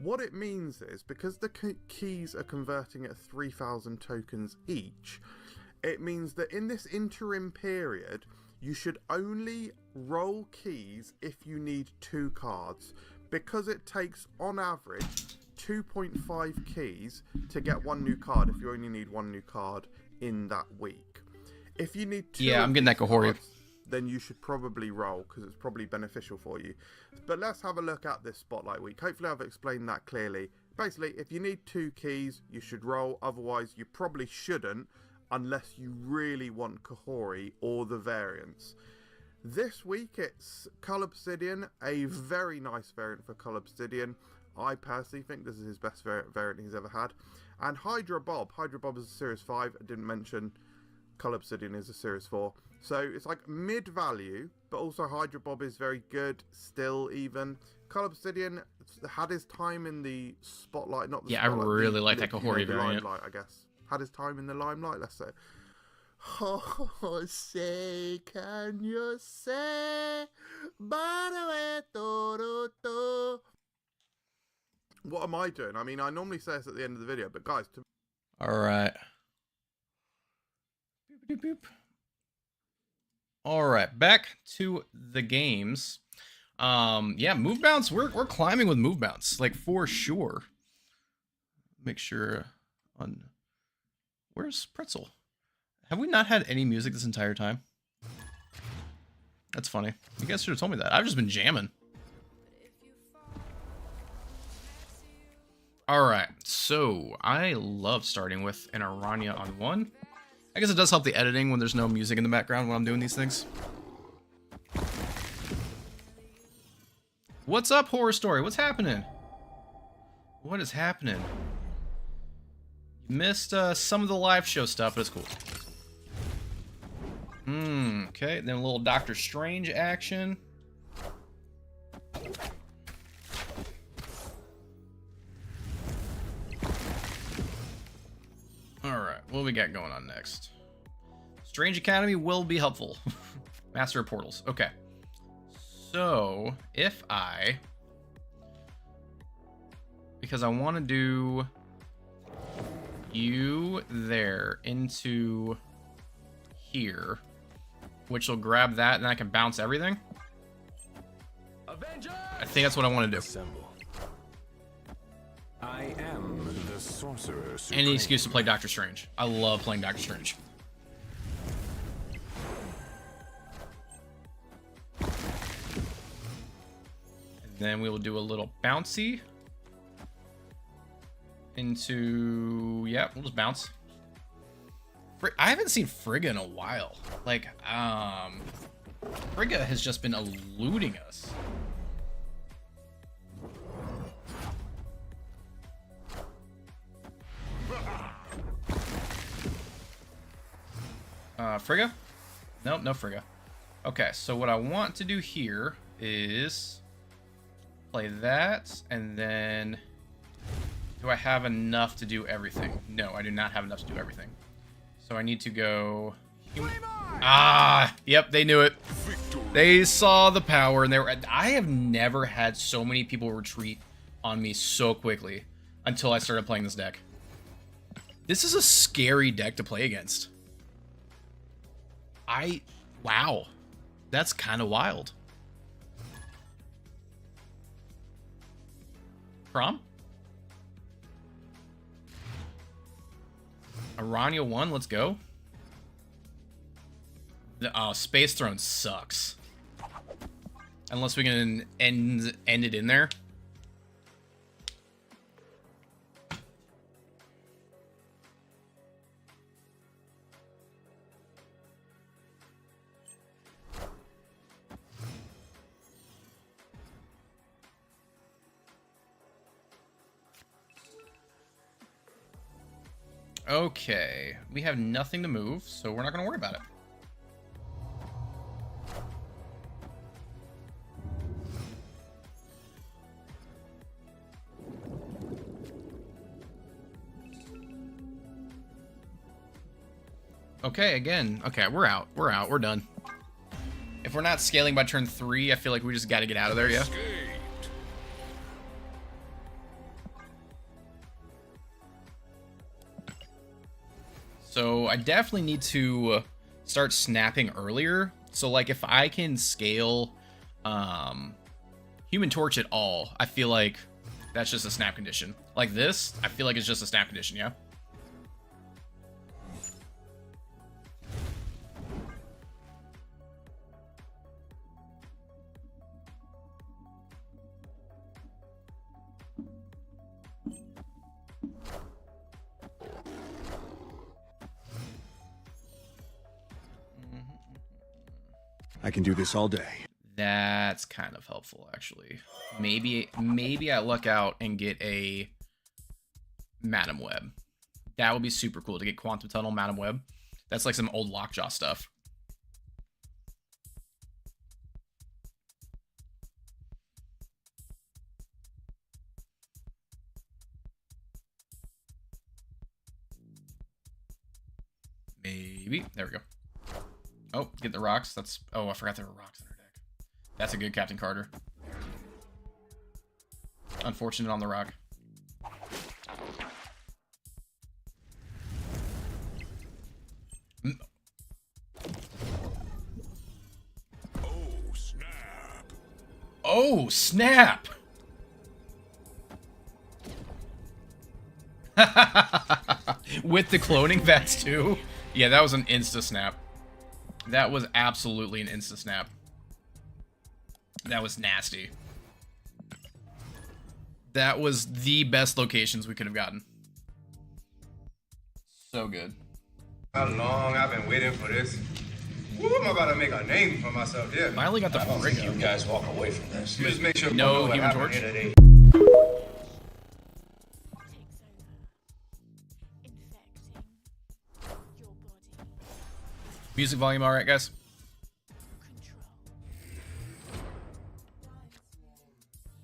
What it means is, because the keys are converting at 3,000 tokens each, it means that in this interim period, you should only roll keys if you need 2 cards, because it takes, on average, 2.5 keys to get 1 new card if you only need 1 new card in that week. If you need 2 Yeah, I'm getting that Kahori. cards, then you should probably roll because it's probably beneficial for you. But let's have a look at this Spotlight week. Hopefully I've explained that clearly. Basically, if you need 2 keys, you should roll. Otherwise, you probably shouldn't unless you really want Kahori or the variants. This week, it's Cull Obsidian, a very nice variant for Cull Obsidian. I personally think this is his best variant he's ever had. And Hydra Bob. Hydra Bob is a Series 5. I didn't mention Cull Obsidian is a Series 4. So it's like mid-value, but also Hydra Bob is very good still even. Cull Obsidian had his time in the spotlight, not the spotlight. I really like that Kahori variant. Limelight, I guess. Had his time in the limelight, let's say. Oh, say, can you say, what am I doing? I mean, I normally say this at the end of the video, but guys, All right. Boop, boop, boop. All right, back to the games. Yeah, move bounce. We're climbing with move bounce, like for sure. Make sure on. Where's Pretzel? Have we not had any music this entire time? That's funny. You guys should have told me that. I've just been jamming. All right, so I love starting with an Aranya on 1. I guess it does help the editing when there's no music in the background when I'm doing these things. What's up, Horror Story? What's happening? What is happening? You missed some of the live show stuff, but it's cool. Okay, then a little Doctor Strange action. Alright, what do we got going on next? Strange Academy will be helpful. Master of Portals. Okay. So, if I... Because I want to do... You there into here. Which will grab that, and I can bounce everything. Avengers! I think that's what I want to do. Assemble. I am the sorcerer supreme. Any excuse to play Doctor Strange. I love playing Doctor Strange. And then we will do a little bouncy into... Yeah, we'll just bounce. I haven't seen Frigga in a while. Like, Frigga has just been eluding us. Frigga? Nope, no Frigga. Okay, so what I want to do here is play that, and then do I have enough to do everything? No, I do not have enough to do everything. So I need to go... Ah! Yep, they knew it. They saw the power, and they were... I have never had so many people retreat on me so quickly until I started playing this deck. This is a scary deck to play against. Wow. That's kind of wild. Prom? Aranya 1, let's go. Space Throne sucks. Unless we can end it in there. Okay, we have nothing to move, so we're not going to worry about it. Okay, again. Okay, we're out. We're out. We're done. If we're not scaling by turn 3, I feel like we just got to get out of there, yeah? So I definitely need to start snapping earlier. So like if I can scale Human Torch at all, I feel like that's just a snap condition. Like this, I feel like it's just a snap condition, yeah? I can do this all day. That's kind of helpful, actually. Maybe I luck out and get a Madam Web. That would be super cool to get Quantum Tunnel, Madam Web. That's like some old Lockjaw stuff. Maybe. There we go. Oh, get the rocks. That's... Oh, I forgot there were rocks in our deck. That's a good Captain Carter. Unfortunate on the rock. Oh, snap. Oh, snap! With the cloning vats, too? Yeah, that was an insta-snap. That was absolutely an insta-snap. That was nasty. That was the best locations we could have gotten. So good. How long I've been waiting for this. Woo, I'm about to make a name for myself here. Finally got the I don't think ring. you guys walk away from this. You just make sure No you know what Human happened Torch? here today. Music volume all right, guys?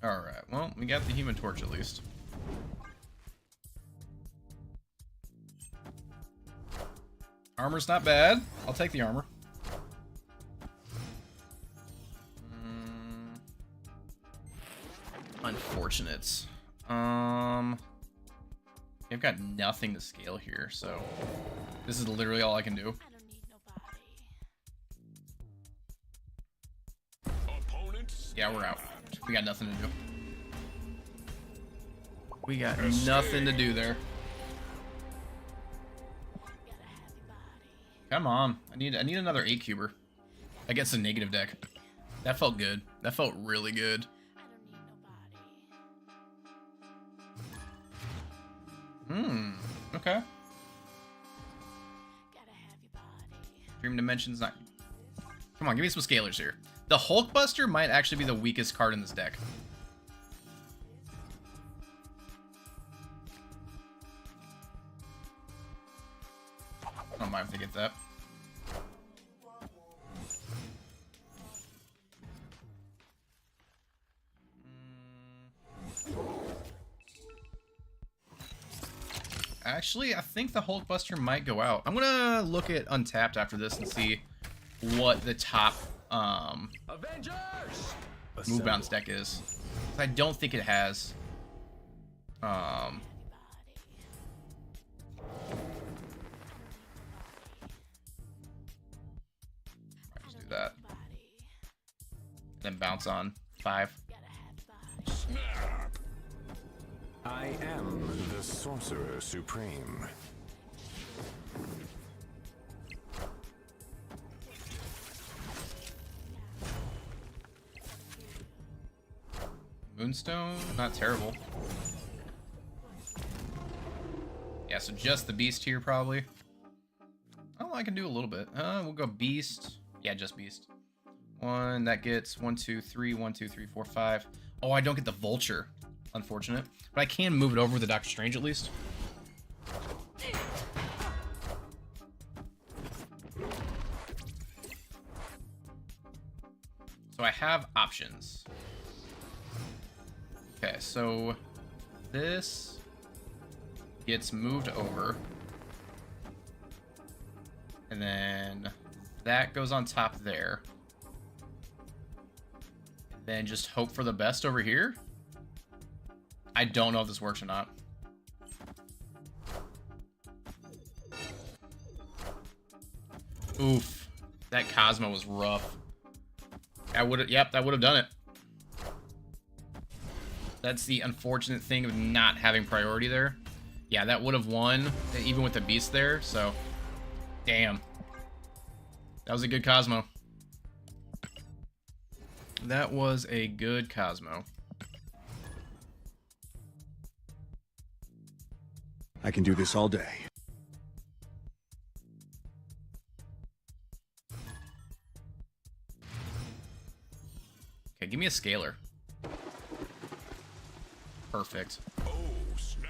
All right. Well, we got the Human Torch at least. Armor's not bad. I'll take the armor. Unfortunate. I've got nothing to scale here, so this is literally all I can do. Yeah, we're out. We got nothing to do. We got nothing to do there. Come on. I need another 8-cuber against a negative deck. That felt good. That felt really good. Okay. Dream Dimension's not... Come on, give me some scalers here. The Hulkbuster might actually be the weakest card in this deck. I don't mind if they get that. Actually, I think the Hulkbuster might go out. I'm gonna look at Untapped after this and see what the top move bounce deck is. I don't think it has. I'll just do that. Then bounce on 5. I am the Sorcerer Supreme. Moonstone, not terrible. Yeah, so just the beast here probably. Oh, I can do a little bit. We'll go beast. Yeah, just beast. One that gets 1, 2, 3, 1, 2, 3, 4, 5. Oh, I don't get the vulture. Unfortunate. But I can move it over with the Doctor Strange at least. So I have options. Okay, so this gets moved over. And then that goes on top there. And then just hope for the best over here. I don't know if this works or not. Oof. That Cosmo was rough. I would have, yep, that would have done it. That's the unfortunate thing of not having priority there. Yeah, that would have won, even with the beast there, so... Damn. That was a good Cosmo. That was a good Cosmo. I can do this all day. Okay, give me a scalar. Perfect. Oh, snap.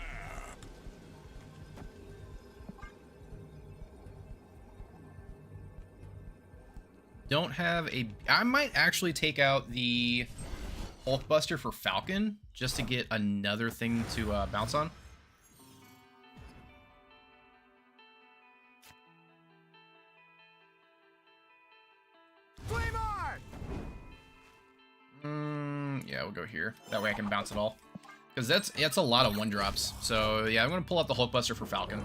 Don't have a... I might actually take out the Hulkbuster for Falcon just to get another thing to bounce on. Yeah, we'll go here. That way I can bounce it all. Because that's a lot of 1-drops. So, yeah, I'm going to pull out the Hulkbuster for Falcon.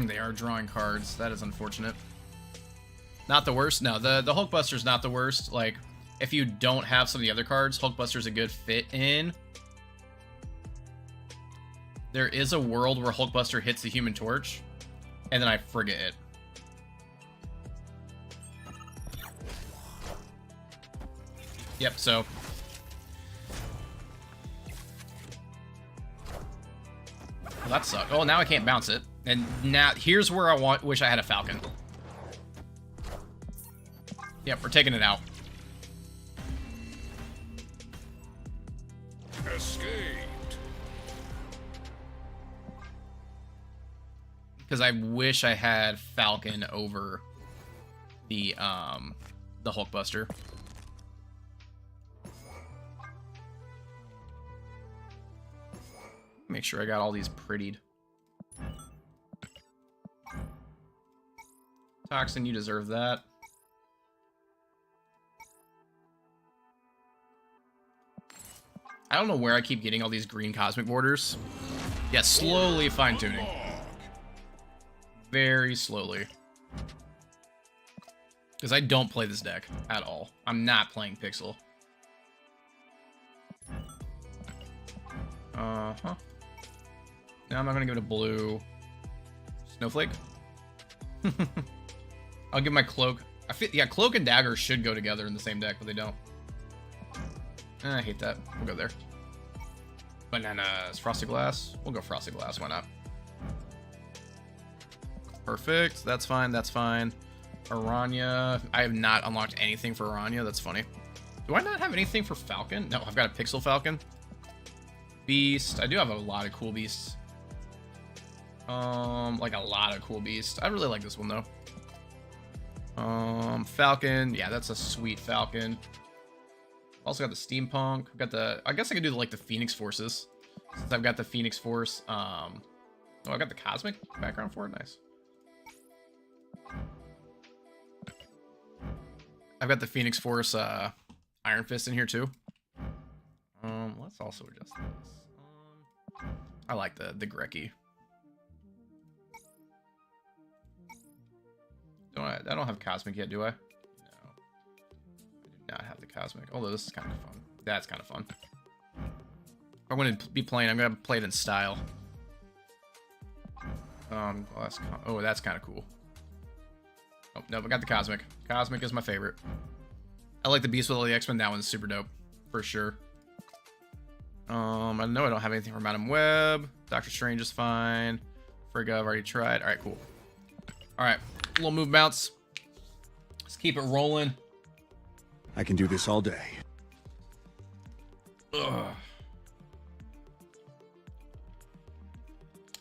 They are drawing cards. That is unfortunate. Not the worst. No, the Hulkbuster's not the worst. Like, if you don't have some of the other cards, Hulkbuster's a good fit in. There is a world where Hulkbuster hits the Human Torch, and then I forget it. Yep, so... Well, that sucked. Oh, now I can't bounce it. And now, here's where I wish I had a Falcon. Yep, we're taking it out. Escaped. Because I wish I had Falcon over the Hulkbuster. Make sure I got all these prettied. Toxin, you deserve that. I don't know where I keep getting all these green cosmic borders. Yeah, slowly fine-tuning. Very slowly. Because I don't play this deck at all. I'm not playing Pixel. Uh-huh. Now I'm not going to give it a blue. Snowflake? I'll give my Cloak. Yeah, Cloak and Dagger should go together in the same deck, but they don't. I hate that. We'll go there. Bananas. Frosted Glass? We'll go Frosted Glass. Why not? Perfect. That's fine. That's fine. Aranya. I have not unlocked anything for Aranya. That's funny. Do I not have anything for Falcon? No, I've got a Pixel Falcon. Beast. I do have a lot of cool beasts. Like a lot of cool beasts. I really like this one though. Falcon. Yeah, that's a sweet Falcon. Also got the Steampunk. I've got the. I guess I could do like the Phoenix Forces. Since I've got the Phoenix Force. Oh, I got the Cosmic background for it. Nice. I've got the Phoenix Force Iron Fist in here too. Let's also adjust this. I like the Grekki. I don't have Cosmic yet, do I? No. I do not have the Cosmic. Although this is kind of fun. That's kind of fun. If I'm going to be playing, I'm going to play it in style. Oh, that's kind of cool. Oh, no, I got the Cosmic. Cosmic is my favorite. I like the Beast with all the X-Men. That one's super dope. For sure. I know I don't have anything for Madam Web. Doctor Strange is fine. Frigga, I've already tried. Alright, cool. Alright. Little move bounce. Let's keep it rolling. I can do this all day. Ugh.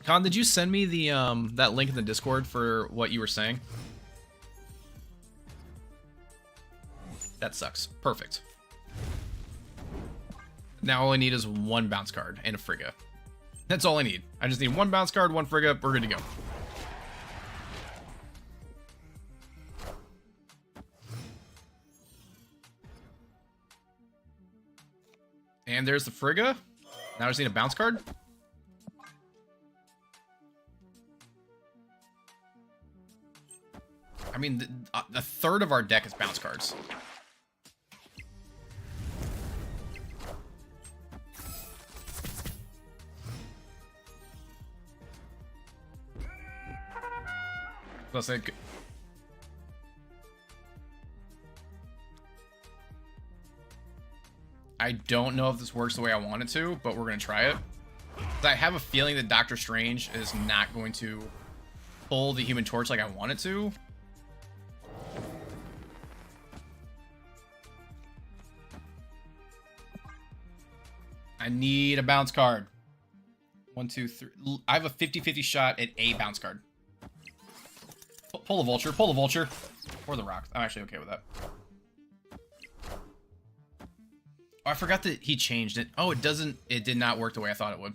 Con, did you send me the that link in the Discord for what you were saying? That sucks. Perfect. Now all I need is one bounce card and a Frigga. That's all I need. I just need one bounce card, one Frigga. We're good to go. And there's the Frigga. Now I just need a bounce card. I mean, a third of our deck is bounce cards. Let's say. I don't know if this works the way I want it to, but we're going to try it. I have a feeling that Doctor Strange is not going to pull the Human Torch like I want it to. I need a bounce card. 1, 2, 3. I have a 50-50 shot at a bounce card. Pull the Vulture. Pull the Vulture. Or the Rock. I'm actually okay with that. Oh, I forgot that he changed it. Oh, it doesn't. It did not work the way I thought it would.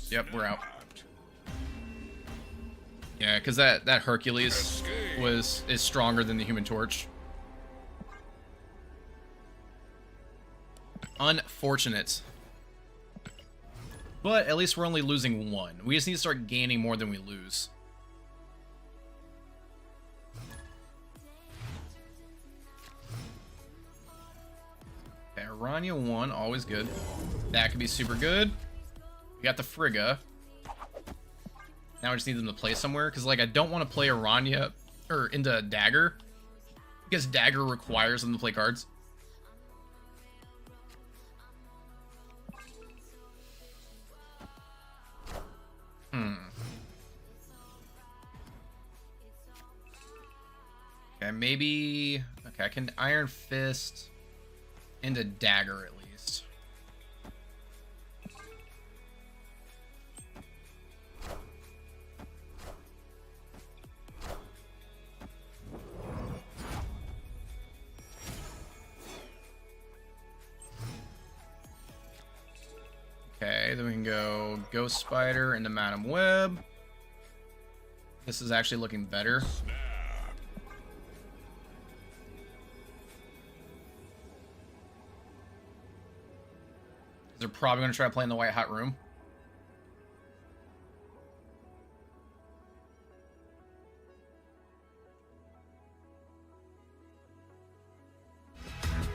Yep, we're out. Yeah, because that Hercules is stronger than the Human Torch. Unfortunate. But at least we're only losing one. We just need to start gaining more than we lose. Aranya 1, always good. That could be super good. We got the Frigga. Now I just need them to play somewhere, because like I don't want to play Aranya or into Dagger, because Dagger requires them to play cards. Okay, maybe... Okay, I can Iron Fist into Dagger at least. Okay, then we can go Ghost Spider into Madam Web. This is actually looking better. They're probably going to try to play in the White Hot Room.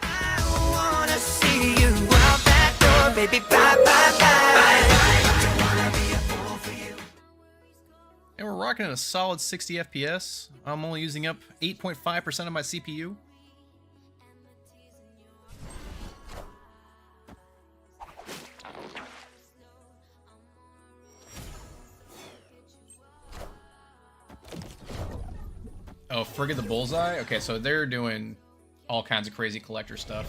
I wanna see you out that door, baby. Bye, bye, bye. And we're rocking at a solid 60 FPS. I'm only using up 8.5% of my CPU. Oh, Frigate the Bullseye? Okay, so they're doing all kinds of crazy collector stuff.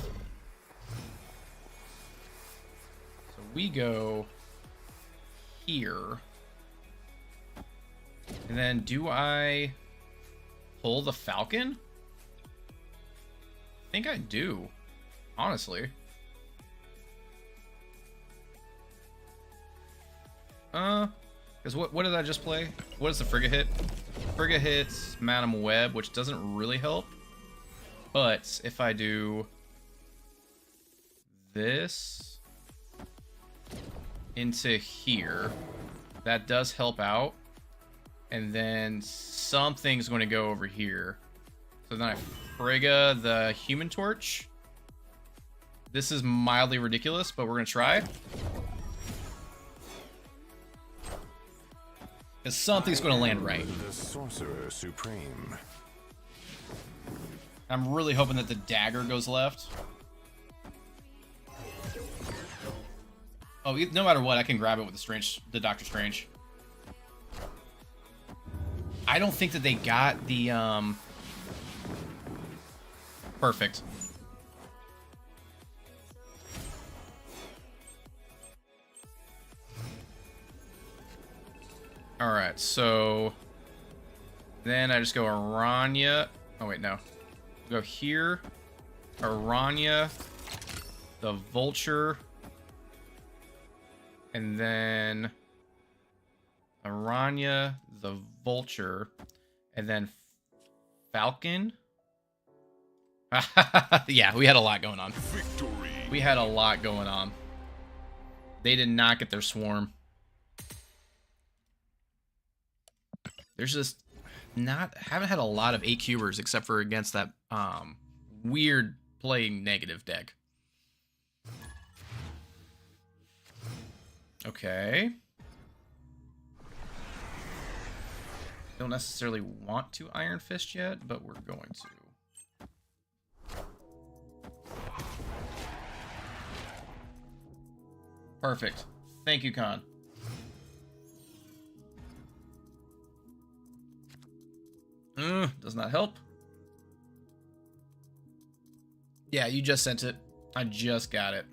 So we go here. And then do I pull the Falcon? I think I do, honestly. Because what did I just play? What does the Frigate hit? Frigate hits Madam Web, which doesn't really help. But if I do this into here, that does help out. And then something's going to go over here. So then I Frigga the Human Torch. This is mildly ridiculous, but we're going to try. Because something's going to land right. The Sorcerer Supreme. I'm really hoping that the dagger goes left. Oh, no matter what, I can grab it with the Doctor Strange. I don't think that they got the perfect. All right, so then I just go Aranya. Oh wait, no. Go here, Aranya, the Vulture, and then Aranya, the Vulture, and then Falcon. Yeah, we had a lot going on. Victory. We had a lot going on. They did not get their swarm. There's just haven't had a lot of 8-cubers except for against that weird playing negative deck. Okay. Don't necessarily want to Iron Fist yet, but we're going to. Perfect. Thank you, Khan. Does not help. Yeah, you just sent it. I just got it.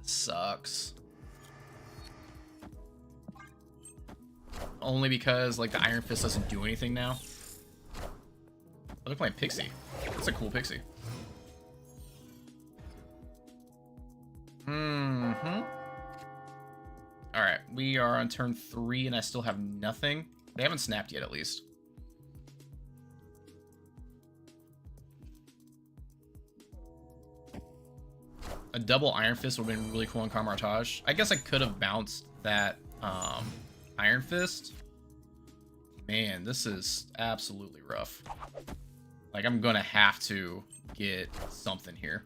Sucks. Only because, like, the Iron Fist doesn't do anything now. Oh, they're playing Pixie. That's a cool Pixie. Alright, we are on turn 3 and I still have nothing. They haven't snapped yet, at least. A double Iron Fist would have been really cool in Camartage. I guess I could have bounced that Iron Fist. Man, this is absolutely rough. Like, I'm gonna have to get something here.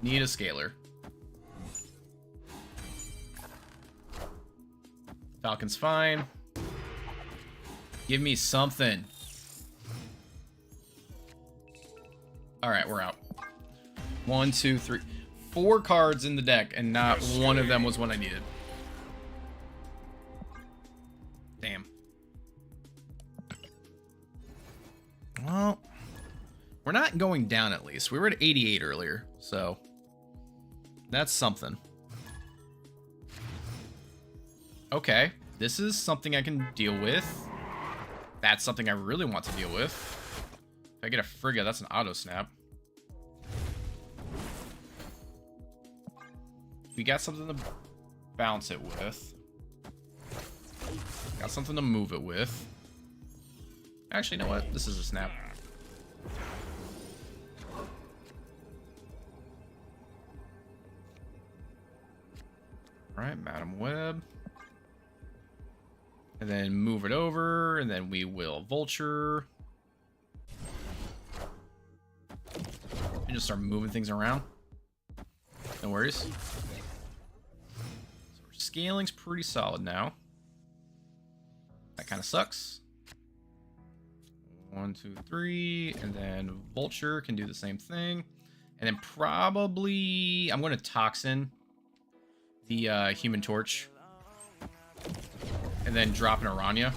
Need a scaler. Falcon's fine. Give me something. Alright, we're out. 1, 2, 3. 4 cards in the deck, and not one of them was what I needed. Damn. Well, we're not going down at least. We were at 88 earlier, so that's something. Okay, this is something I can deal with. That's something I really want to deal with. If I get a Frigga, that's an auto snap. We got something to bounce it with. Got something to move it with. Actually, you know what? This is a snap. Alright, Madam Web. And then move it over, and then we will Vulture. And just start moving things around. No worries. So our scaling's pretty solid now. That kind of sucks. 1, 2, 3, and then Vulture can do the same thing. And then probably I'm going to Toxin the Human Torch. And then drop an Aranya.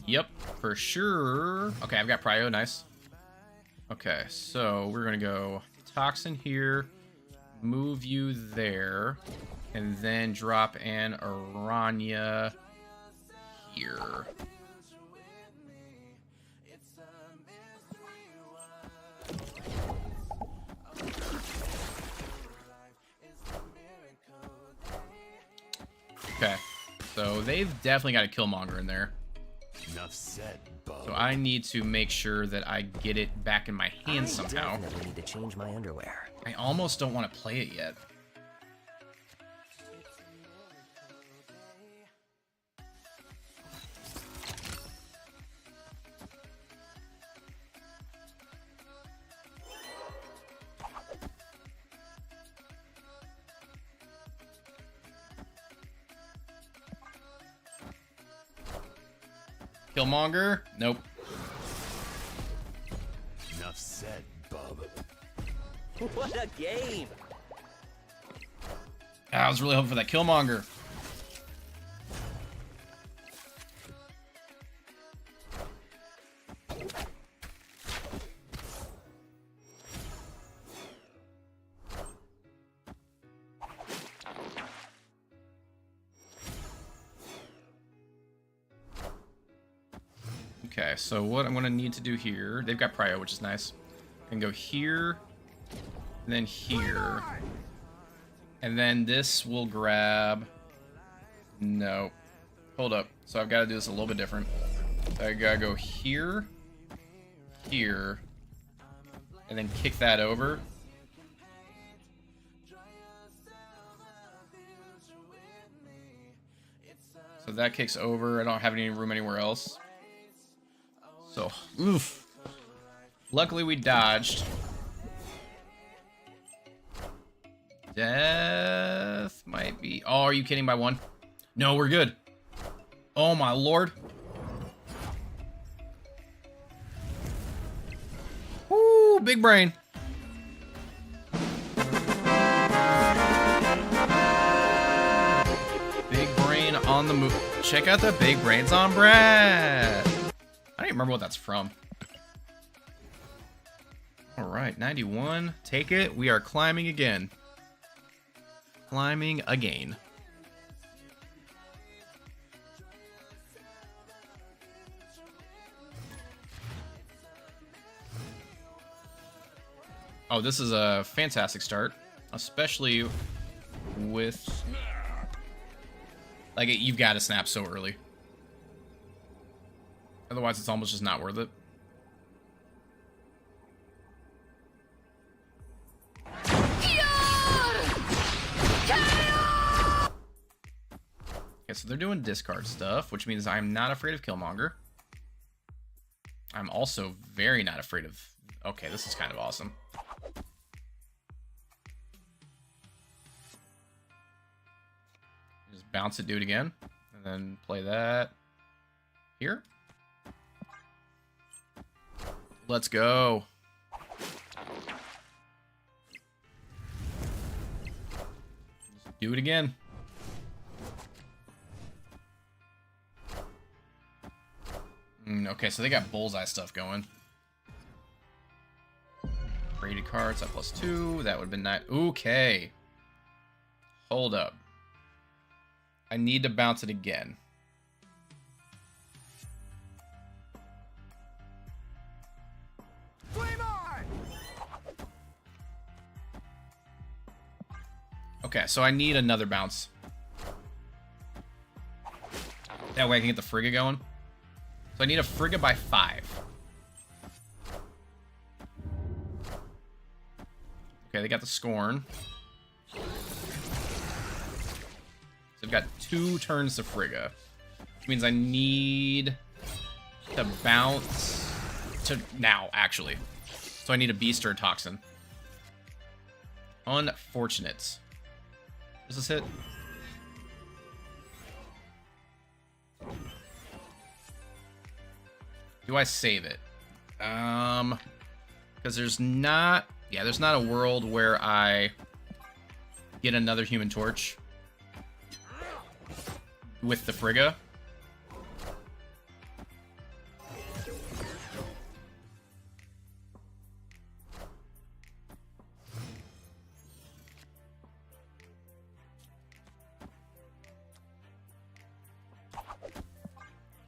Yep, for sure. Okay, I've got Prio, nice. Okay, so we're going to go Toxin here, move you there, and then drop an Aranya here. Okay, so they've definitely got a Killmonger in there. Enough said, bub. So I need to make sure that I get it back in my hands somehow. I definitely need to change my underwear. I almost don't want to play it yet. Killmonger? Nope. Enough said, bub. What a game! I was really hoping for that Killmonger. Okay, so what I'm going to need to do here, they've got Prio, which is nice. I can go here, and then here. And then this will grab... No. Hold up. So I've got to do this a little bit different. So I got to go here, here, and then kick that over. So that kicks over. I don't have any room anywhere else. So, oof. Luckily we dodged. Death might be... Oh, are you kidding by one? No, we're good. Oh my lord. Woo, big brain. Big brain on the move. Check out the big brains on Brad. I don't even remember what that's from. All right, 91. Take it. We are climbing again. Climbing again. Oh, this is a fantastic start, especially with... Like, you've got to snap so early. Otherwise, it's almost just not worth it. Okay, so they're doing discard stuff, which means I'm not afraid of Killmonger. I'm also very not afraid of... Okay, this is kind of awesome. Just bounce it, do it again, and then play that here. Let's go. Just do it again. Okay, so they got bullseye stuff going. Rated cards at +2. That would have been nice. Okay. Hold up. I need to bounce it again. Okay, so I need another bounce. That way I can get the Frigga going. So I need a Frigga by 5. Okay, they got the Scorn. So I've got 2 turns to Frigga. Which means I need to bounce to now, actually. So I need a Beast or a Toxin. Unfortunate. Does this hit? Do I save it? Because there's not... Yeah, there's not a world where I get another Human Torch with the Frigga.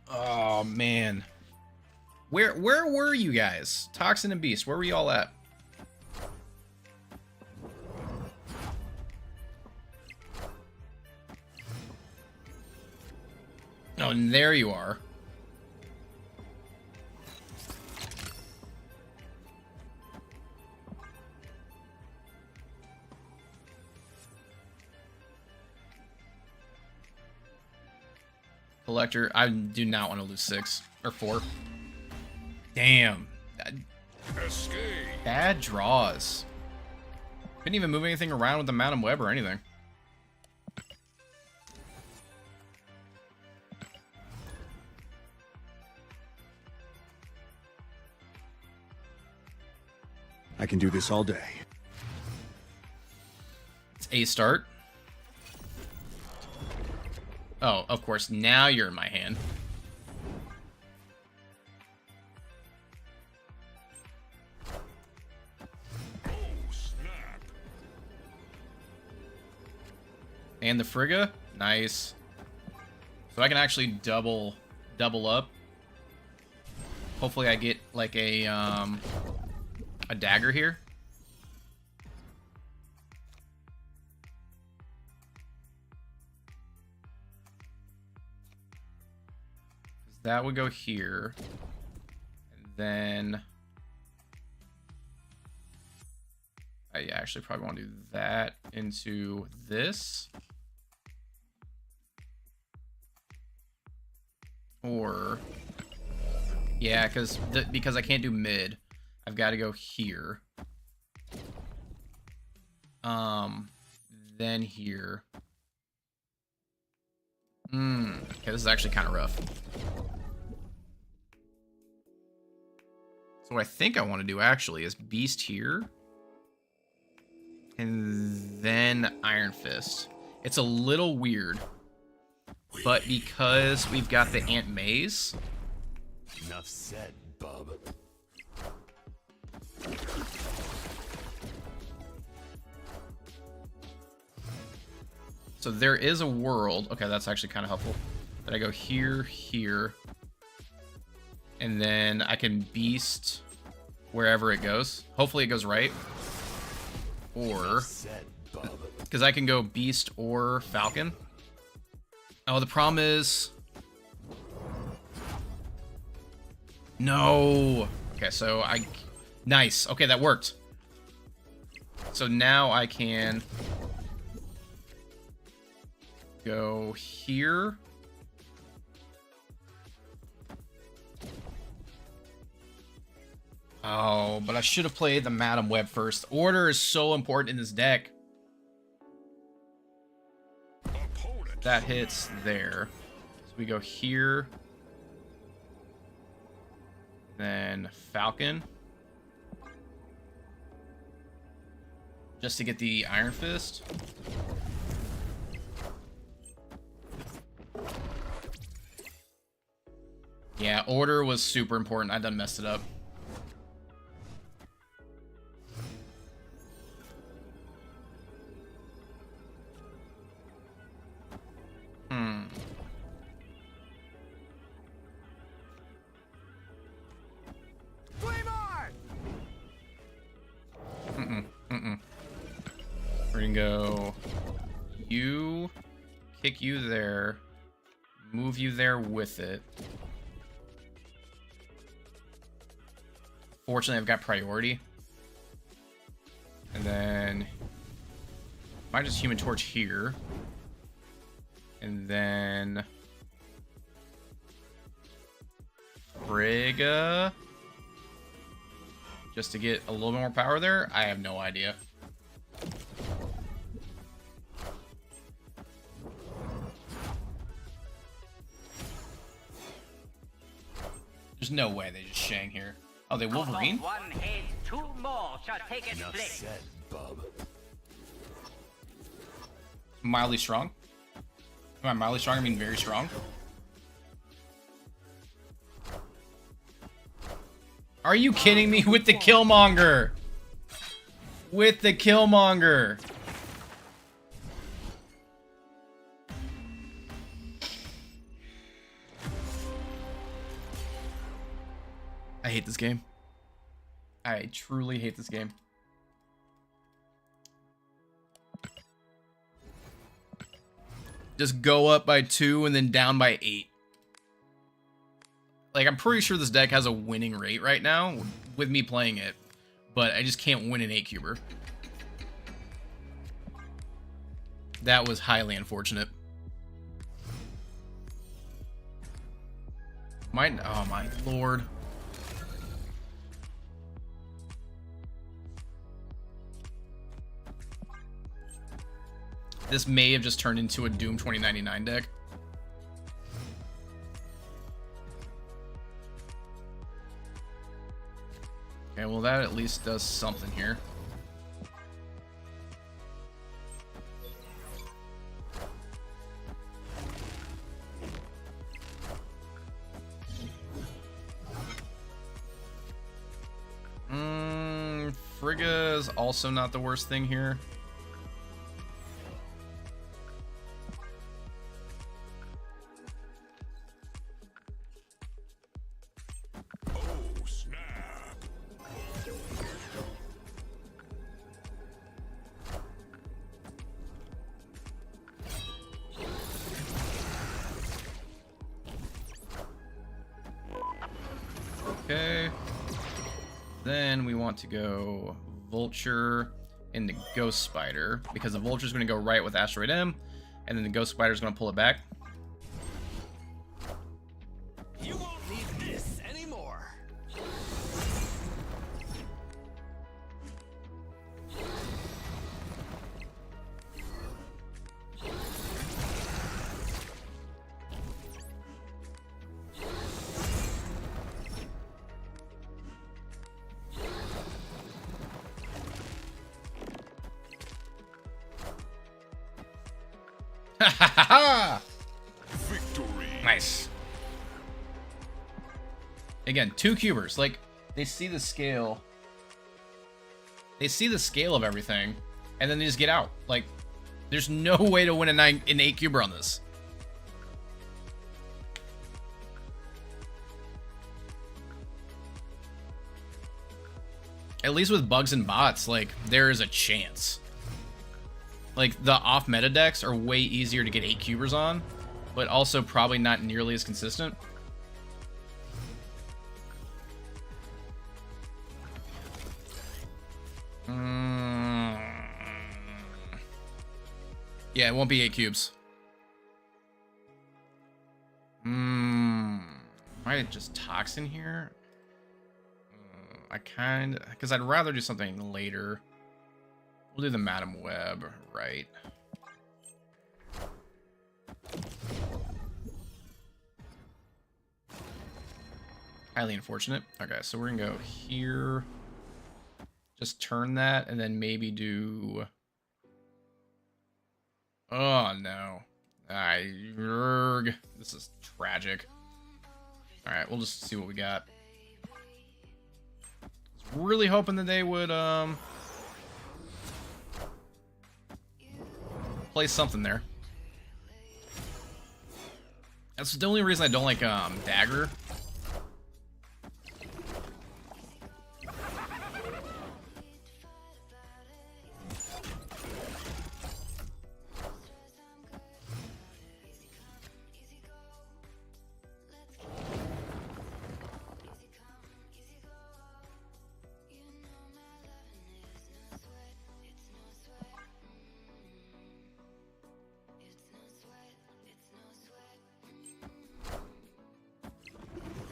Oh, man. Where were you guys? Toxin and Beast, where were y'all at? Oh, and there you are. Collector, I do not want to lose 6 or 4. Damn. Bad draws. Couldn't even move anything around with the Madam Web or anything. I can do this all day. It's a start. Oh, of course, now you're in my hand. And the Frigga? Nice. So I can actually double up. Hopefully I get like a dagger here. That would go here. And then I actually probably want to do that into this. Or yeah, because I can't do mid. I've got to go here. Then here. Okay, this is actually kind of rough. So what I think I want to do actually is Beast here. And then Iron Fist. It's a little weird. But because we've got the Aunt May's. Enough said, bub. So there is a world. Okay, that's actually kind of helpful. That I go here, here. And then I can Beast wherever it goes. Hopefully it goes right. Or... because I can go Beast or Falcon. Oh, the problem is... no! Okay, so I... nice. Okay, that worked. So now I can... go here. Oh, but I should have played the Madam Web first. Order is so important in this deck. That hits there. So we go here. Then Falcon. Just to get the Iron Fist. Yeah, order was super important. I done messed it up. We're gonna go you, kick you there, move you there with it. Fortunately, I've got priority. And then might just Human Torch here. And then Frigga. Just to get a little bit more power there? I have no idea. There's no way they just Shang here. Oh, they Wolverine? One head, two more shall take its Enough place. said, bub. Mildly strong? Am I mildly strong? I mean very strong. Are you kidding me with the Killmonger? With the Killmonger. I hate this game. I truly hate this game. Just go up by 2 and then down by 8. Like, I'm pretty sure this deck has a winning rate right now with me playing it, but I just can't win an 8-cuber. That was highly unfortunate. Oh my lord. This may have just turned into a Doom 2099 deck. Okay, well that at least does something here. Frigga is also not the worst thing here. Oh, snap. Okay. Then we want to go Vulture into Ghost Spider, because the Vulture's going to go right with Asteroid M, and then the Ghost Spider's going to pull it back. You won't need this anymore. Victory. Nice. Again, 2 cubers. Like, they see the scale. They see the scale of everything, and then they just get out. Like, there's no way to win an 8 cuber on this. At least with bugs and bots, like, there is a chance. Like, the off-meta decks are way easier to get 8 cubers on, but also probably not nearly as consistent. Yeah, it won't be 8 cubes. Might just Toxin here? Because I'd rather do something later. We'll do the Madam Web, right? Highly unfortunate. Okay, so we're gonna go here. Just turn that, and then maybe do... Oh, no. This is tragic. All right, we'll just see what we got. Really hoping that they would play something there. That's the only reason I don't like dagger.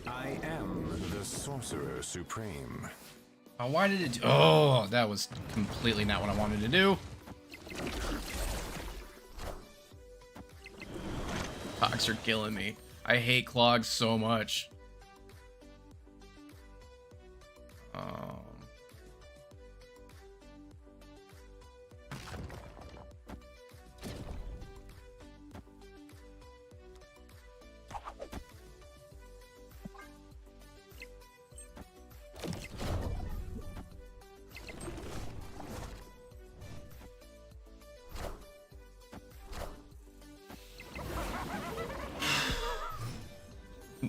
I am the Sorcerer Supreme. Oh, why did it do? Oh, that was completely not what I wanted to do. Clogs are killing me. I hate clogs so much.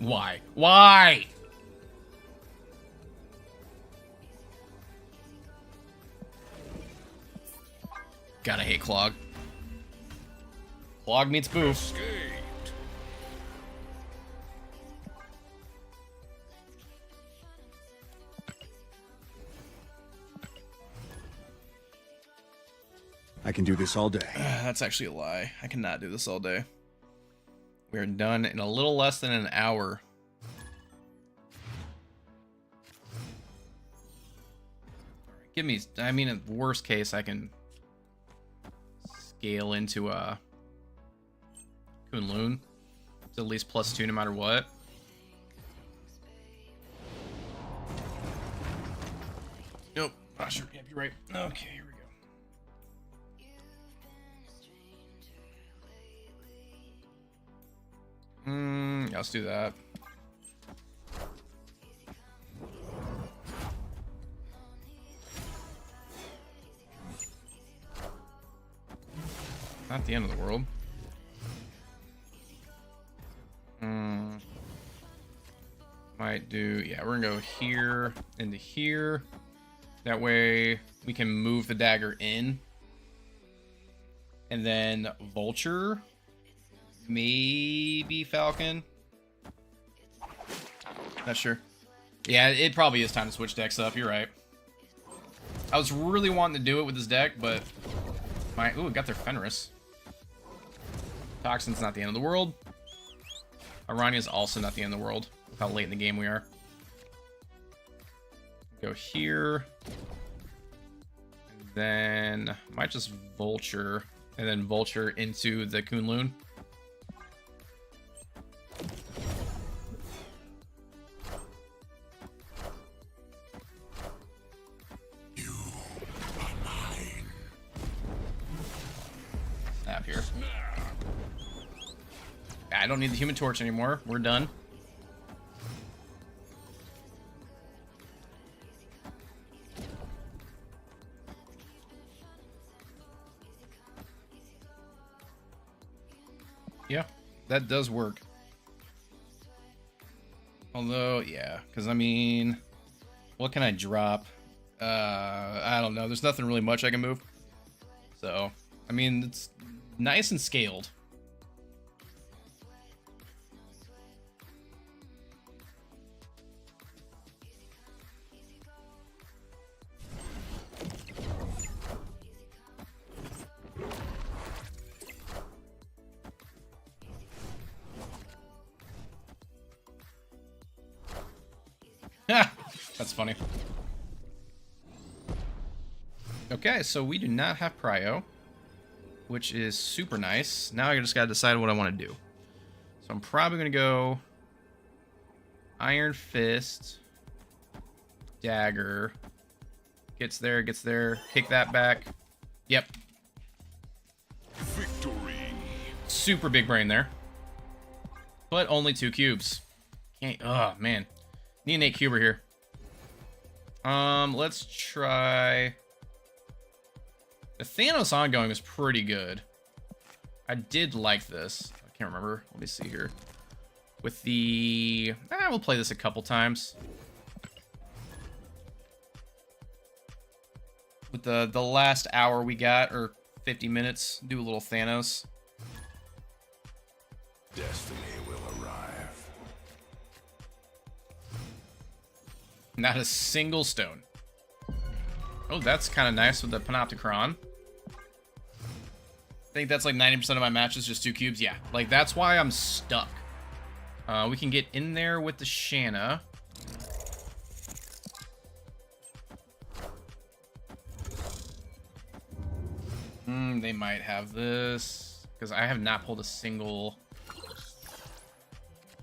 Why? Why? Gotta hate Clog. Clog meets Boof. I can do this all day. That's actually a lie. I cannot do this all day. We are done in a little less than an hour. Give me, I mean, in worst case, I can scale into a Kunlun. It's at least +2 no matter what. Nope. Ah, sure. Yep, you're right. Okay, here we go. Yeah, let's do that. Not the end of the world. Might do, yeah, we're gonna go here into here. That way we can move the dagger in. And then Vulture. Maybe Falcon. Not sure. Yeah, it probably is time to switch decks up. You're right. I was really wanting to do it with this deck, but ooh, got their Fenris. Toxin's not the end of the world. Arania's also not the end of the world with how late in the game we are. Go here. And then might just Vulture. And then Vulture into the Kunlun. Snap here. I don't need the Human Torch anymore. We're done. Yeah, that does work. Although, yeah, because I mean, what can I drop? I don't know. There's nothing really much I can move. So, I mean, it's nice and scaled. That's funny. Okay, so we do not have Prio, which is super nice. Now I just gotta decide what I want to do. So I'm probably gonna go Iron Fist, Dagger, gets there, kick that back. Yep. Victory. Super big brain there. But only 2 cubes. Oh, man. Need an 8 cuber here. Let's try... The Thanos ongoing is pretty good. I did like this. I can't remember. Let me see here. With the... we'll play this a couple times. With the last hour we got, or 50 minutes, do a little Thanos. Destiny will arrive. Not a single stone. Oh, that's kind of nice with the Panopticon. I think that's like 90% of my matches, just 2 cubes. Yeah, like that's why I'm stuck. We can get in there with the Shanna. They might have this, because I have not pulled a single...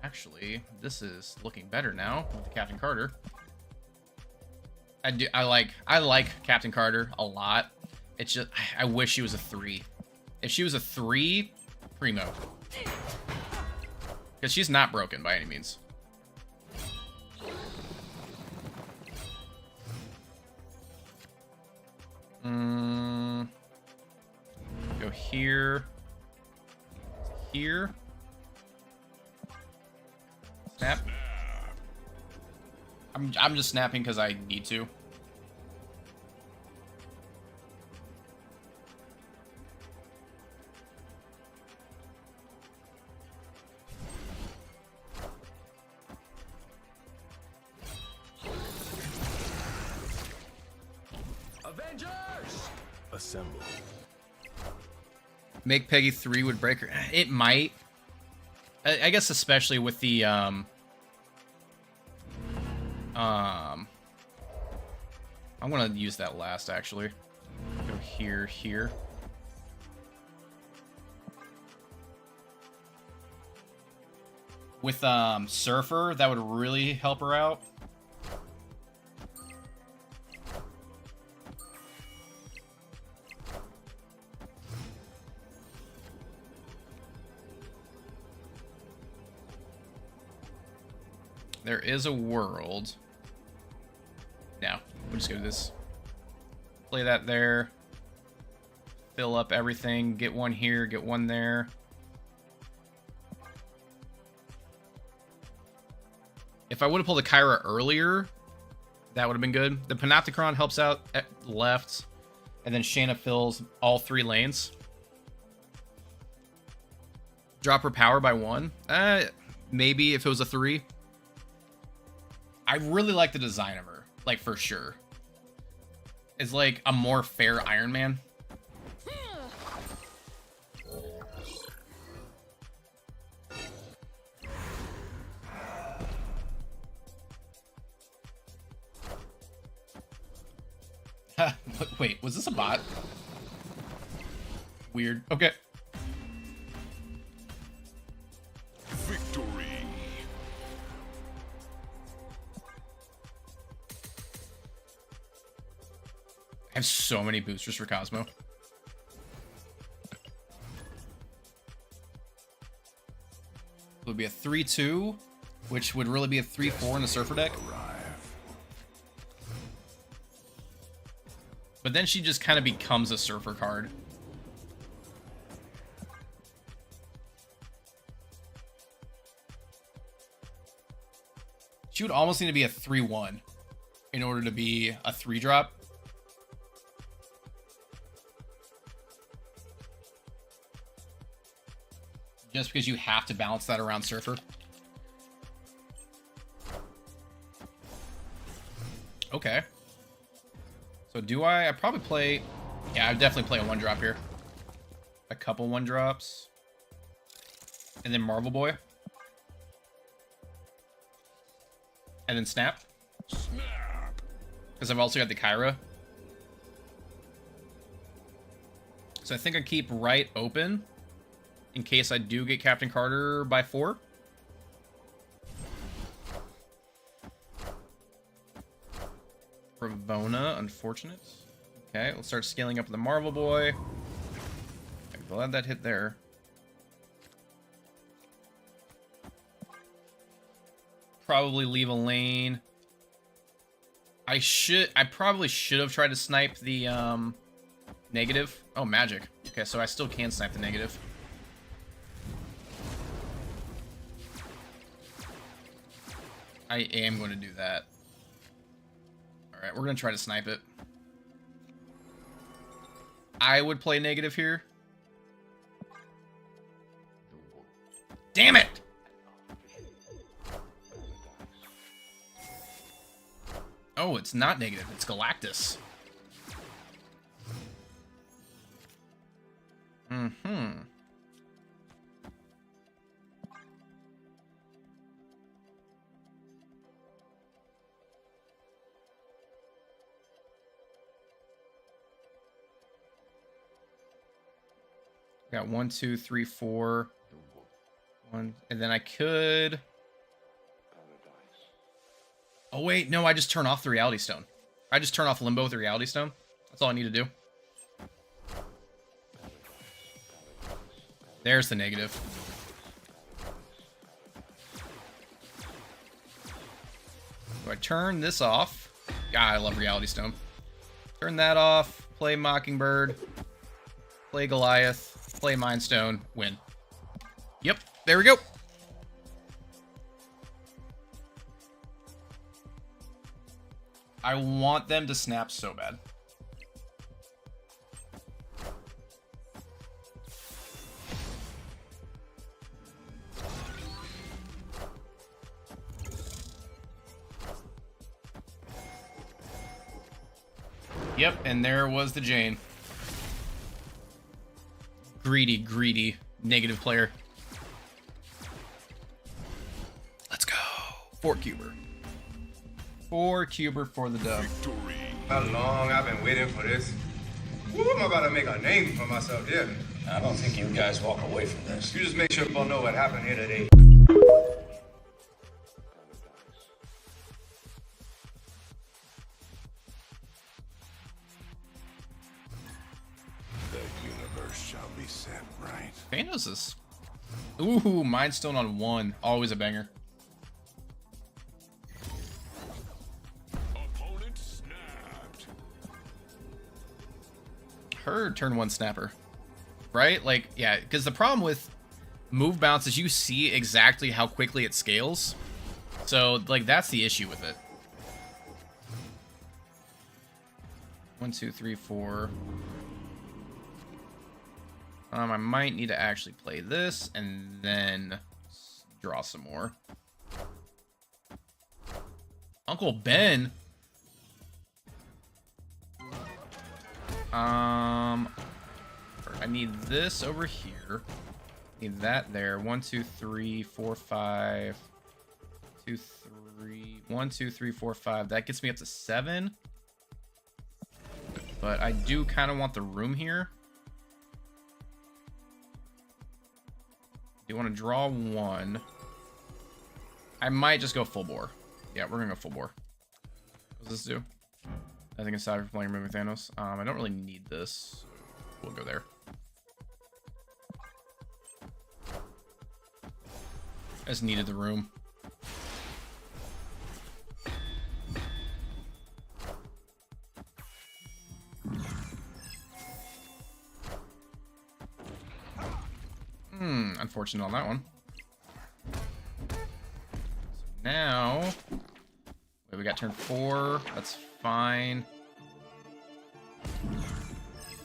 Actually, this is looking better now with the Captain Carter. I like Captain Carter a lot. It's just, I wish she was a 3. If she was a 3, primo. Because she's not broken by any means. Go here. Here. Snap. I'm just snapping because I need to. Avengers! Assemble. Make Peggy 3 would break her. It might. I guess especially with the I'm gonna use that last actually. Go here, here. With Surfer, that would really help her out. There is a world. No, we'll just go to this. Play that there. Fill up everything. Get one here, get one there. If I would have pulled a Kyra earlier, that would have been good. The Panopticon helps out at left, and then Shanna fills all 3 lanes. Drop her power by 1. Maybe if it was a 3. I really like the design of her, like for sure. It's like a more fair Iron Man. Wait, was this a bot? Weird. Okay. Victory. I have so many boosters for Cosmo. It would be a 3-2, which would really be a 3-4 in the Surfer deck. But then she just kind of becomes a Surfer card. She would almost need to be a 3-1 in order to be a 3-drop. Just because you have to balance that around Surfer. Okay. So do I probably play... Yeah, I would definitely play a 1-drop here. A couple 1-drops. And then Marvel Boy. And then Snap. Because I've also got the Kyra. So I think I keep right open. In case I do get Captain Carter by 4. Ravonna, unfortunate. Okay, let's start scaling up the Marvel Boy. I'm glad that hit there. probably leave a lane. I probably should have tried to snipe the negative. Oh, magic. Okay, so I still can snipe the negative. I am going to do that. Alright, we're going to try to snipe it. I would play negative here. Damn it! Oh, it's not negative. It's Galactus. Mm-hmm. Got 1, 2, 3, 4. 1, and then I could. Oh wait, no, I just turn off the Reality Stone. I just turn off Limbo with the Reality Stone. That's all I need to do. There's the negative. Do I turn this off? God, I love Reality Stone. Turn that off. Play Mockingbird. Play Goliath. Play Mind Stone. Win. Yep, there we go. I want them to snap so bad. Yep, and there was the Jane. Greedy, greedy, negative player. Let's go. 4 cuber. 4 cuber for the dub. How long I've been waiting for this. Woo, I'm about to make a name for myself here. I don't think you guys walk away from this. You just make sure people know what happened here today. The universe shall be set right. Thanos is. Ooh, Mind Stone on 1. Always a banger. Opponent snapped. Her turn 1 snapper. Right? Like, yeah, because the problem with move bounce is you see exactly how quickly it scales. So, like, that's the issue with it. 1, 2, 3, 4. I might need to actually play this and then draw some more. Uncle Ben. I need this over here. Need that there. 1, 2, 3, 4, 5. 2, 3. 1, 2, 3, 4, 5. That gets me up to 7. But I do kind of want the room here. You want to draw 1. I might just go full bore. Yeah, we're gonna go full bore. What does this do? I think it's time for playing removing Thanos. I don't really need this. We'll go there. I just needed the room. Unfortunate on that one. So now, wait, we got turn 4. That's fine.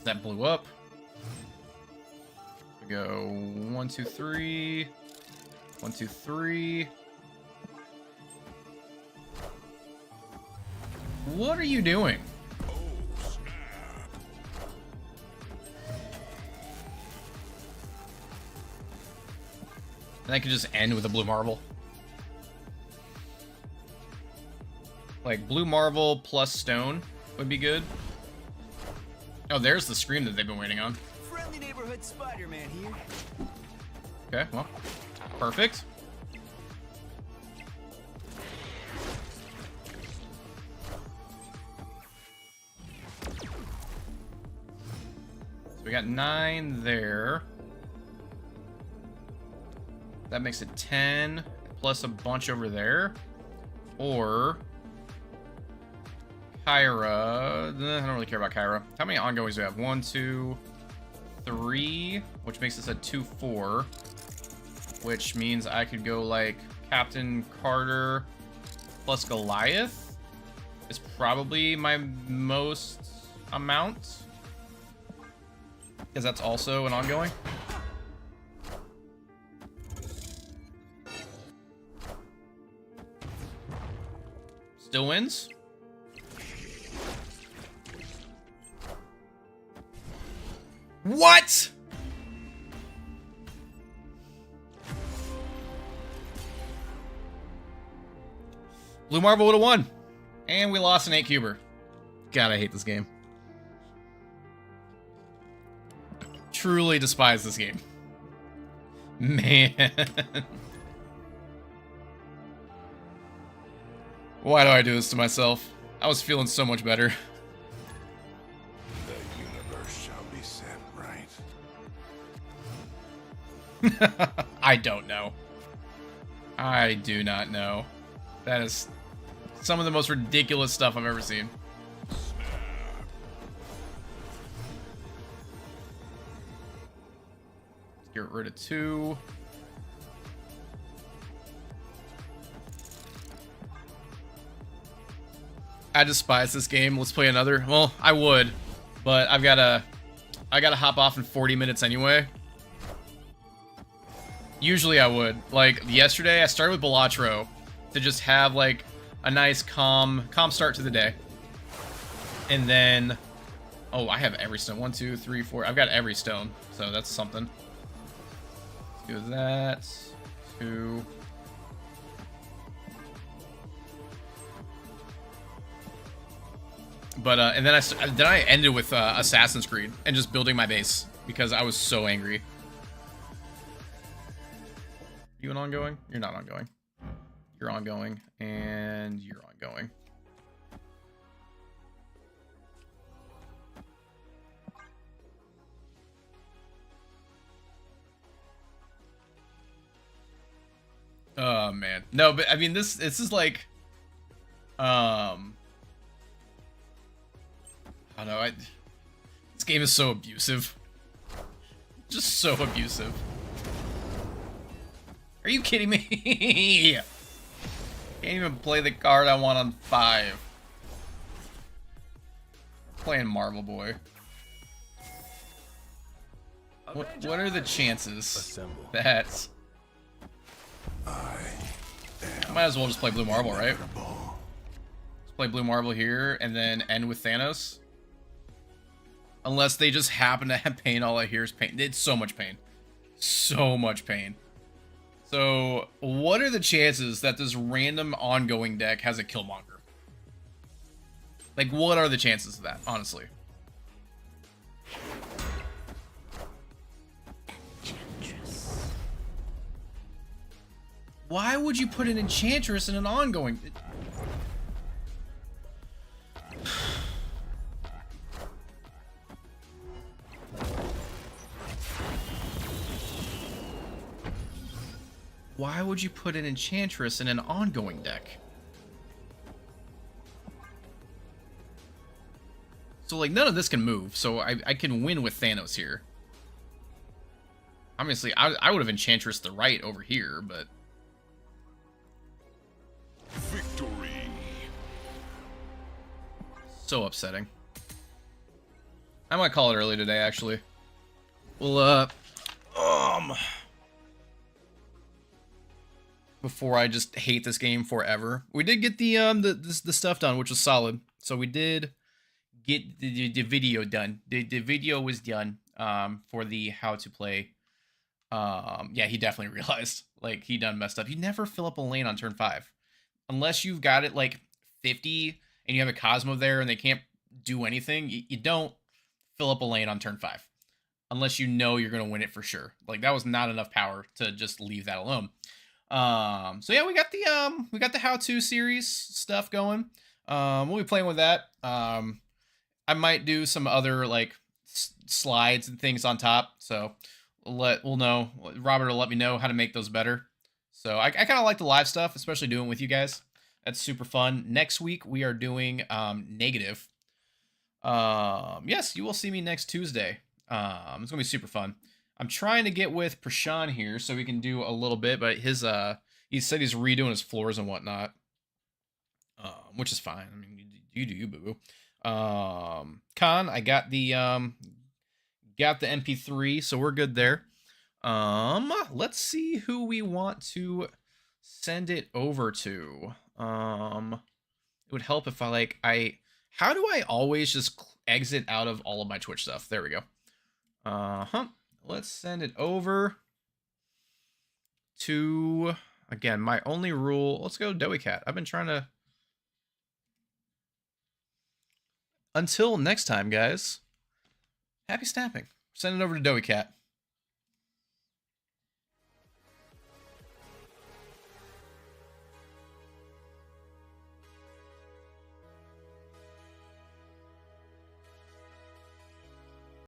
That blew up. We go 1, 2, 3. 1, 2, 3. What are you doing? And that could just end with a blue marble. Like, blue marble plus stone would be good. Oh, there's the scream that they've been waiting on. Friendly neighborhood Spider-Man here. Okay, well, perfect. So we got 9 there. That makes it 10, plus a bunch over there. Or Kyra. I don't really care about Kyra. How many ongoings do we have? 1, 2, 3, which makes us a 2-4, which means I could go like Captain Carter plus Goliath is probably my most amount, because that's also an ongoing. Still wins. What? Blue Marble would have won. And we lost an 8-cuber. God, I hate this game. Truly despise this game. Man. Why do I do this to myself? I was feeling so much better. The universe shall be set right. I don't know. I do not know. That is some of the most ridiculous stuff I've ever seen. Get rid of 2. I despise this game. Let's play another. Well, I would, but I gotta hop off in 40 minutes anyway. Usually I would. Like yesterday, I started with Balatro to just have like a nice calm start to the day. And then, oh, I have every stone. 1, 2, 3, 4. I've got every stone, so that's something. Let's do that. 2. But and then I ended with Assassin's Creed and just building my base because I was so angry. You an ongoing? You're not ongoing. You're ongoing, and you're ongoing. Oh man, no, but I mean this is like, I don't know. This game is so abusive. Just so abusive. Are you kidding me? Can't even play the card I want on 5. Playing Marvel Boy. What are the chances that I might as well just play Blue Marble, right? Let's play Blue Marble here and then end with Thanos. Unless they just happen to have pain. All I hear is pain. It's so much pain. So much pain. So, what are the chances that this random ongoing deck has a Killmonger? Like, what are the chances of that, honestly? Enchantress. Why would you put an Enchantress in an ongoing? Why would you put an Enchantress in an ongoing deck? So, like, none of this can move, so I can win with Thanos here. Obviously, I would have Enchantress the right over here, but... Victory! So upsetting. I might call it early today, actually. Well, before I just hate this game forever. We did get the stuff done, which was solid. So we did get the video done. The video was done for the how to play. Yeah, he definitely realized, like, he done messed up. You never fill up a lane on turn 5. Unless you've got it, like, 50 and you have a Cosmo there and they can't do anything, you don't fill up a lane on turn 5. Unless you know you're going to win it for sure. Like, that was not enough power to just leave that alone. So yeah, we got the how-to series stuff going. We'll be playing with that. I might do some other like slides and things on top. So we'll know. Robert will let me know how to make those better. So I kind of like the live stuff, especially doing it with you guys. That's super fun. Next week we are doing negative. Yes, you will see me next Tuesday. It's gonna be super fun. I'm trying to get with Prashan here so we can do a little bit, but his he said he's redoing his floors and whatnot, which is fine. I mean, you do you, boo boo. Khan, I got the MP3, so we're good there. Let's see who we want to send it over to. It would help if how do I always just exit out of all of my Twitch stuff? There we go. Let's send it over to, again, my only rule. Let's go Doughy Cat. I've been trying to. Until next time, guys. Happy snapping. Send it over to Doughy Cat.